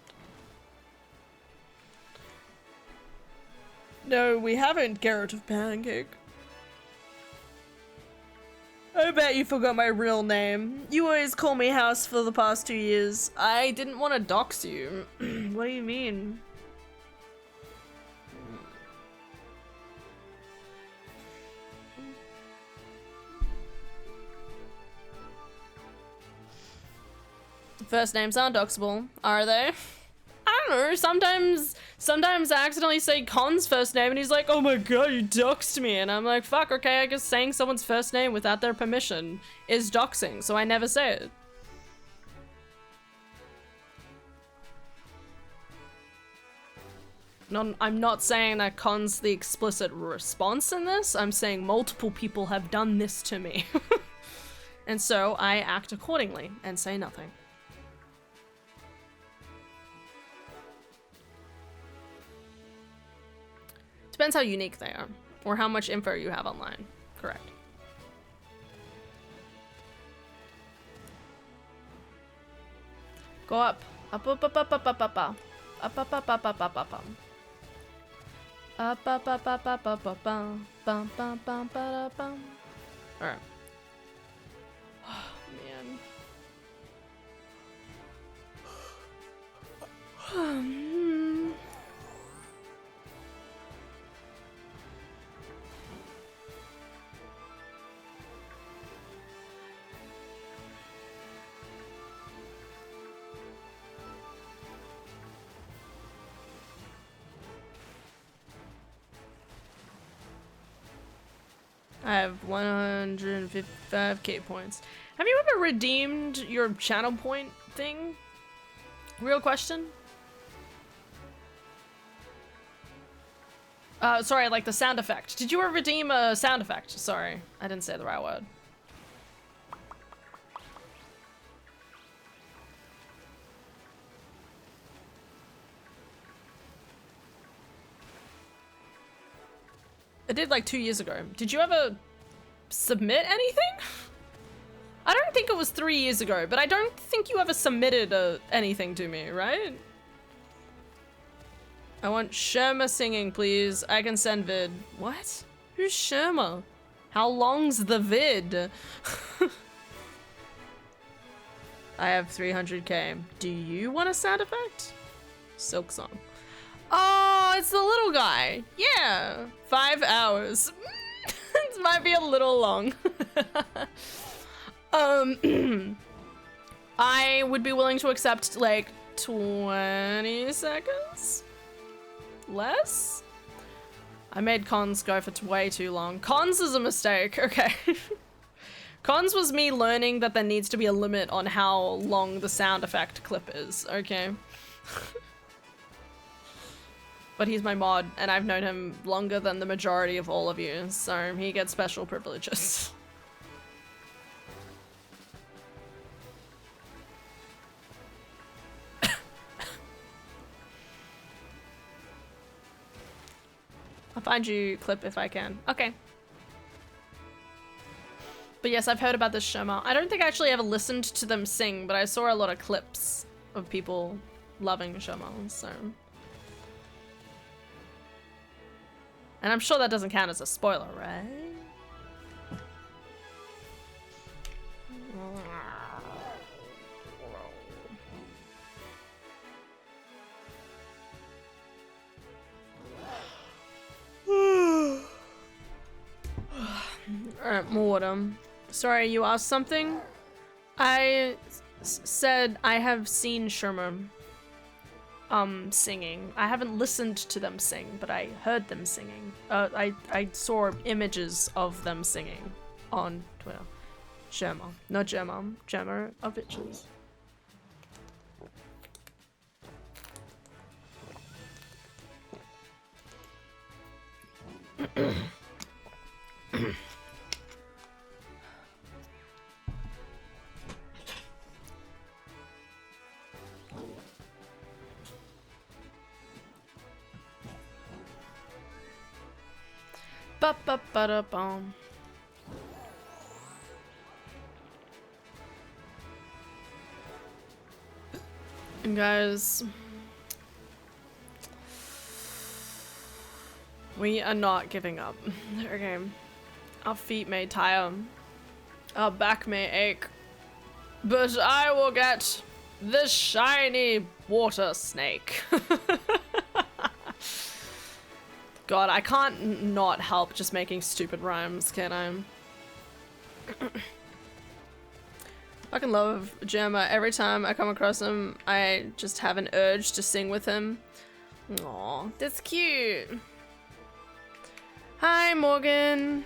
No, we haven't, Garrett of Pancake. I bet you forgot my real name. You always call me House for the past 2 years. I didn't want to dox you. What do you mean? First names aren't doxable, are they? I don't know, sometimes I accidentally say Con's first name and he's like, oh my god, you doxed me. And I'm like, fuck, okay, I guess saying someone's first name without their permission is doxing, so I never say it. I'm not saying that Con's the explicit response in this, I'm saying multiple people have done this to me. And so I act accordingly and say nothing. Depends how unique they are, or how much info you have online. Correct. Go up. Up, up, up, up, up, up, up, up. Up, up, up, up, up, up, up, up. Up, up, up, up, up, up, up, bum, bum, bum, bum, ba, bum. Alright. Oh, man. I have 155k points. Have you ever redeemed your channel point thing? Real question? Sorry, like the sound effect. Did you ever redeem a sound effect? Sorry, I didn't say the right word. I did like 2 years ago. Did you ever submit anything? I don't think it was 3 years ago, but I don't think you ever submitted anything to me, right? I want Sherma singing, please. I can send vid. What? Who's Sherma? How long's the vid? I have 300k. Do you want a sound effect? Silk song. Oh, it's the little guy. Yeah. 5 hours. This might be a little long. I would be willing to accept like 20 seconds? Less? I made cons go for way too long. Cons is a mistake, okay. Cons was me learning that there needs to be a limit on how long the sound effect clip is, okay? But he's my mod, and I've known him longer than the majority of all of you, so he gets special privileges. I'll find you clip if I can. Okay. But yes, I've heard about this Sherma. I don't think I actually ever listened to them sing, but I saw a lot of clips of people loving Sherma, so. And I'm sure that doesn't count as a spoiler, right? Alright, more water. Sorry, you asked something? I said I have seen Sherma singing. I haven't listened to them sing, but I heard them singing. I saw images of them singing on Twitter. Sherma. Not Gemma. Gemma of bitches. Ba-ba-ba-da-bum. Guys, we are not giving up. Okay, our feet may tire, our back may ache, but I will get the shiny water snake. God, I can't not help just making stupid rhymes, can I? Fucking love Gemma. Every time I come across him, I just have an urge to sing with him. Aw, that's cute. Hi, Morgan.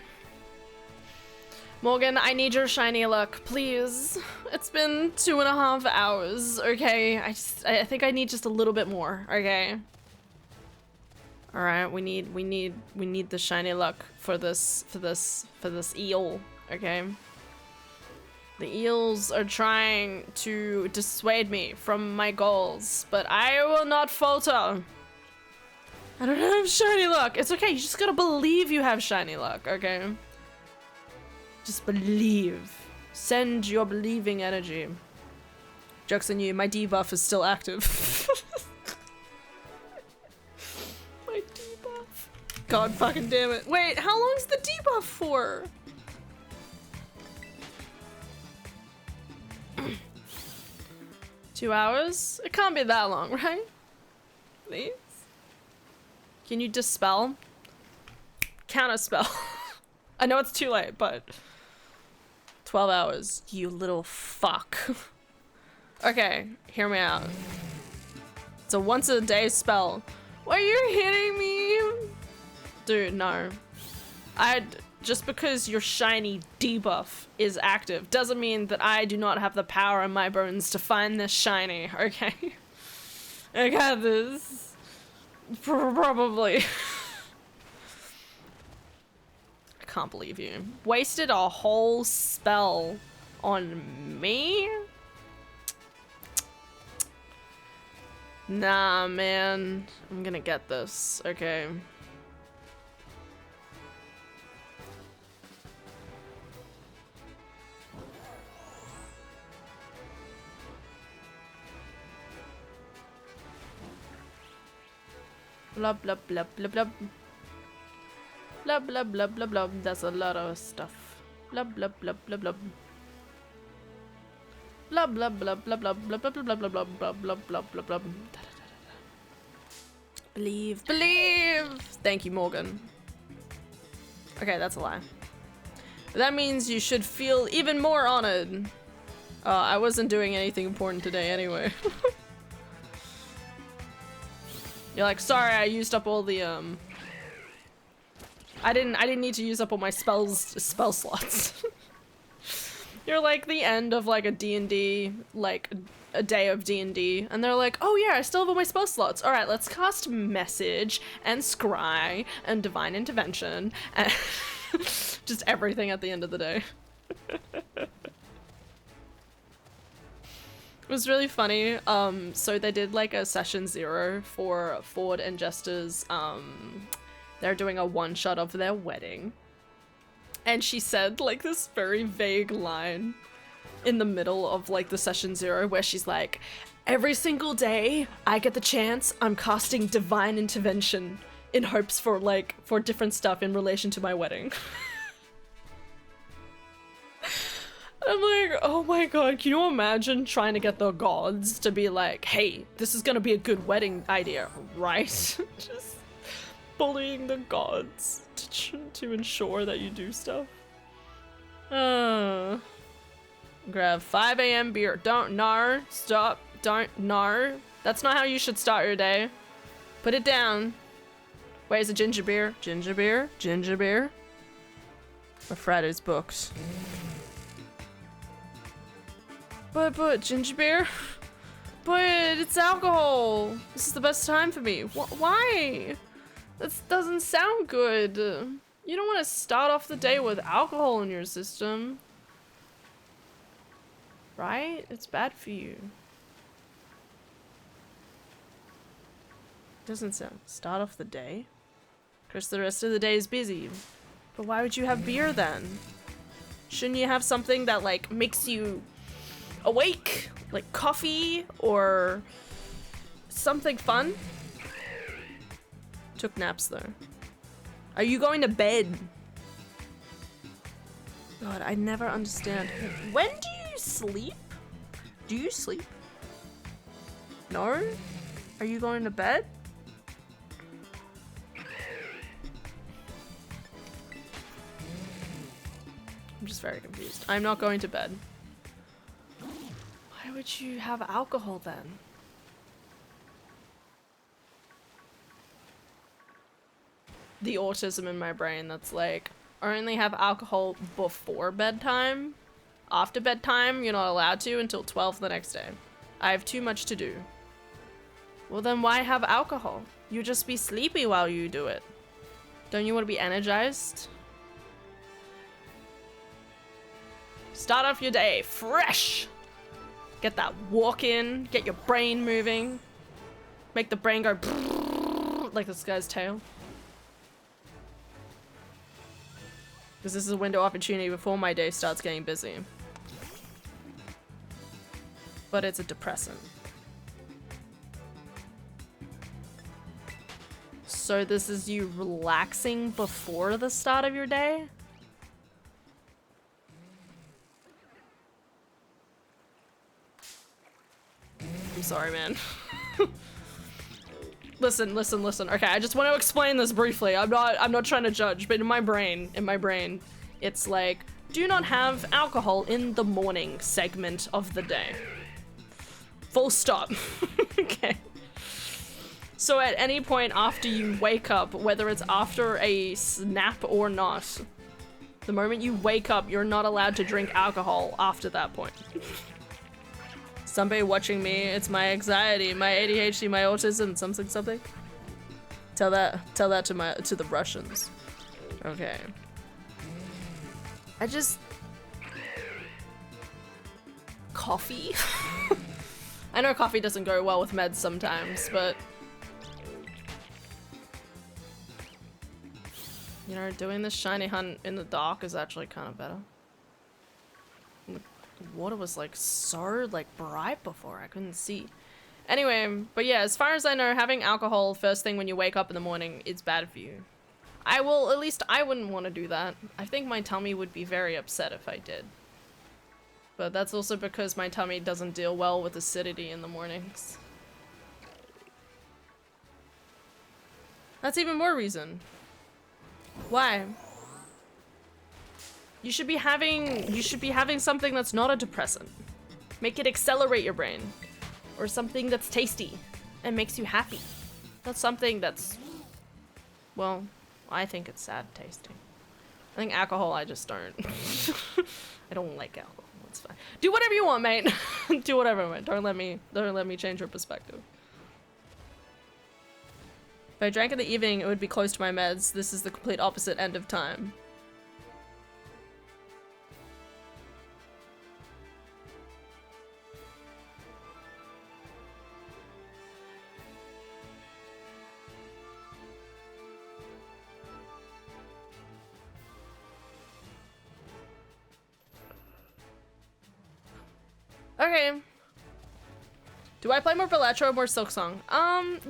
Morgan, I need your shiny luck, please. It's been 2.5 hours, okay? I think I need just a little bit more, okay? All right, we need the shiny luck for this eel, okay? The eels are trying to dissuade me from my goals, but I will not falter. I don't have shiny luck. It's okay, you just gotta believe you have shiny luck, okay? Just believe. Send your believing energy. Joke's on you, my debuff is still active. God fucking damn it. Wait, how long's the debuff for? Two hours? It can't be that long, right? Please? Can you dispel? Counter spell. I know it's too late, but 12 hours, you little fuck. Okay, hear me out. It's a once a day spell. Why are you hitting me? Dude, no. Just because your shiny debuff is active doesn't mean that I do not have the power in my bones to find this shiny, okay? I got this. Probably. I can't believe you. Wasted a whole spell on me? Nah, man. I'm gonna get this, okay? Blah blah blah blah blah. Blah blah blah blah blah. That's a lot of stuff. Blah blah blah blah blah. Blah blah blah blah blah blah blah blah blah blah blah blah blah blah blah. Believe, believe. Thank you, Morgan. Okay, that's a lie. That means you should feel even more honored. I wasn't doing anything important today anyway. You're like, sorry, I used up all the I didn't need to use up all my spell slots. You're like the end of like a D&D, like a day of D&D, and they're like, oh yeah, I still have all my spell slots. All right, let's cast Message and Scry and Divine Intervention and just everything at the end of the day. It was really funny. So they did like a session 0 for Ford and Jester's, they're doing a one-shot of their wedding. And she said like this very vague line in the middle of like the session 0 where she's like, every single day I get the chance, I'm casting Divine Intervention in hopes for like, for different stuff in relation to my wedding. I'm like, oh my god, can you imagine trying to get the gods to be like, hey, this is gonna be a good wedding idea, right? Just bullying the gods to ensure that you do stuff. Grab 5 a.m. beer. Don't, no, stop, don't, no. That's not how you should start your day. Put it down. Where's a ginger beer? Ginger beer? Ginger beer? My Friday's booked. But, ginger beer? But it's alcohol. This is the best time for me. Why? That doesn't sound good. You don't want to start off the day with alcohol in your system. Right? It's bad for you. Doesn't sound. Start off the day? Because the rest of the day is busy. But why would you have beer then? Shouldn't you have something that like makes you awake? Like coffee or something fun? Took naps though. Are you going to bed? God, I never understand. When do you sleep? Do you sleep? No? Are you going to bed? I'm just very confused. I'm not going to bed. Why would you have alcohol then? The autism in my brain that's like, only have alcohol before bedtime. After bedtime, you're not allowed to until 12 the next day. I have too much to do. Well then why have alcohol? You just be sleepy while you do it. Don't you want to be energized? Start off your day fresh. Get that walk in, get your brain moving. Make the brain go like this guy's tail. Because this is a window opportunity before my day starts getting busy. But it's a depressant. So this is you relaxing before the start of your day? I'm sorry, man. Listen. Okay, I just want to explain this briefly. I'm not trying to judge, but in my brain, it's like, do not have alcohol in the morning segment of the day. Full stop. Okay. So at any point after you wake up, whether it's after a nap or not, the moment you wake up, you're not allowed to drink alcohol after that point. Somebody watching me, it's my anxiety, my ADHD, my autism, something. Tell that to the Russians. Okay. Coffee? I know coffee doesn't go well with meds sometimes, but you know, doing this shiny hunt in the dark is actually kind of better. The water was like so like bright before, I couldn't see Anyway, but yeah, as far as I know, having alcohol first thing when you wake up in the morning is bad for you. At least I wouldn't want to do that. I think my tummy would be very upset if I did. But that's also because my tummy doesn't deal well with acidity in the mornings. That's even more reason. Why? You should be having something that's not a depressant. Make it accelerate your brain. Or something that's tasty and makes you happy. Not something that's, well, I think it's sad tasting. I think alcohol, I just don't. I don't like alcohol. It's fine. Do whatever you want, mate. Do whatever, mate. Don't let me change your perspective. If I drank in the evening, it would be close to my meds. This is the complete opposite end of time. Okay. Do I play more Balatro or more Silksong?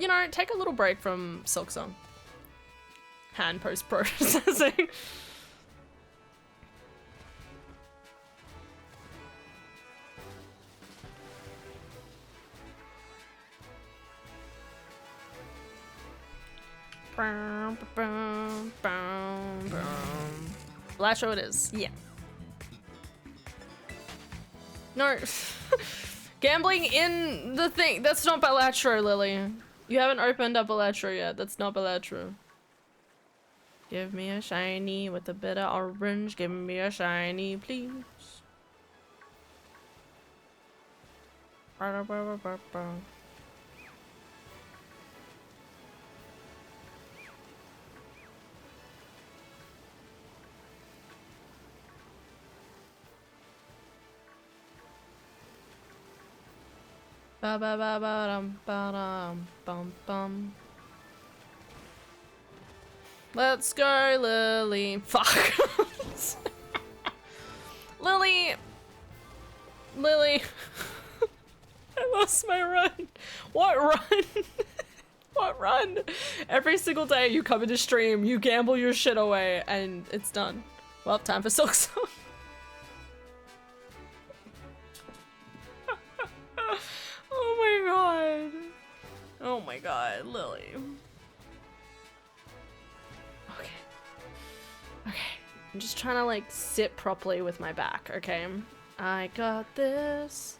You know, take a little break from Silksong. Hand post-processing. Balatro it is. Yeah. No. Gambling in the thing. That's not Balatro, Lily. You haven't opened up Balatro yet. That's not Balatro. Give me a shiny with a bit of orange. Give me a shiny, please. Ba ba ba ba dum ba dum bum bum. Let's go, Lily. Fuck. Lily. Lily. I lost my run. What run? What run? Every single day you come into stream, you gamble your shit away, and it's done. Well, time for Silksong. Oh my god. Oh my god, Lily. Okay. Okay. I'm just trying to like sit properly with my back, okay? I got this.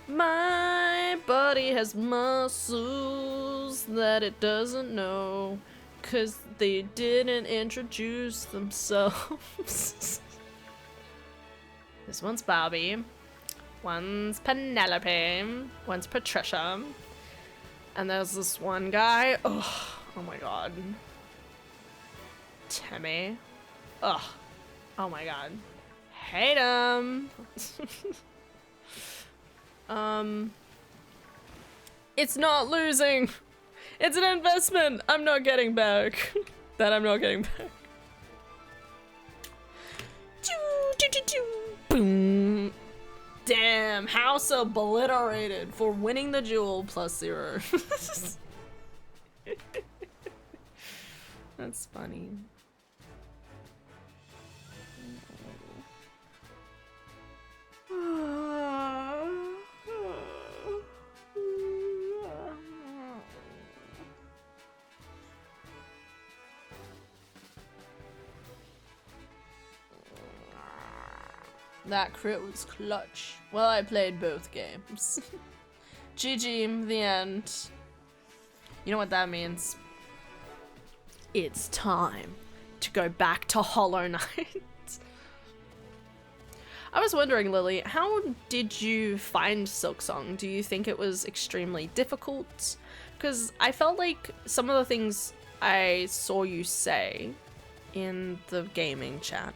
My body has muscles that it doesn't know, 'cause they didn't introduce themselves. This one's Barbie. One's Penelope, one's Patricia, and there's this one guy. Oh my god. Timmy. Ugh. Oh my god. Hate him. It's not losing. It's an investment I'm not getting back. That I'm not getting back. Boom. Damn, house obliterated for winning the duel +0. That's funny. That crit was clutch. Well, I played both games. GG, the end. You know what that means? It's time to go back to Hollow Knight. I was wondering, Lily, how did you find Silksong? Do you think it was extremely difficult? Because I felt like some of the things I saw you say in the gaming chat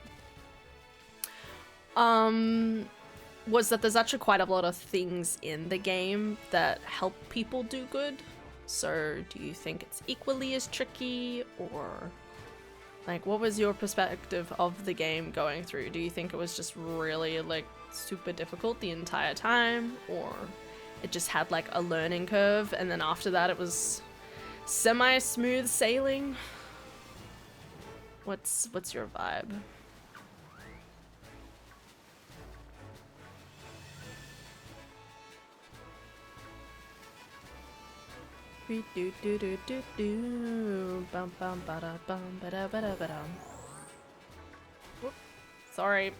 was that there's actually quite a lot of things in the game that help people do good. So do you think it's equally as tricky, or like what was your perspective of the game going through? Do you think it was just really like super difficult the entire time, or it just had like a learning curve, and then after that it was semi-smooth sailing. What's your vibe?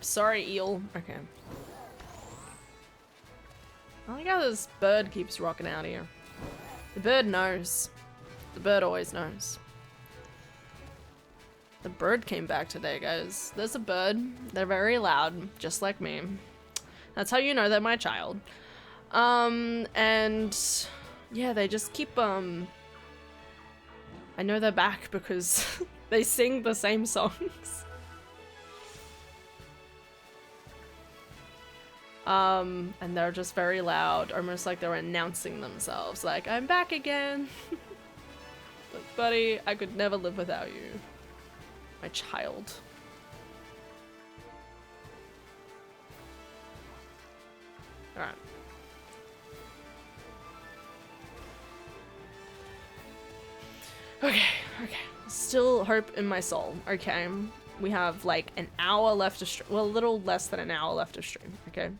Sorry, eel. Okay. I like how this bird keeps rocking out here. The bird knows. The bird always knows. The bird came back today, guys. There's a bird. They're very loud, just like me. That's how you know they're my child. And yeah, they just keep, I know they're back because they sing the same songs. And they're just very loud, almost like they're announcing themselves, like, I'm back again. Like, buddy, I could never live without you. My child. Alright. Okay. Still hope in my soul. Okay. We have like an hour left of stream. Well, a little less than an hour left of stream. Okay.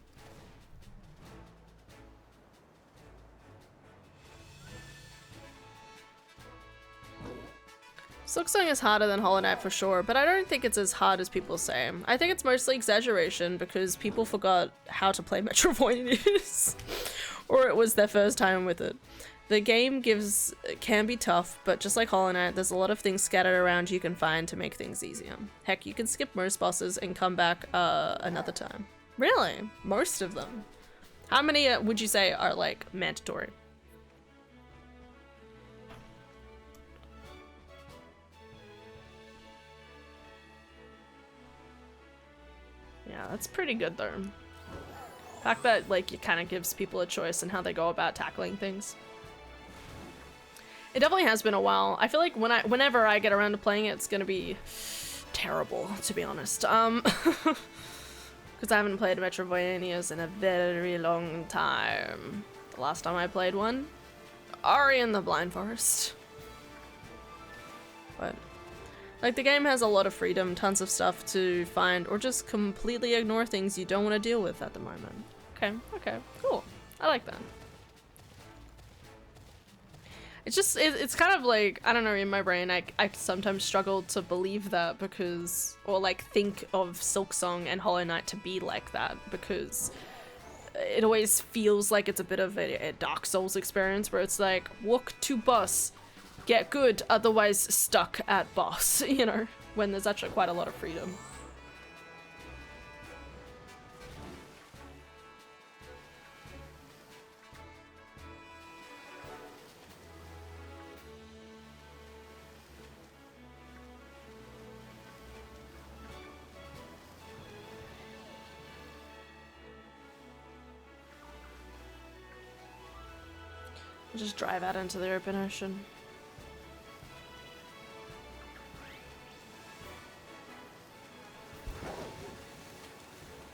Silksong is harder than Hollow Knight for sure, but I don't think it's as hard as people say. I think it's mostly exaggeration because people forgot how to play Metroidvanias. Or it was their first time with it. The game can be tough, but just like Hollow Knight, there's a lot of things scattered around you can find to make things easier. Heck, you can skip most bosses and come back another time. Really? Most of them? How many would you say are like mandatory? Yeah, that's pretty good though. The fact that like it kind of gives people a choice in how they go about tackling things. It definitely has been a while. I feel like whenever I get around to playing it, it's gonna be terrible, to be honest. Because I haven't played Metroidvanias in a very long time. The last time I played one, Ori and the Blind Forest. But like the game has a lot of freedom, tons of stuff to find, or just completely ignore things you don't want to deal with at the moment. Okay, cool. I like that. It's kind of like, I don't know, in my brain, I sometimes struggle to believe that because, or like think of Silksong and Hollow Knight to be like that, because it always feels like it's a bit of a Dark Souls experience where it's like, walk to boss, get good, otherwise stuck at boss, you know, when there's actually quite a lot of freedom. Just drive out into the open ocean.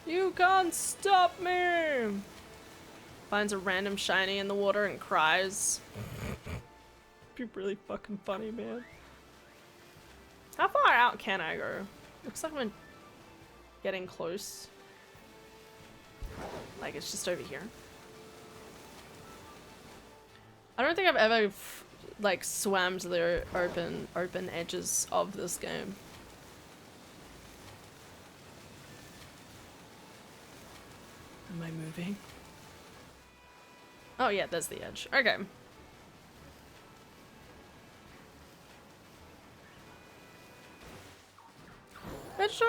You can't stop me! Finds a random shiny in the water and cries. Be really fucking funny, man. How far out can I go? Looks like I'm getting close. Like it's just over here. I don't think I've ever like swam to the open edges of this game. Am I moving? Oh yeah, there's the edge. Okay. Actually,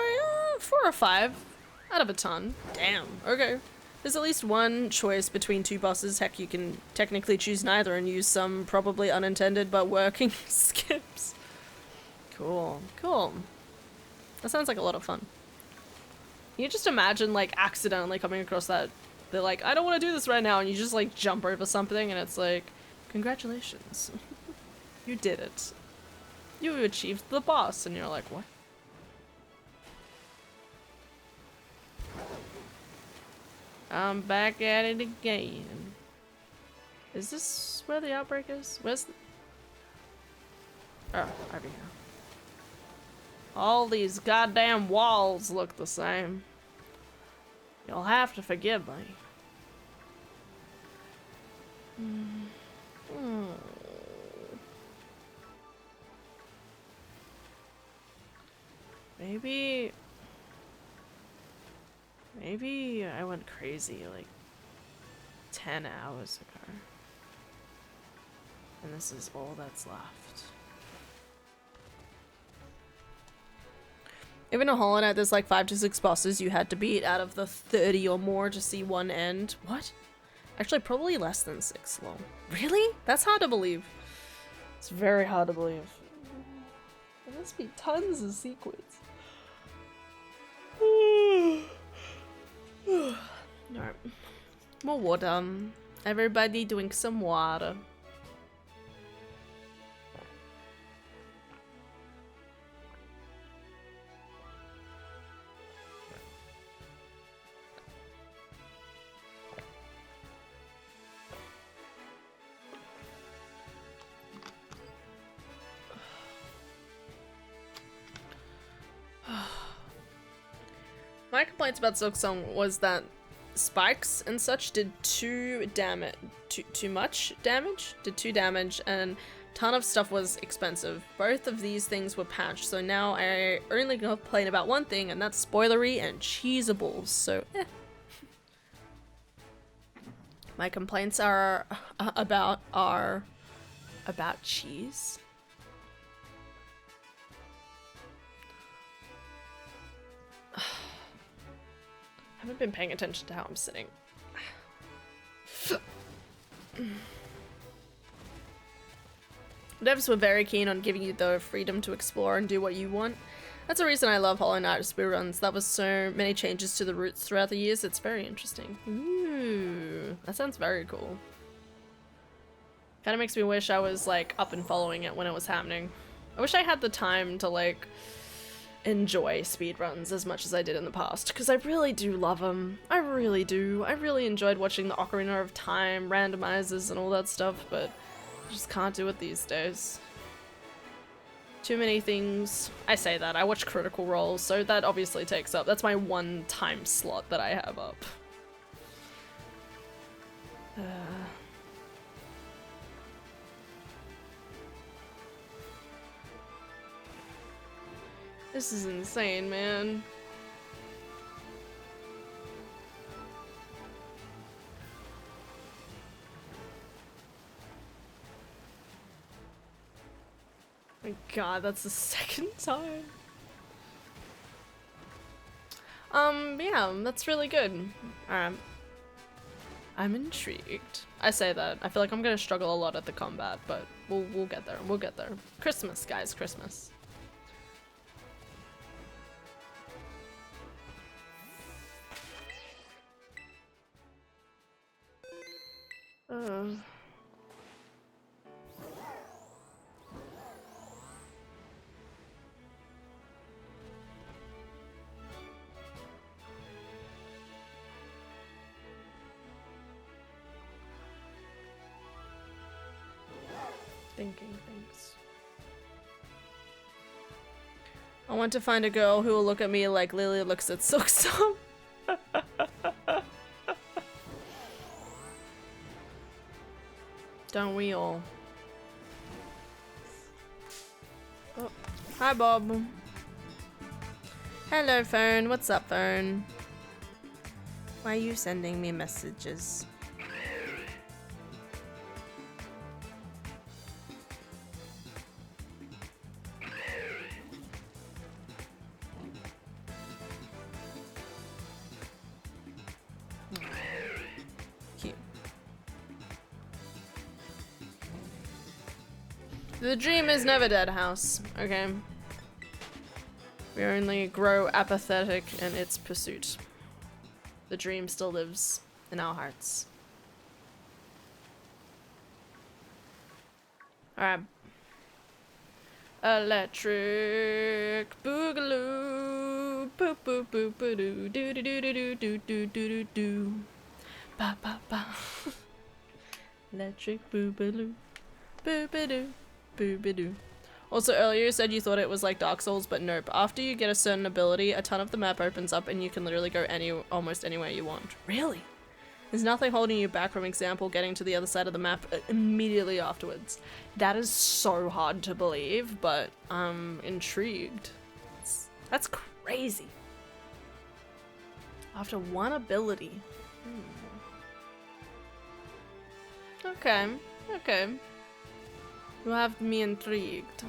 4 or 5 out of a ton. Damn. Okay. There's at least one choice between 2 bosses. Heck, you can technically choose neither and use some probably unintended but working skips. Cool. Cool. That sounds like a lot of fun. You just imagine like accidentally coming across that. They're like, I don't want to do this right now, and you just like jump over something and it's like, congratulations. You did it. You achieved the boss, and you're like, what? I'm back at it again. Is this where the outbreak is? Where's the... Oh, over here. All these goddamn walls look the same. You'll have to forgive me. Maybe I went crazy like 10 hours ago. And this is all that's left. Even in Hollow Knight, there's like 5 to 6 bosses you had to beat out of the 30 or more to see one end. What? Actually, probably less than 6, lol. Really? That's hard to believe. It's very hard to believe. There must be tons of secrets. Alright. More water. Everybody drink some water. My complaints about Silksong was that spikes and such did too much damage, and a ton of stuff was expensive. Both of these things were patched, so now I only complain about one thing, and that's spoilery and cheesables, so My complaints are about cheese. I haven't been paying attention to how I'm sitting. Devs were very keen on giving you the freedom to explore and do what you want. That's the reason I love Hollow Knight speedruns. That was so many changes to the routes throughout the years. It's very interesting. Ooh, that sounds very cool. Kind of makes me wish I was like up and following it when it was happening. I wish I had the time to like enjoy speedruns as much as I did in the past, because I really do love them. I really do. I really enjoyed watching the Ocarina of Time randomizers and all that stuff, but I just can't do it these days. Too many things. I say that. I watch Critical Role, so that obviously takes up. That's my one time slot that I have up. This is insane, man. My god, that's the second time. Yeah, that's really good. Alright. I'm intrigued. I say that. I feel like I'm gonna struggle a lot at the combat, but we'll get there. We'll get there. Christmas, guys, Christmas. Thinking things. I want to find a girl who will look at me like Lily looks at Silksong. Don't we all? Oh, hi Bob. Hello phone, what's up phone? Why are you sending me messages? The dream is never dead, house. Okay. We only grow apathetic in its pursuit. The dream still lives in our hearts. Alright. Eelektrik boogaloo. Boop boop boop boo doo doo doo doo doo doo doo doo doo doo. Ba ba ba. Electric boobaloo. Boobadoo. Boobadoo. Also, earlier you said you thought it was like Dark Souls, but nope. After you get a certain ability, a ton of the map opens up and you can literally go almost anywhere you want. Really? There's nothing holding you back from, example, getting to the other side of the map immediately afterwards. That is so hard to believe, but I'm intrigued. That's crazy. After one ability. Okay, okay. You have me intrigued.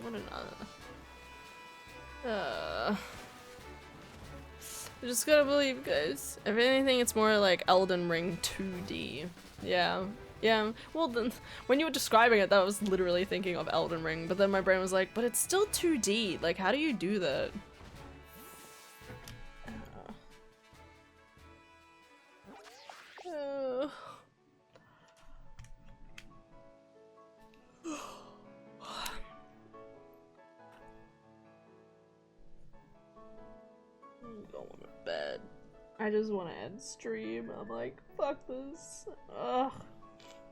What another? I just gotta believe, guys. If anything, it's more like Elden Ring 2D. Yeah. Yeah. Well, then, when you were describing it, that was literally thinking of Elden Ring, but then my brain was like, but it's still 2D. Like, how do you do that? I'm going to bed. I just want to end stream. I'm like, fuck this. Ugh.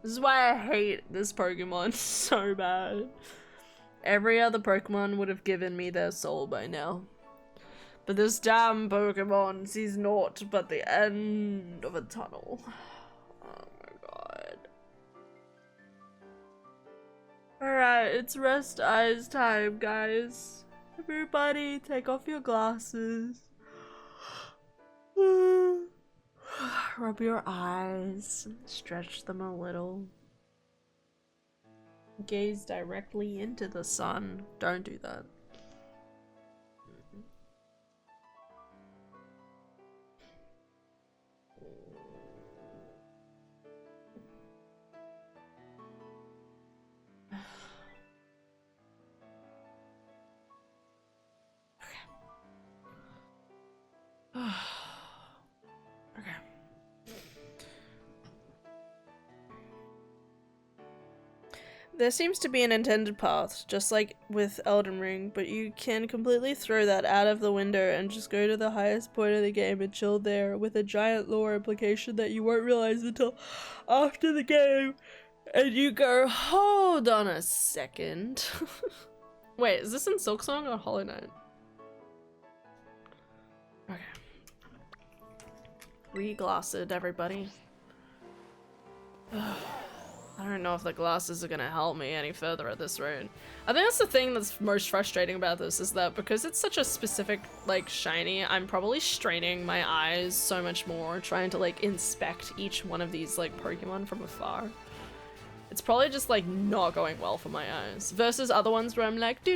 This is why I hate this Pokemon so bad. Every other Pokemon would have given me their soul by now. But this damn Pokemon sees naught but the end of a tunnel. Oh my god. Alright, it's rest eyes time, guys. Everybody, take off your glasses. Rub your eyes, stretch them a little. Gaze directly into the sun. Don't do that. Okay. Okay. There seems to be an intended path, just like with Elden Ring, but you can completely throw that out of the window and just go to the highest point of the game and chill there with a giant lore implication that you won't realize until after the game. And you go, hold on a second. Wait, is this in Silksong or Hollow Knight? Okay. Re-glassed, everybody. I don't know if the glasses are gonna help me any further at this rate. I think that's the thing that's most frustrating about this, is that because it's such a specific, like, shiny, I'm probably straining my eyes so much more trying to, like, inspect each one of these, like, Pokemon from afar. It's probably just, like, not going well for my eyes. Versus other ones where I'm like,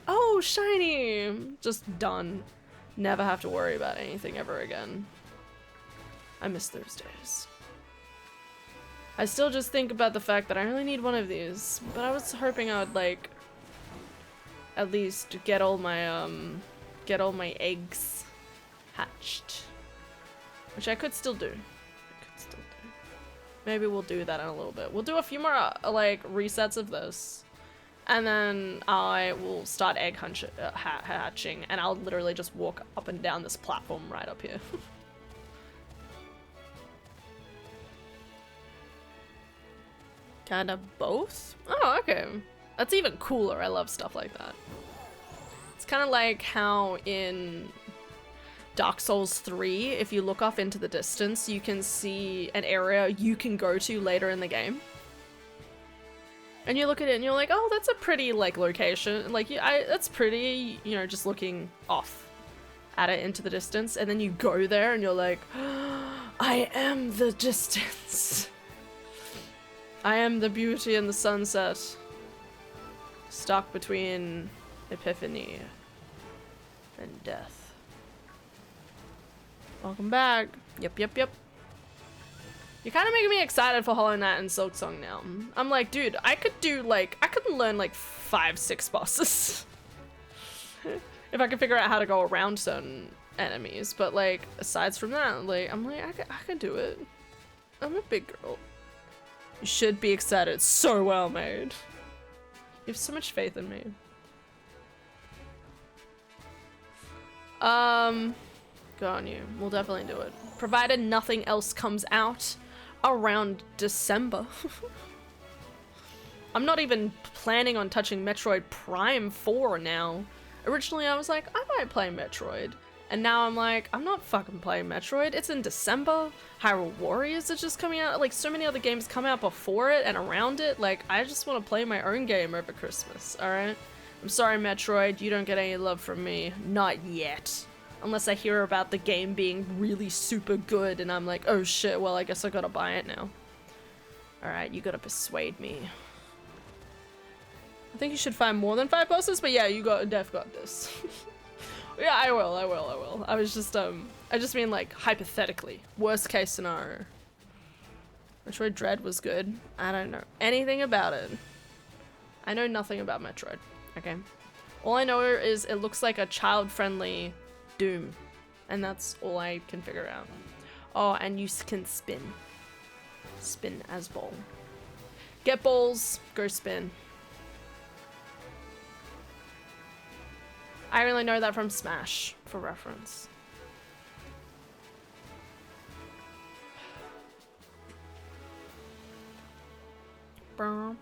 oh, shiny! Just done. Never have to worry about anything ever again. I miss those days. I still just think about the fact that I only need one of these, but I was hoping I would, like, at least get all my eggs hatched. Which I could still do. Maybe we'll do that in a little bit. We'll do a few more, like, resets of this. And then I will start egg hatching, and I'll literally just walk up and down this platform right up here. Kind of both? Oh, okay. That's even cooler. I love stuff like that. It's kind of like how in Dark Souls 3, if you look off into the distance, you can see an area you can go to later in the game. And you look at it and you're like, oh, that's a pretty, like, location. Like, that's pretty, you know, just looking off at it into the distance. And then you go there and you're like, oh, I am the distance. I am the beauty and the sunset, stuck between epiphany and death. Welcome back. Yep. You're kind of making me excited for Hollow Knight and Silksong now. I'm like, dude, I could learn like 5-6 bosses. If I could figure out how to go around certain enemies. But like, aside from that, like, I'm like, I can do it. I'm a big girl. You should be excited. It's so well made. You have so much faith in me. Go on you. We'll definitely do it. Provided nothing else comes out around December. I'm not even planning on touching Metroid Prime 4 now. Originally I was like, I might play Metroid. And now I'm like, I'm not fucking playing Metroid. It's in December. Hyrule Warriors is just coming out. Like, so many other games come out before it and around it. Like, I just want to play my own game over Christmas, alright? I'm sorry, Metroid. You don't get any love from me. Not yet. Unless I hear about the game being really super good and I'm like, oh shit, well, I guess I gotta buy it now. Alright, you gotta persuade me. I think you should find more than 5 bosses, but yeah, you got this. Yeah, I will. I just mean like hypothetically. Worst case scenario. Metroid Dread was good. I don't know anything about it. I know nothing about Metroid. Okay. All I know is it looks like a child-friendly Doom. And that's all I can figure out. Oh, and you can spin. Spin as ball. Get balls, go spin. I really know that from Smash, for reference. I'm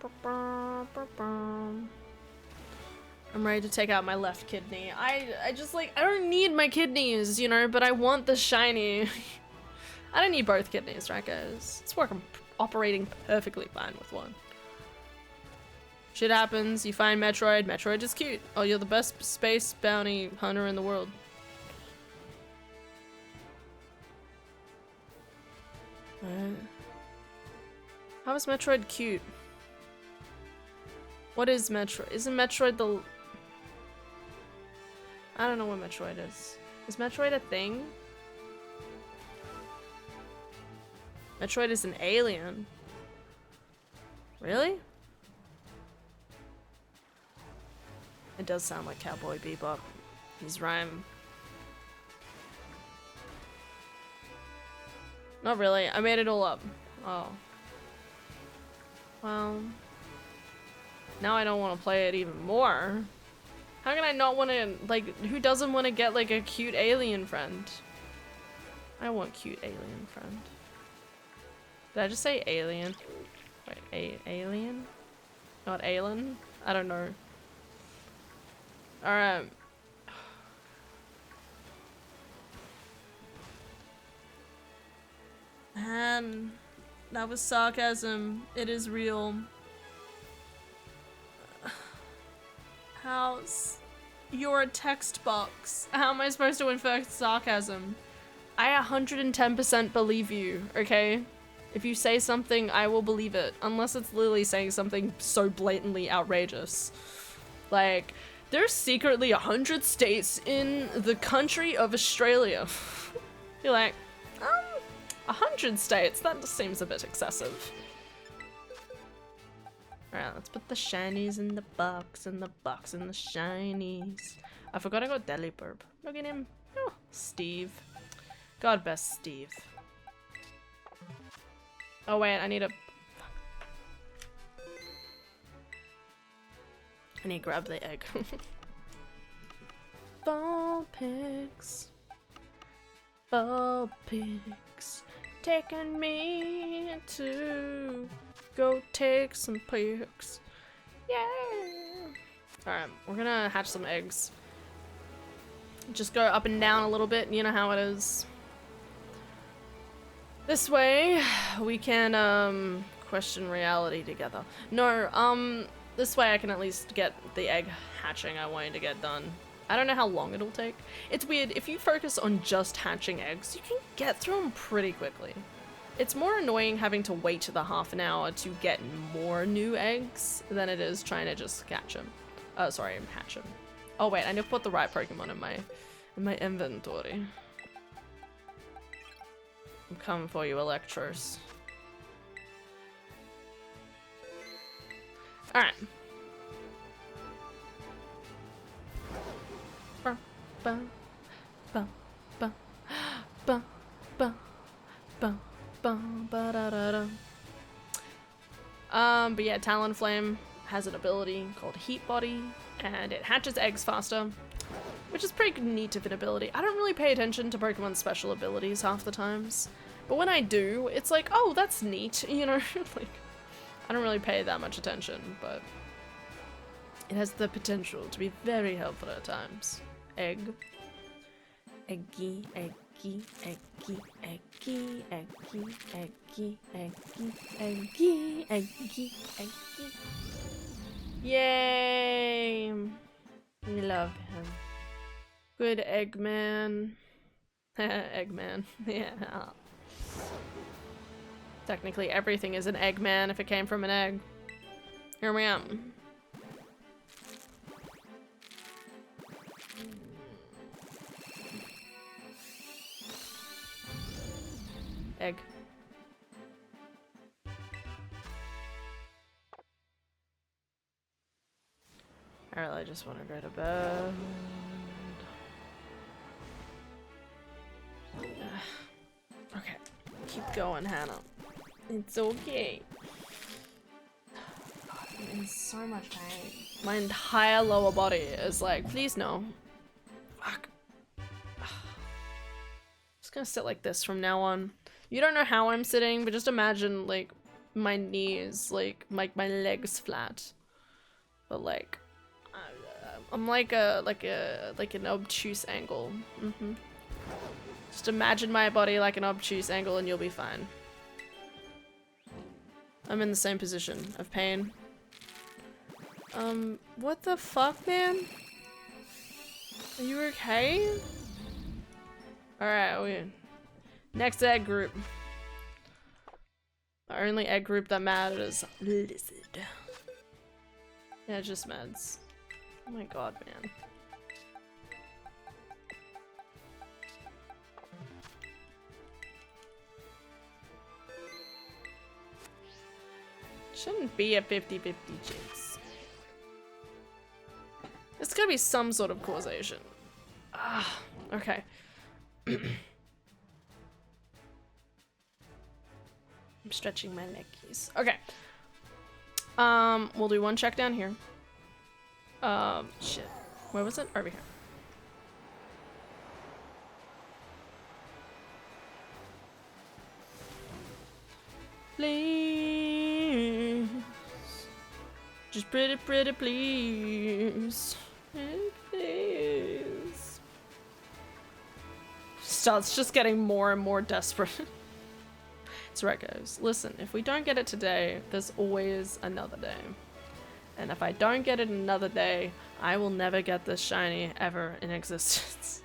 ready to take out my left kidney. I just like, I don't need my kidneys, you know, but I want the shiny. I don't need both kidneys, right guys? It's working, operating perfectly fine with one. Shit happens, you find Metroid, Metroid is cute. Oh, you're the best space bounty hunter in the world. How is Metroid cute? What is Metroid? Isn't Metroid the... I don't know what Metroid is. Is Metroid a thing? Metroid is an alien. Really? It does sound like Cowboy Bebop. His rhyme. Not really. I made it all up. Oh. Well. Now I don't want to play it even more. How can I not want to, like, who doesn't want to get, like, a cute alien friend? I want cute alien friend. Did I just say alien? Wait, alien? Not alien? I don't know. Alright. Man, that was sarcasm. It is real. House, you're a text box. How am I supposed to infer sarcasm? I 110% believe you, okay? If you say something, I will believe it. Unless it's literally saying something so blatantly outrageous. Like, there's secretly 100 states in the country of Australia. You're like, 100 states? That just seems a bit excessive. Alright, let's put the shinies in the box, and the box in the shinies. I forgot I got Deliburb. Look at him. Oh, Steve. God bless Steve. Oh wait, I need to grab the egg. Ball pigs. Ball pigs. Taking me to go take some pics. Yeah. Alright, we're gonna hatch some eggs. Just go up and down a little bit, you know how it is. This way, we can, question reality together. No, this way I can at least get the egg hatching I wanted to get done. I don't know how long it'll take. It's weird, if you focus on just hatching eggs, you can get through them pretty quickly. It's more annoying having to wait the half an hour to get more new eggs than it is trying to just catch them. Sorry, hatch them. Oh wait, I need to put the right Pokemon in my inventory. I'm coming for you, Electros. Alright. But yeah, Talonflame has an ability called Heat Body, and it hatches eggs faster, which is pretty neat of an ability. I don't really pay attention to Pokemon's special abilities half the times, but when I do, it's like, oh, that's neat, you know? Like, I don't really pay that much attention, but it has the potential to be very helpful at times. Egg. Eggy, eggy, eggy, eggy, eggy, eggy, eggy, eggy, eggy, eggy. Yay! We love him. Good Eggman. Eggman. Yeah. Technically everything is an Eggman if it came from an egg. Here we are. Egg. I really just want to go to bed. Okay, keep going, Hannah. It's okay. God, I'm in so much pain. My entire lower body is like, please no. Fuck. Just gonna sit like this from now on. You don't know how I'm sitting, but just imagine like my knees, like my legs flat, but like I'm like an obtuse angle. Just imagine my body like an obtuse angle, and you'll be fine. I'm in the same position of pain. What the fuck, man? Are you okay? All right, we. Next egg group. The only egg group that matters. Lizard. Yeah, just meds. Oh my god, man. Shouldn't be a 50-50 chance. There's gotta be some sort of causation. Ah, okay. I'm stretching my leg keys. Okay. We'll do one check down here. Shit. Where was it? Over here. Please. Just pretty please. Please. Starts just getting more and more desperate. That's right, guys. Listen, if we don't get it today, there's always another day. And if I don't get it another day, I will never get this shiny ever in existence.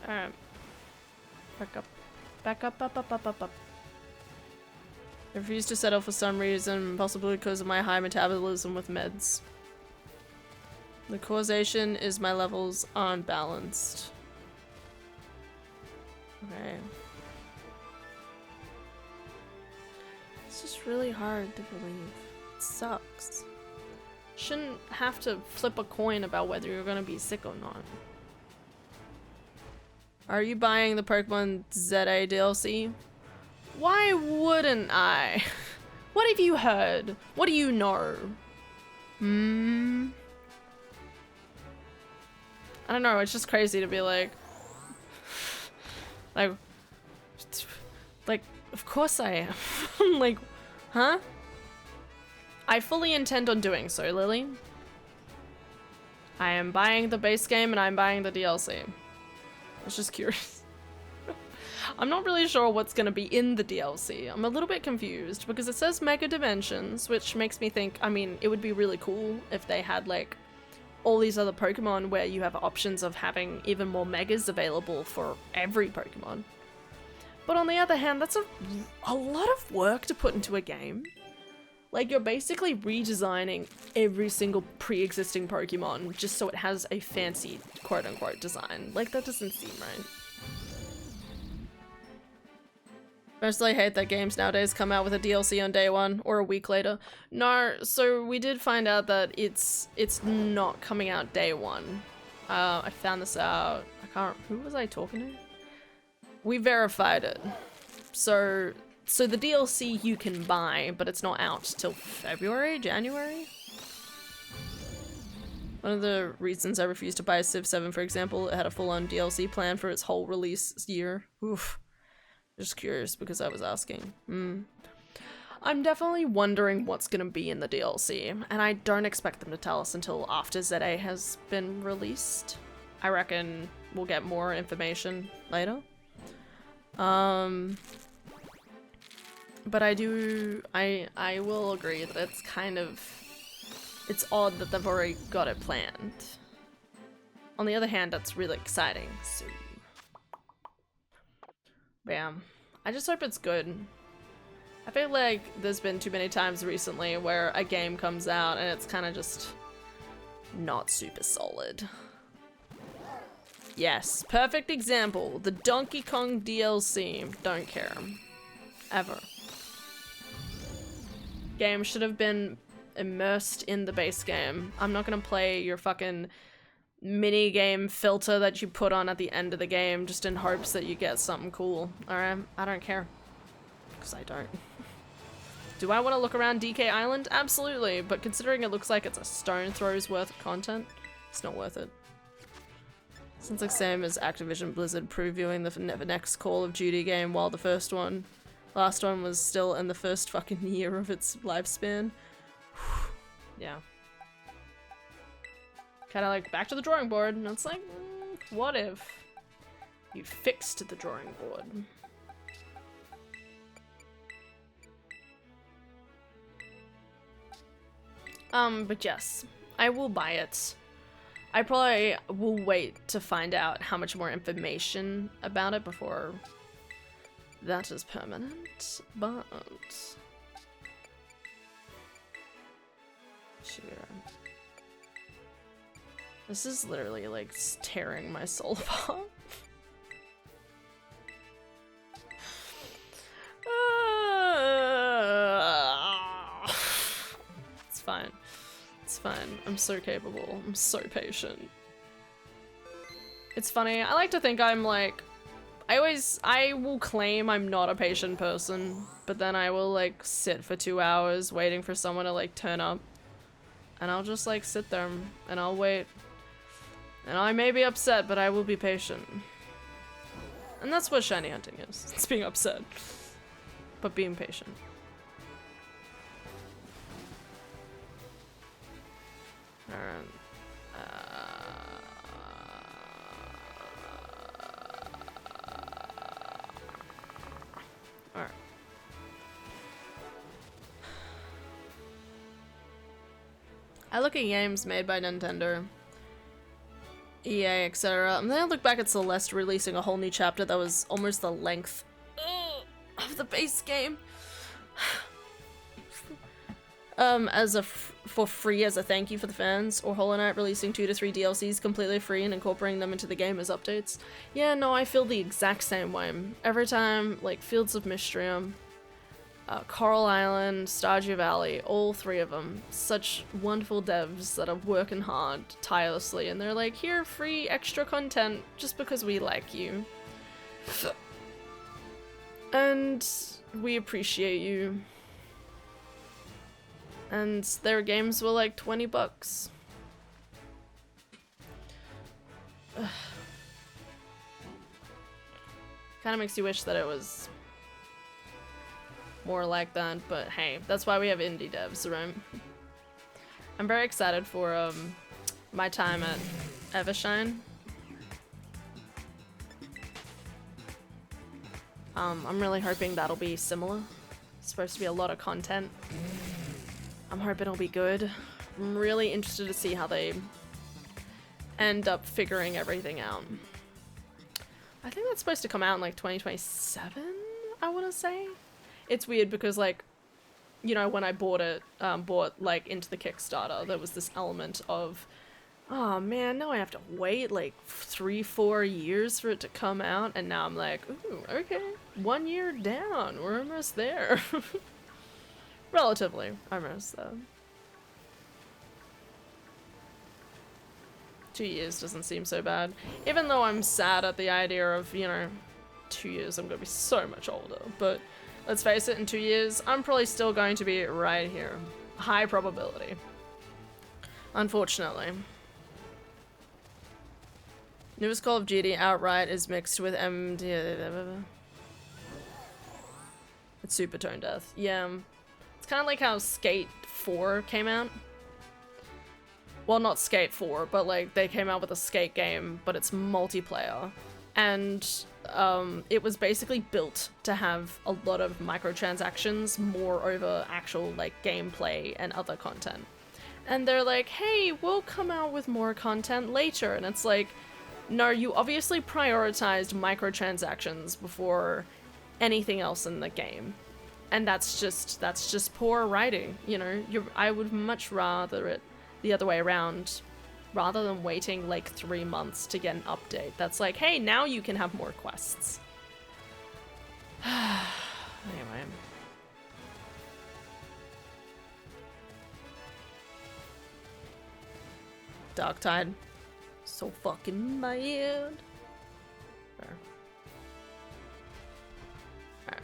Alright. Back up. Back up, up, up, up, up, up. I refuse to settle for some reason, possibly because of my high metabolism with meds. The causation is my levels aren't balanced. Okay. It's just really hard to believe. It sucks. Shouldn't have to flip a coin about whether you're gonna be sick or not. Are you buying the Pokemon ZA DLC? Why wouldn't I? What have you heard? What do you know? I don't know, it's just crazy to be like, of course I am. Like, huh? I fully intend on doing so, Lily. I am buying the base game and I'm buying the DLC. I was just curious. I'm not really sure what's gonna be in the DLC. I'm a little bit confused because it says Mega Dimensions, which makes me think, I mean, it would be really cool if they had like all these other Pokemon where you have options of having even more Megas available for every Pokemon. But on the other hand, that's a lot of work to put into a game. Like, you're basically redesigning every single pre-existing Pokemon just so it has a fancy quote-unquote design. Like, that doesn't seem right. Mostly hate that games nowadays come out with a DLC on day one or a week later. No, so we did find out that it's not coming out day one. I found this out. Who was I talking to? We verified it. So the DLC you can buy, but it's not out till February, January? One of the reasons I refused to buy Civ 7, for example, it had a full-on DLC plan for its whole release year. Oof. Just curious because I was asking. I'm definitely wondering what's gonna be in the DLC, and I don't expect them to tell us until after ZA has been released. I reckon we'll get more information later. But I will agree that it's kind of, it's odd that they've already got it planned. On the other hand, that's really exciting, so. Bam. I just hope it's good. I feel like there's been too many times recently where a game comes out and it's kind of just not super solid. Yes, perfect example. The Donkey Kong DLC. Don't care. Ever. Game should have been immersed in the base game. I'm not gonna play your fucking mini game filter that you put on at the end of the game just in hopes that you get something cool. Alright? I don't care. Because I don't. Do I want to look around DK Island? Absolutely, but considering it looks like it's a stone throw's worth of content, it's not worth it. Sounds like same as Activision Blizzard previewing the next Call of Duty game while the last one was still in the first fucking year of its lifespan. Yeah. Kinda like back to the drawing board, and it's like, what if you fixed the drawing board? But yes, I will buy it. I probably will wait to find out how much more information about it before that is permanent, but... Sure. This is literally like tearing my soul apart. It's fine. It's fine. I'm so capable. I'm so patient. It's funny. I like to think I'm like... I will claim I'm not a patient person, but then I will like sit for 2 hours waiting for someone to like turn up. And I'll just like sit there and I'll wait. And I may be upset, but I will be patient. And that's what shiny hunting is. It's being upset, but being patient. Alright. Alright. I look at games made by Nintendo, EA, etc. And then I look back at Celeste releasing a whole new chapter that was almost the length of the base game. For free as a thank you for the fans, or Hollow Knight releasing 2 to 3 DLCs completely free and incorporating them into the game as updates. Yeah, no, I feel the exact same way. Every time, like, Fields of Mystrium, Coral Island, Stardew Valley, all 3 of them, such wonderful devs that are working hard, tirelessly, and they're like, here, free extra content, just because we like you. And we appreciate you. And their games were like $20. Kind of makes you wish that it was more like that, but hey, that's why we have indie devs, right? I'm very excited for my time at Evershine. I'm really hoping that'll be similar. It's supposed to be a lot of content. I'm hoping it'll be good. I'm really interested to see how they end up figuring everything out. I think that's supposed to come out in like 2027, I want to say. It's weird because, like, you know, when I bought it, like into the Kickstarter, there was this element of, oh man, now I have to wait like 3-4 years for it to come out, and now I'm like, ooh, okay, 1 year down, we're almost there. Relatively, almost, though. 2 years doesn't seem so bad. Even though I'm sad at the idea of, you know, 2 years I'm gonna be so much older, but let's face it, in 2 years, I'm probably still going to be right here. High probability. Unfortunately. Newest Call of Duty outright is mixed with MD. It's super tone deaf. Yeah. It's kind of like how Skate 4 came out. Well, not Skate 4, but like they came out with a Skate game, but it's multiplayer. And it was basically built to have a lot of microtransactions more over actual like gameplay and other content. And they're like, hey, we'll come out with more content later. And it's like, no, you obviously prioritized microtransactions before anything else in the game. And that's just poor writing, you know? I would much rather it the other way around, rather than waiting like 3 months to get an update. That's like, hey, now you can have more quests. Anyway. Darktide. So fucking bad. There. Alright.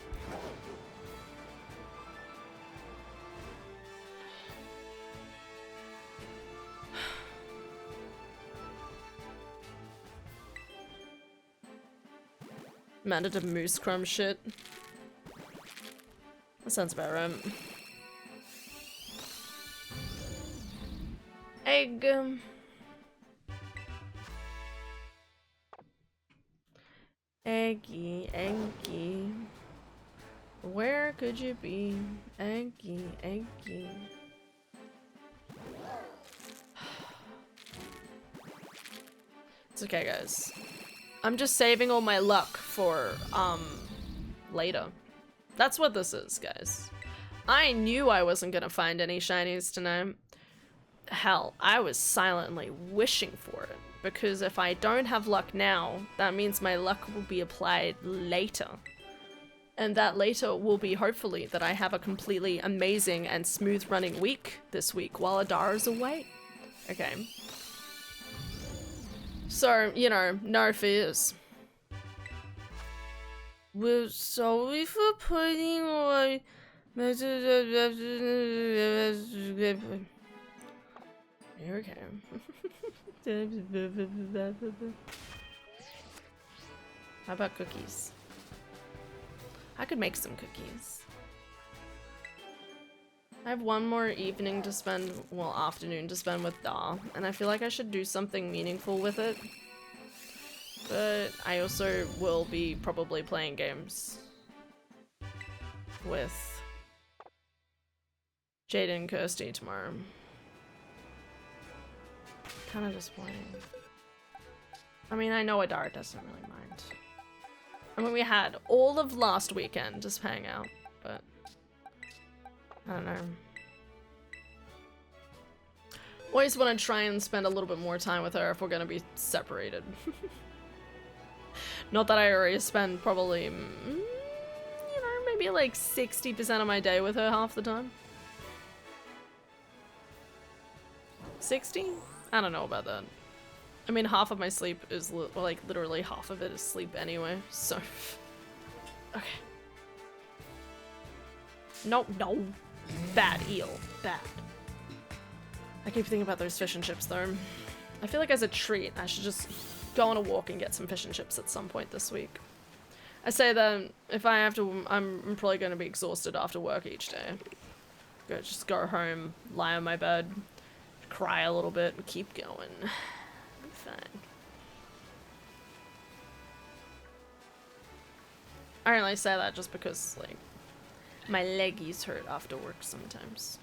Amanda did moose crumb shit. That sounds about right. Egg. Eggy, Eggy. Where could you be? Eggy, Eggy. It's okay, guys. I'm just saving all my luck for, later. That's what this is, guys. I knew I wasn't gonna find any shinies tonight. Hell, I was silently wishing for it. Because if I don't have luck now, that means my luck will be applied later. And that later will be, hopefully, that I have a completely amazing and smooth running week this week while Adara's away. Okay. So, you know, no fears. We're sorry for putting away... Okay. How about cookies? I could make some cookies. I have one more evening to spend, well, afternoon to spend with Da, and I feel like I should do something meaningful with it. But I also will be probably playing games with Jaden and Kirsty tomorrow. Kind of disappointing. I mean, I know Adara doesn't really mind. I mean, we had all of last weekend just hang out, but I don't know. Always want to try and spend a little bit more time with her if we're gonna be separated. Not that I already spend probably, you know, maybe like 60% of my day with her half the time. 60? I don't know about that. I mean, half of my sleep is, like, literally half of it is sleep anyway, so... Okay. No, no. Bad eel. Bad. I keep thinking about those fish and chips, though. I feel like as a treat, I should just go on a walk and get some fish and chips at some point this week. I say that if I have to, I'm probably going to be exhausted after work each day. Just go home, lie on my bed, cry a little bit, and keep going. Be fine. I only say that just because, like, my leggies hurt after work sometimes.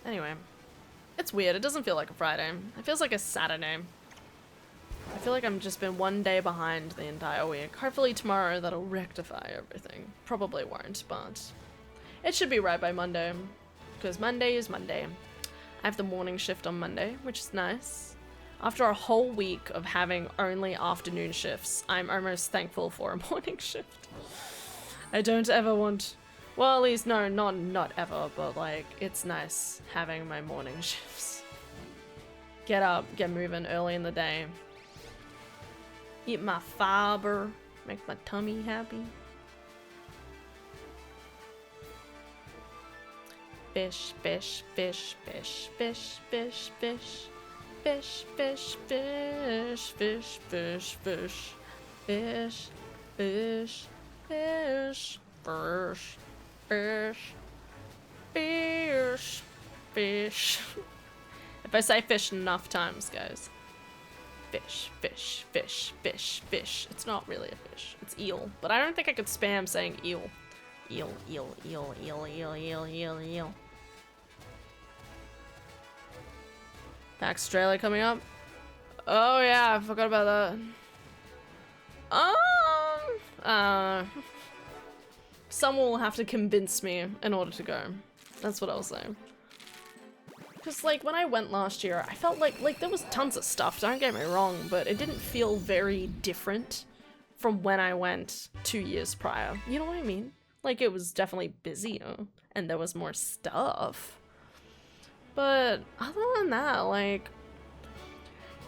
Anyway, it's weird. It doesn't feel like a Friday. It feels like a Saturday. I feel like I'm just been one day behind the entire week. Hopefully tomorrow that'll rectify everything. Probably won't, but it should be right by Monday. Because Monday is Monday. I have the morning shift on Monday, which is nice. After a whole week of having only afternoon shifts, I'm almost thankful for a morning shift. I don't ever want... Well, at least, no, not ever, but, like, it's nice having my morning shifts. Get up, get moving early in the day. Eat my fiber, make my tummy happy. Fish, fish, fish, fish, fish, fish, fish. Fish, fish, fish, fish, fish, fish, fish, fish, fish, fish, fish, fish, fish. If I say fish enough times, guys. Fish, fish, fish, fish, fish. It's not really a fish. It's eel. But I don't think I could spam saying eel. Eel, eel, eel, eel, eel, eel, eel, eel. PAX Australia coming up. Oh yeah, I forgot about that. Someone will have to convince me in order to go. That's what I'll say. Because like when I went last year, I felt like there was tons of stuff, don't get me wrong, but it didn't feel very different from when I went 2 years prior. You know what I mean? Like it was definitely busier and there was more stuff. But other than that, like,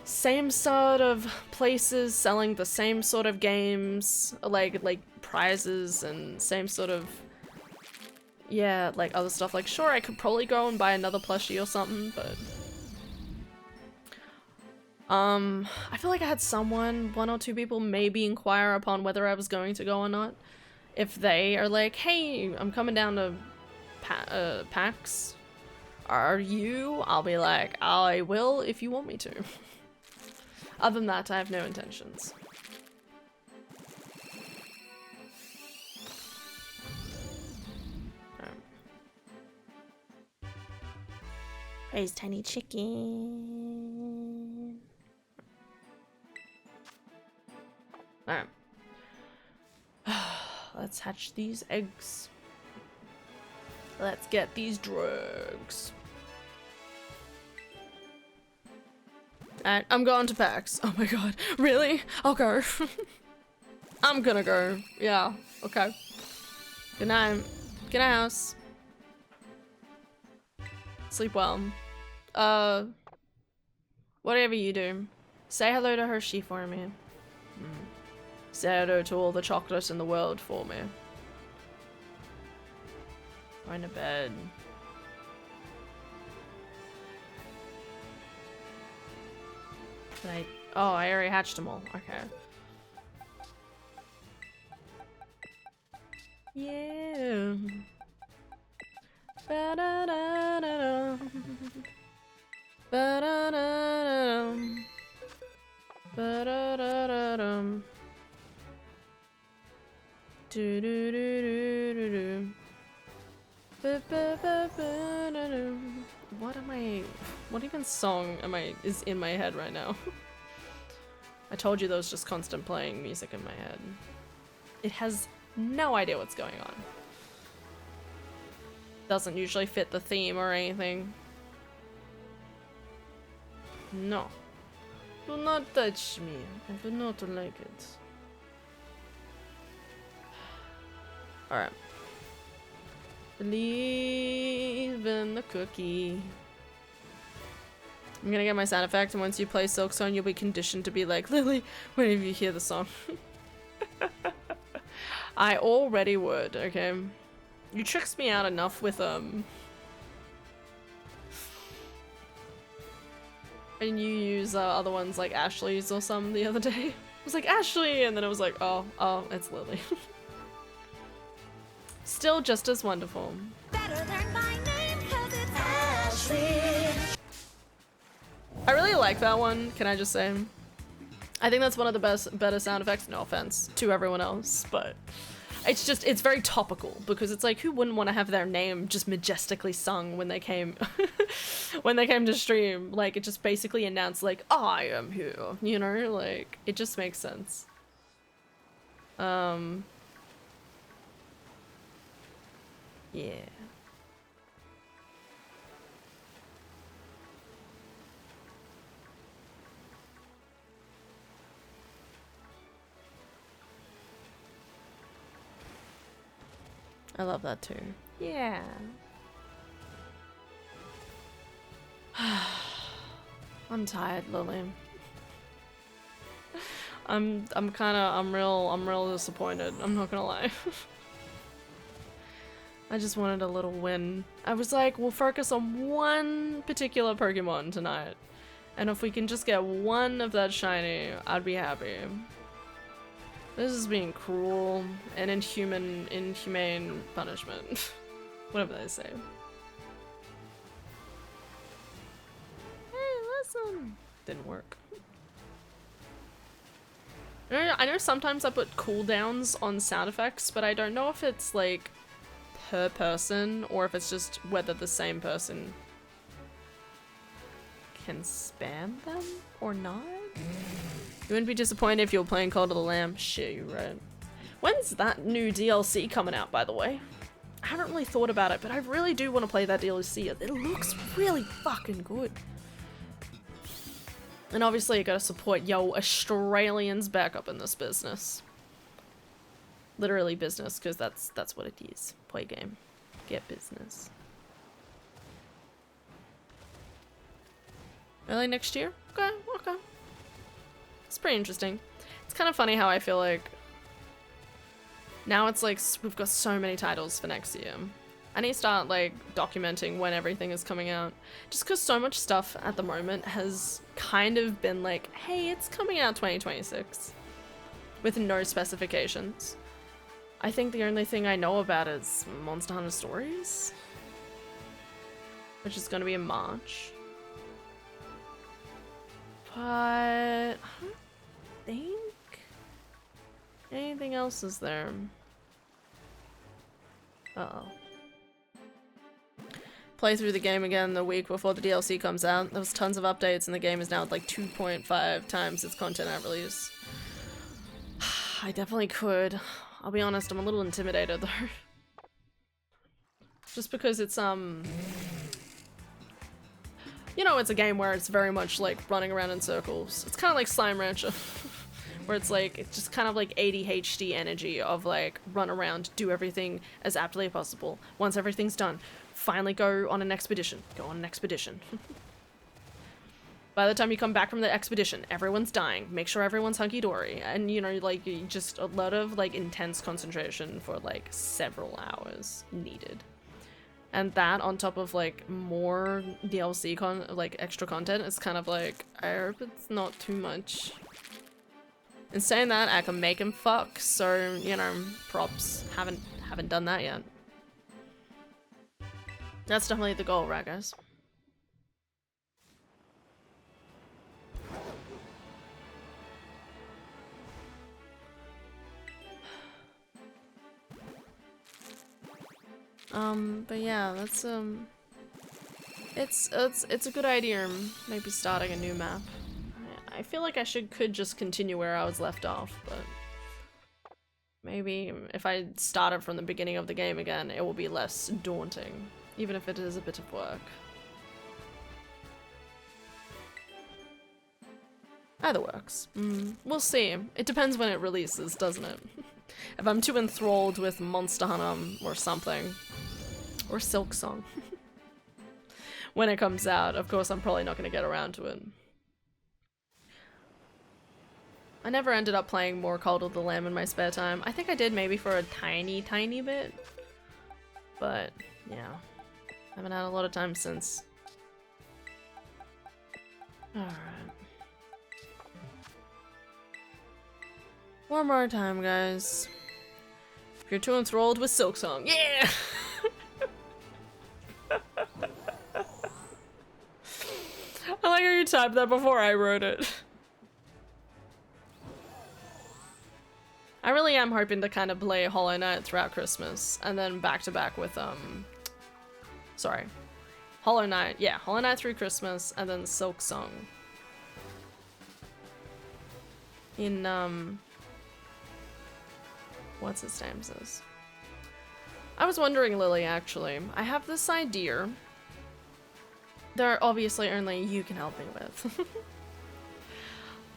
same sort of places selling the same sort of games, like prizes and same sort of, yeah, like other stuff. Like, sure, I could probably go and buy another plushie or something, but I feel like I had one or two people maybe inquire upon whether I was going to go or not. If they are like, hey, I'm coming down to PAX. Are you? I'll be like, I will if you want me to. Other than that, I have no intentions. Praise tiny chicken. Alright. Let's hatch these eggs. Let's get these drugs. Alright, I'm going to PAX. Oh my god, really? I'll go. I'm gonna go. Yeah, okay. Good night. Good night, house. Sleep well. Whatever you do, say hello to Hershey for me. Say hello to all the chocolate in the world for me. Going to bed. Oh, I already hatched them all. Okay. Yeah. Ba-da-da-da-da. Ba-da-da-da-da. Ba-da-da-da-da. Do-do-do-do-do-do. Ba-ba-ba-ba-da-da. What even song is in my head right now? I told you there was just constant playing music in my head. It has no idea what's going on. Doesn't usually fit the theme or anything. No. Do not touch me. I do not like it. Alright. Believe in the cookie. I'm gonna get my sound effect, and once you play Silksong, you'll be conditioned to be like, Lily, whenever you hear the song. I already would, okay? You tricked me out enough with, and you use other ones like Ashley's or some the other day. I was like, Ashley! And then I was like, oh, it's Lily. Still just as wonderful. Better learn my name 'cause it's Ashley. I really like that one, can I just say? I think that's one of the better sound effects, no offense to everyone else, but it's very topical because it's like, who wouldn't want to have their name just majestically sung when they came to stream? Like, it just basically announced like, I am here, you know, like, it just makes sense. Yeah. I love that too. Yeah. I'm tired, Lily. I'm real disappointed. I'm not gonna lie. I just wanted a little win. I was like, we'll focus on one particular Pokemon tonight. And if we can just get one of that shiny, I'd be happy. This is being cruel and inhumane punishment. Whatever they say. Hey, listen. Didn't work. I know sometimes I put cooldowns on sound effects, but I don't know if it's like per person or if it's just whether the same person can spam them or not. You wouldn't be disappointed if you were playing Call to the Lamb. Shit, you're right. When's that new DLC coming out, by the way? I haven't really thought about it, but I really do want to play that DLC. It looks really fucking good. And obviously you gotta support yo Australians back up in this business. Literally business, because that's what it is. Play game. Get business. Early next year? Okay, okay. It's pretty interesting. It's kind of funny how I feel like now it's like we've got so many titles for next year. I need to start like documenting when everything is coming out. Just because so much stuff at the moment has kind of been like, hey, it's coming out 2026 with no specifications. I think the only thing I know about is Monster Hunter Stories, which is going to be in March. But I don't think anything else is there. Uh-oh. Play through the game again the week before the DLC comes out. There was tons of updates and the game is now at like 2.5 times its content at release. I definitely could. I'll be honest, I'm a little intimidated though. Just because it's you know, it's a game where it's very much like running around in circles. It's kind of like Slime Rancher. Where it's like, it's just kind of like ADHD energy of like run around, do everything as aptly as possible. Once everything's done, finally go on an expedition. Go on an expedition. By the time you come back from the expedition, everyone's dying. Make sure everyone's hunky-dory. And you know, like just a lot of like intense concentration for like several hours needed. And that on top of like more DLC like extra content is kind of like, I hope it's not too much. In saying that, I can make him fuck, so, you know, props. Haven't done that yet. That's definitely the goal, right, guys? But yeah, that's, it's a good idea, maybe starting a new map. I feel like I could just continue where I was left off, but maybe if I started from the beginning of the game again, it will be less daunting, even if it is a bit of work. Either works. We'll see. It depends when it releases, doesn't it? If I'm too enthralled with Monster Hunter or something, or Silk Song, when it comes out, of course I'm probably not going to get around to it. I never ended up playing more Call to the Lamb in my spare time. I think I did maybe for a tiny bit. But, yeah. Haven't had a lot of time since. Alright. One more time, guys. If you're too enthralled with Silk Song. Yeah! I like how you typed that before I wrote it. I really am hoping to kind of play Hollow Knight throughout Christmas, and then back to back with, sorry. Hollow Knight, yeah, Hollow Knight through Christmas, and then Silk Song. In, what's his name says? I was wondering, Lily, actually. I have this idea that obviously only you can help me with.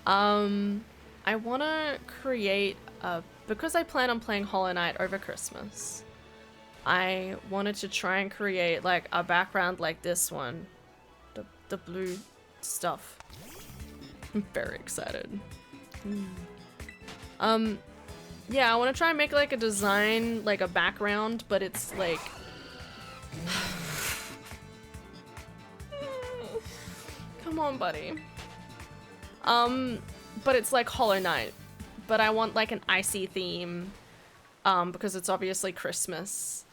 I want to create because I plan on playing Hollow Knight over Christmas, I wanted to try and create like a background like this one, the blue stuff. I'm very excited. Yeah, I want to try and make like a design, like a background, but it's like... Come on, buddy. But it's like Hollow Knight. But I want like an icy theme, because it's obviously Christmas.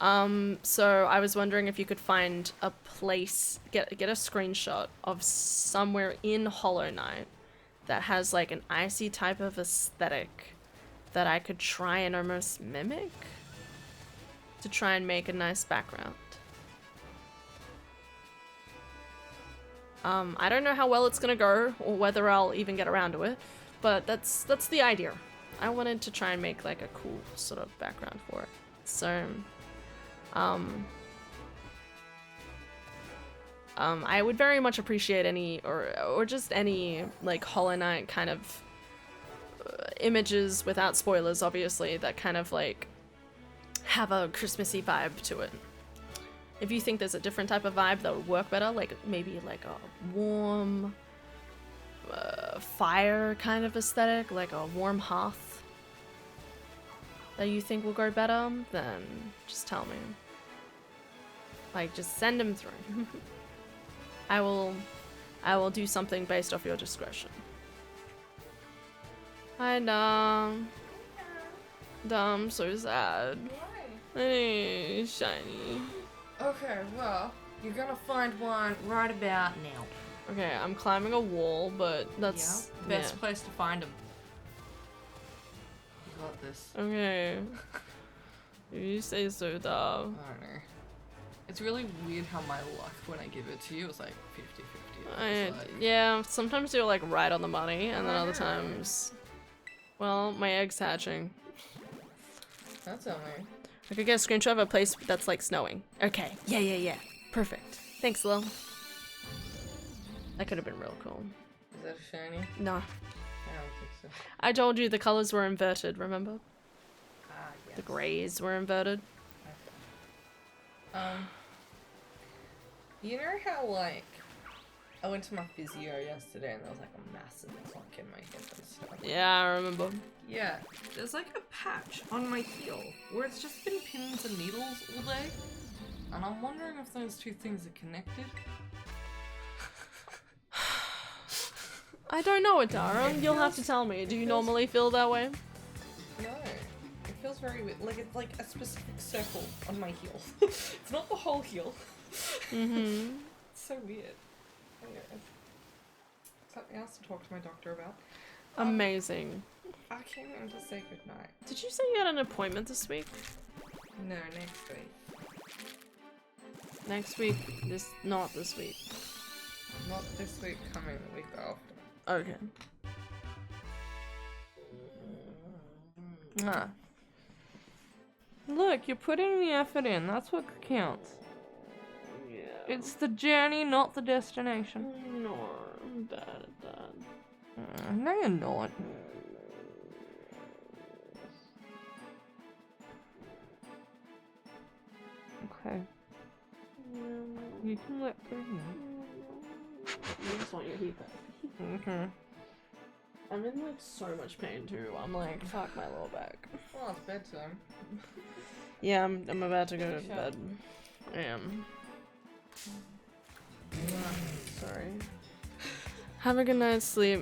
So I was wondering if you could find a place, get a screenshot of somewhere in Hollow Knight that has like an icy type of aesthetic that I could try and almost mimic to try and make a nice background. I don't know how well it's gonna go or whether I'll even get around to it, but that's the idea. I wanted to try and make like a cool sort of background for it. So, I would very much appreciate any or just any like Hollow Knight kind of images without spoilers, obviously, that kind of like have a Christmassy vibe to it. If you think there's a different type of vibe that would work better, like maybe like a warm fire kind of aesthetic, like a warm hearth that you think will go better, then just tell me. Like, just send them through. I will do something based off your discretion. Hi, Dom. Dom, so sad. Why? Hey, shiny. Okay, well, you're gonna find one right about now. Okay, I'm climbing a wall, but that's best place to find them. You got this. Okay. You say so, Dom. I don't know. It's really weird how my luck when I give it to you is like 50-50. Yeah, sometimes you're like right on the money, and then other times, well, my egg's hatching. That's only. I could get a screenshot of a place that's like snowing. Okay, yeah. Perfect. Thanks, Lil. That could have been real cool. Is that shiny? No. I don't think so. I told you the colors were inverted, remember? Yes. The grays were inverted. You know how like I went to my physio yesterday and there was like a massive clunk in my hip and stuff. Yeah, I remember. Yeah, there's like a patch on my heel where it's just been pins and needles all day, and I'm wondering if those two things are connected. I don't know, Adara. You'll have to tell me. Do you normally feel that way? No, it feels very weird. Like it's like a specific circle on my heel. It's not the whole heel. Mm-hmm. It's so weird. Anyway, something else to talk to my doctor about. Amazing. I came in to say goodnight. Did you say you had an appointment this week? No, next week. Next week? Not this week. Not this week, coming the week after. Okay. Huh. Look, you're putting the effort in. That's what counts. Yeah. It's the journey, not the destination. No, I'm bad at that. No, you're not. Okay. You can let go now. I just want your heat back. Okay. I'm in like so much pain too. I'm like, fuck my lower back. Well, it's bedtime. Yeah, I'm about to go to bed. I am. Sorry. Have a good night's sleep.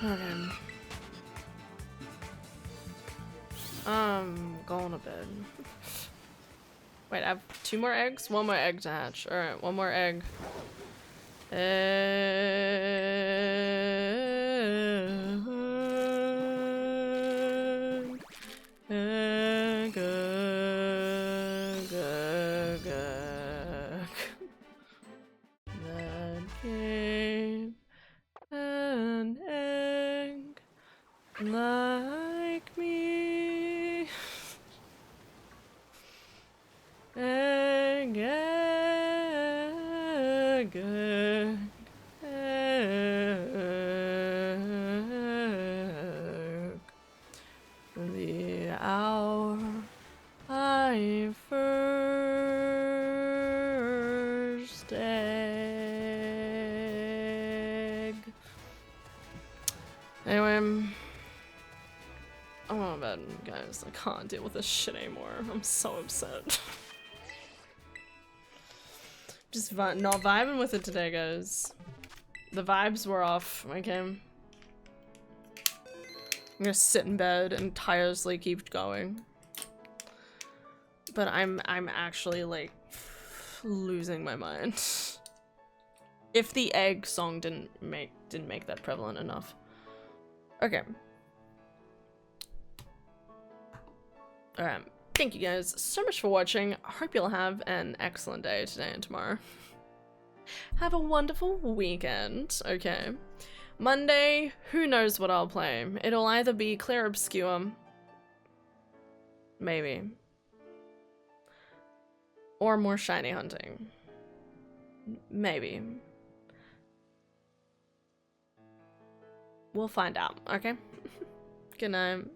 Okay. Going to bed. Wait, I have 2 more eggs? 1 more egg to hatch. Alright, 1 more egg. Egg. That gave an egg like me. Egg, egg, egg, egg. Anyway, I'm on bed, guys. I can't deal with this shit anymore. I'm so upset. Just not vibing with it today, guys. The vibes were off, okay? I'm gonna sit in bed and tirelessly keep going. But I'm actually like losing my mind. If the egg song didn't make that prevalent enough. Okay. Alright. Thank you guys so much for watching. I hope you'll have an excellent day today and tomorrow. Have a wonderful weekend. Okay. Monday, who knows what I'll play. It'll either be Clear Obscure. Maybe. Or more shiny hunting. Maybe. We'll find out, okay? Good night.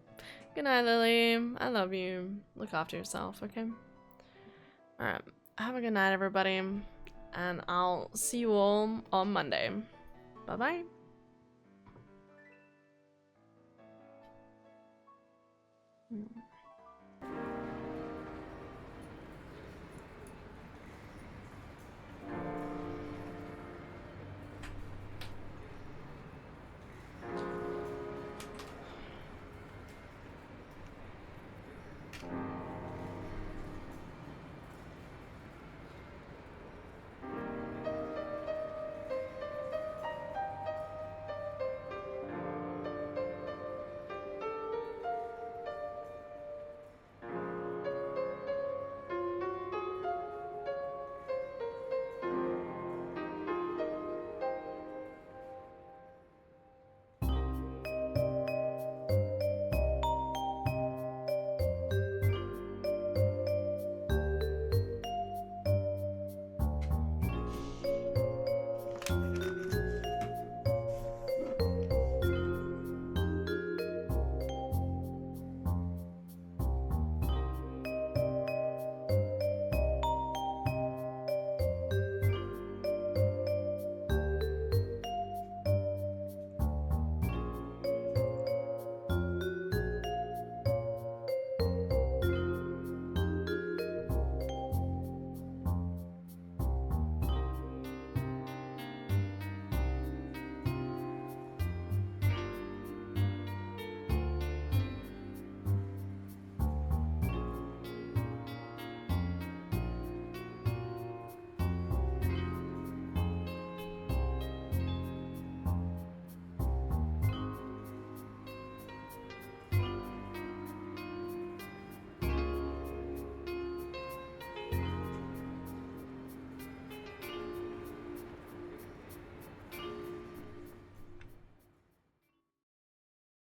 Good night, Lily. I love you. Look after yourself, okay? Alright. Have a good night, everybody. And I'll see you all on Monday. Bye-bye.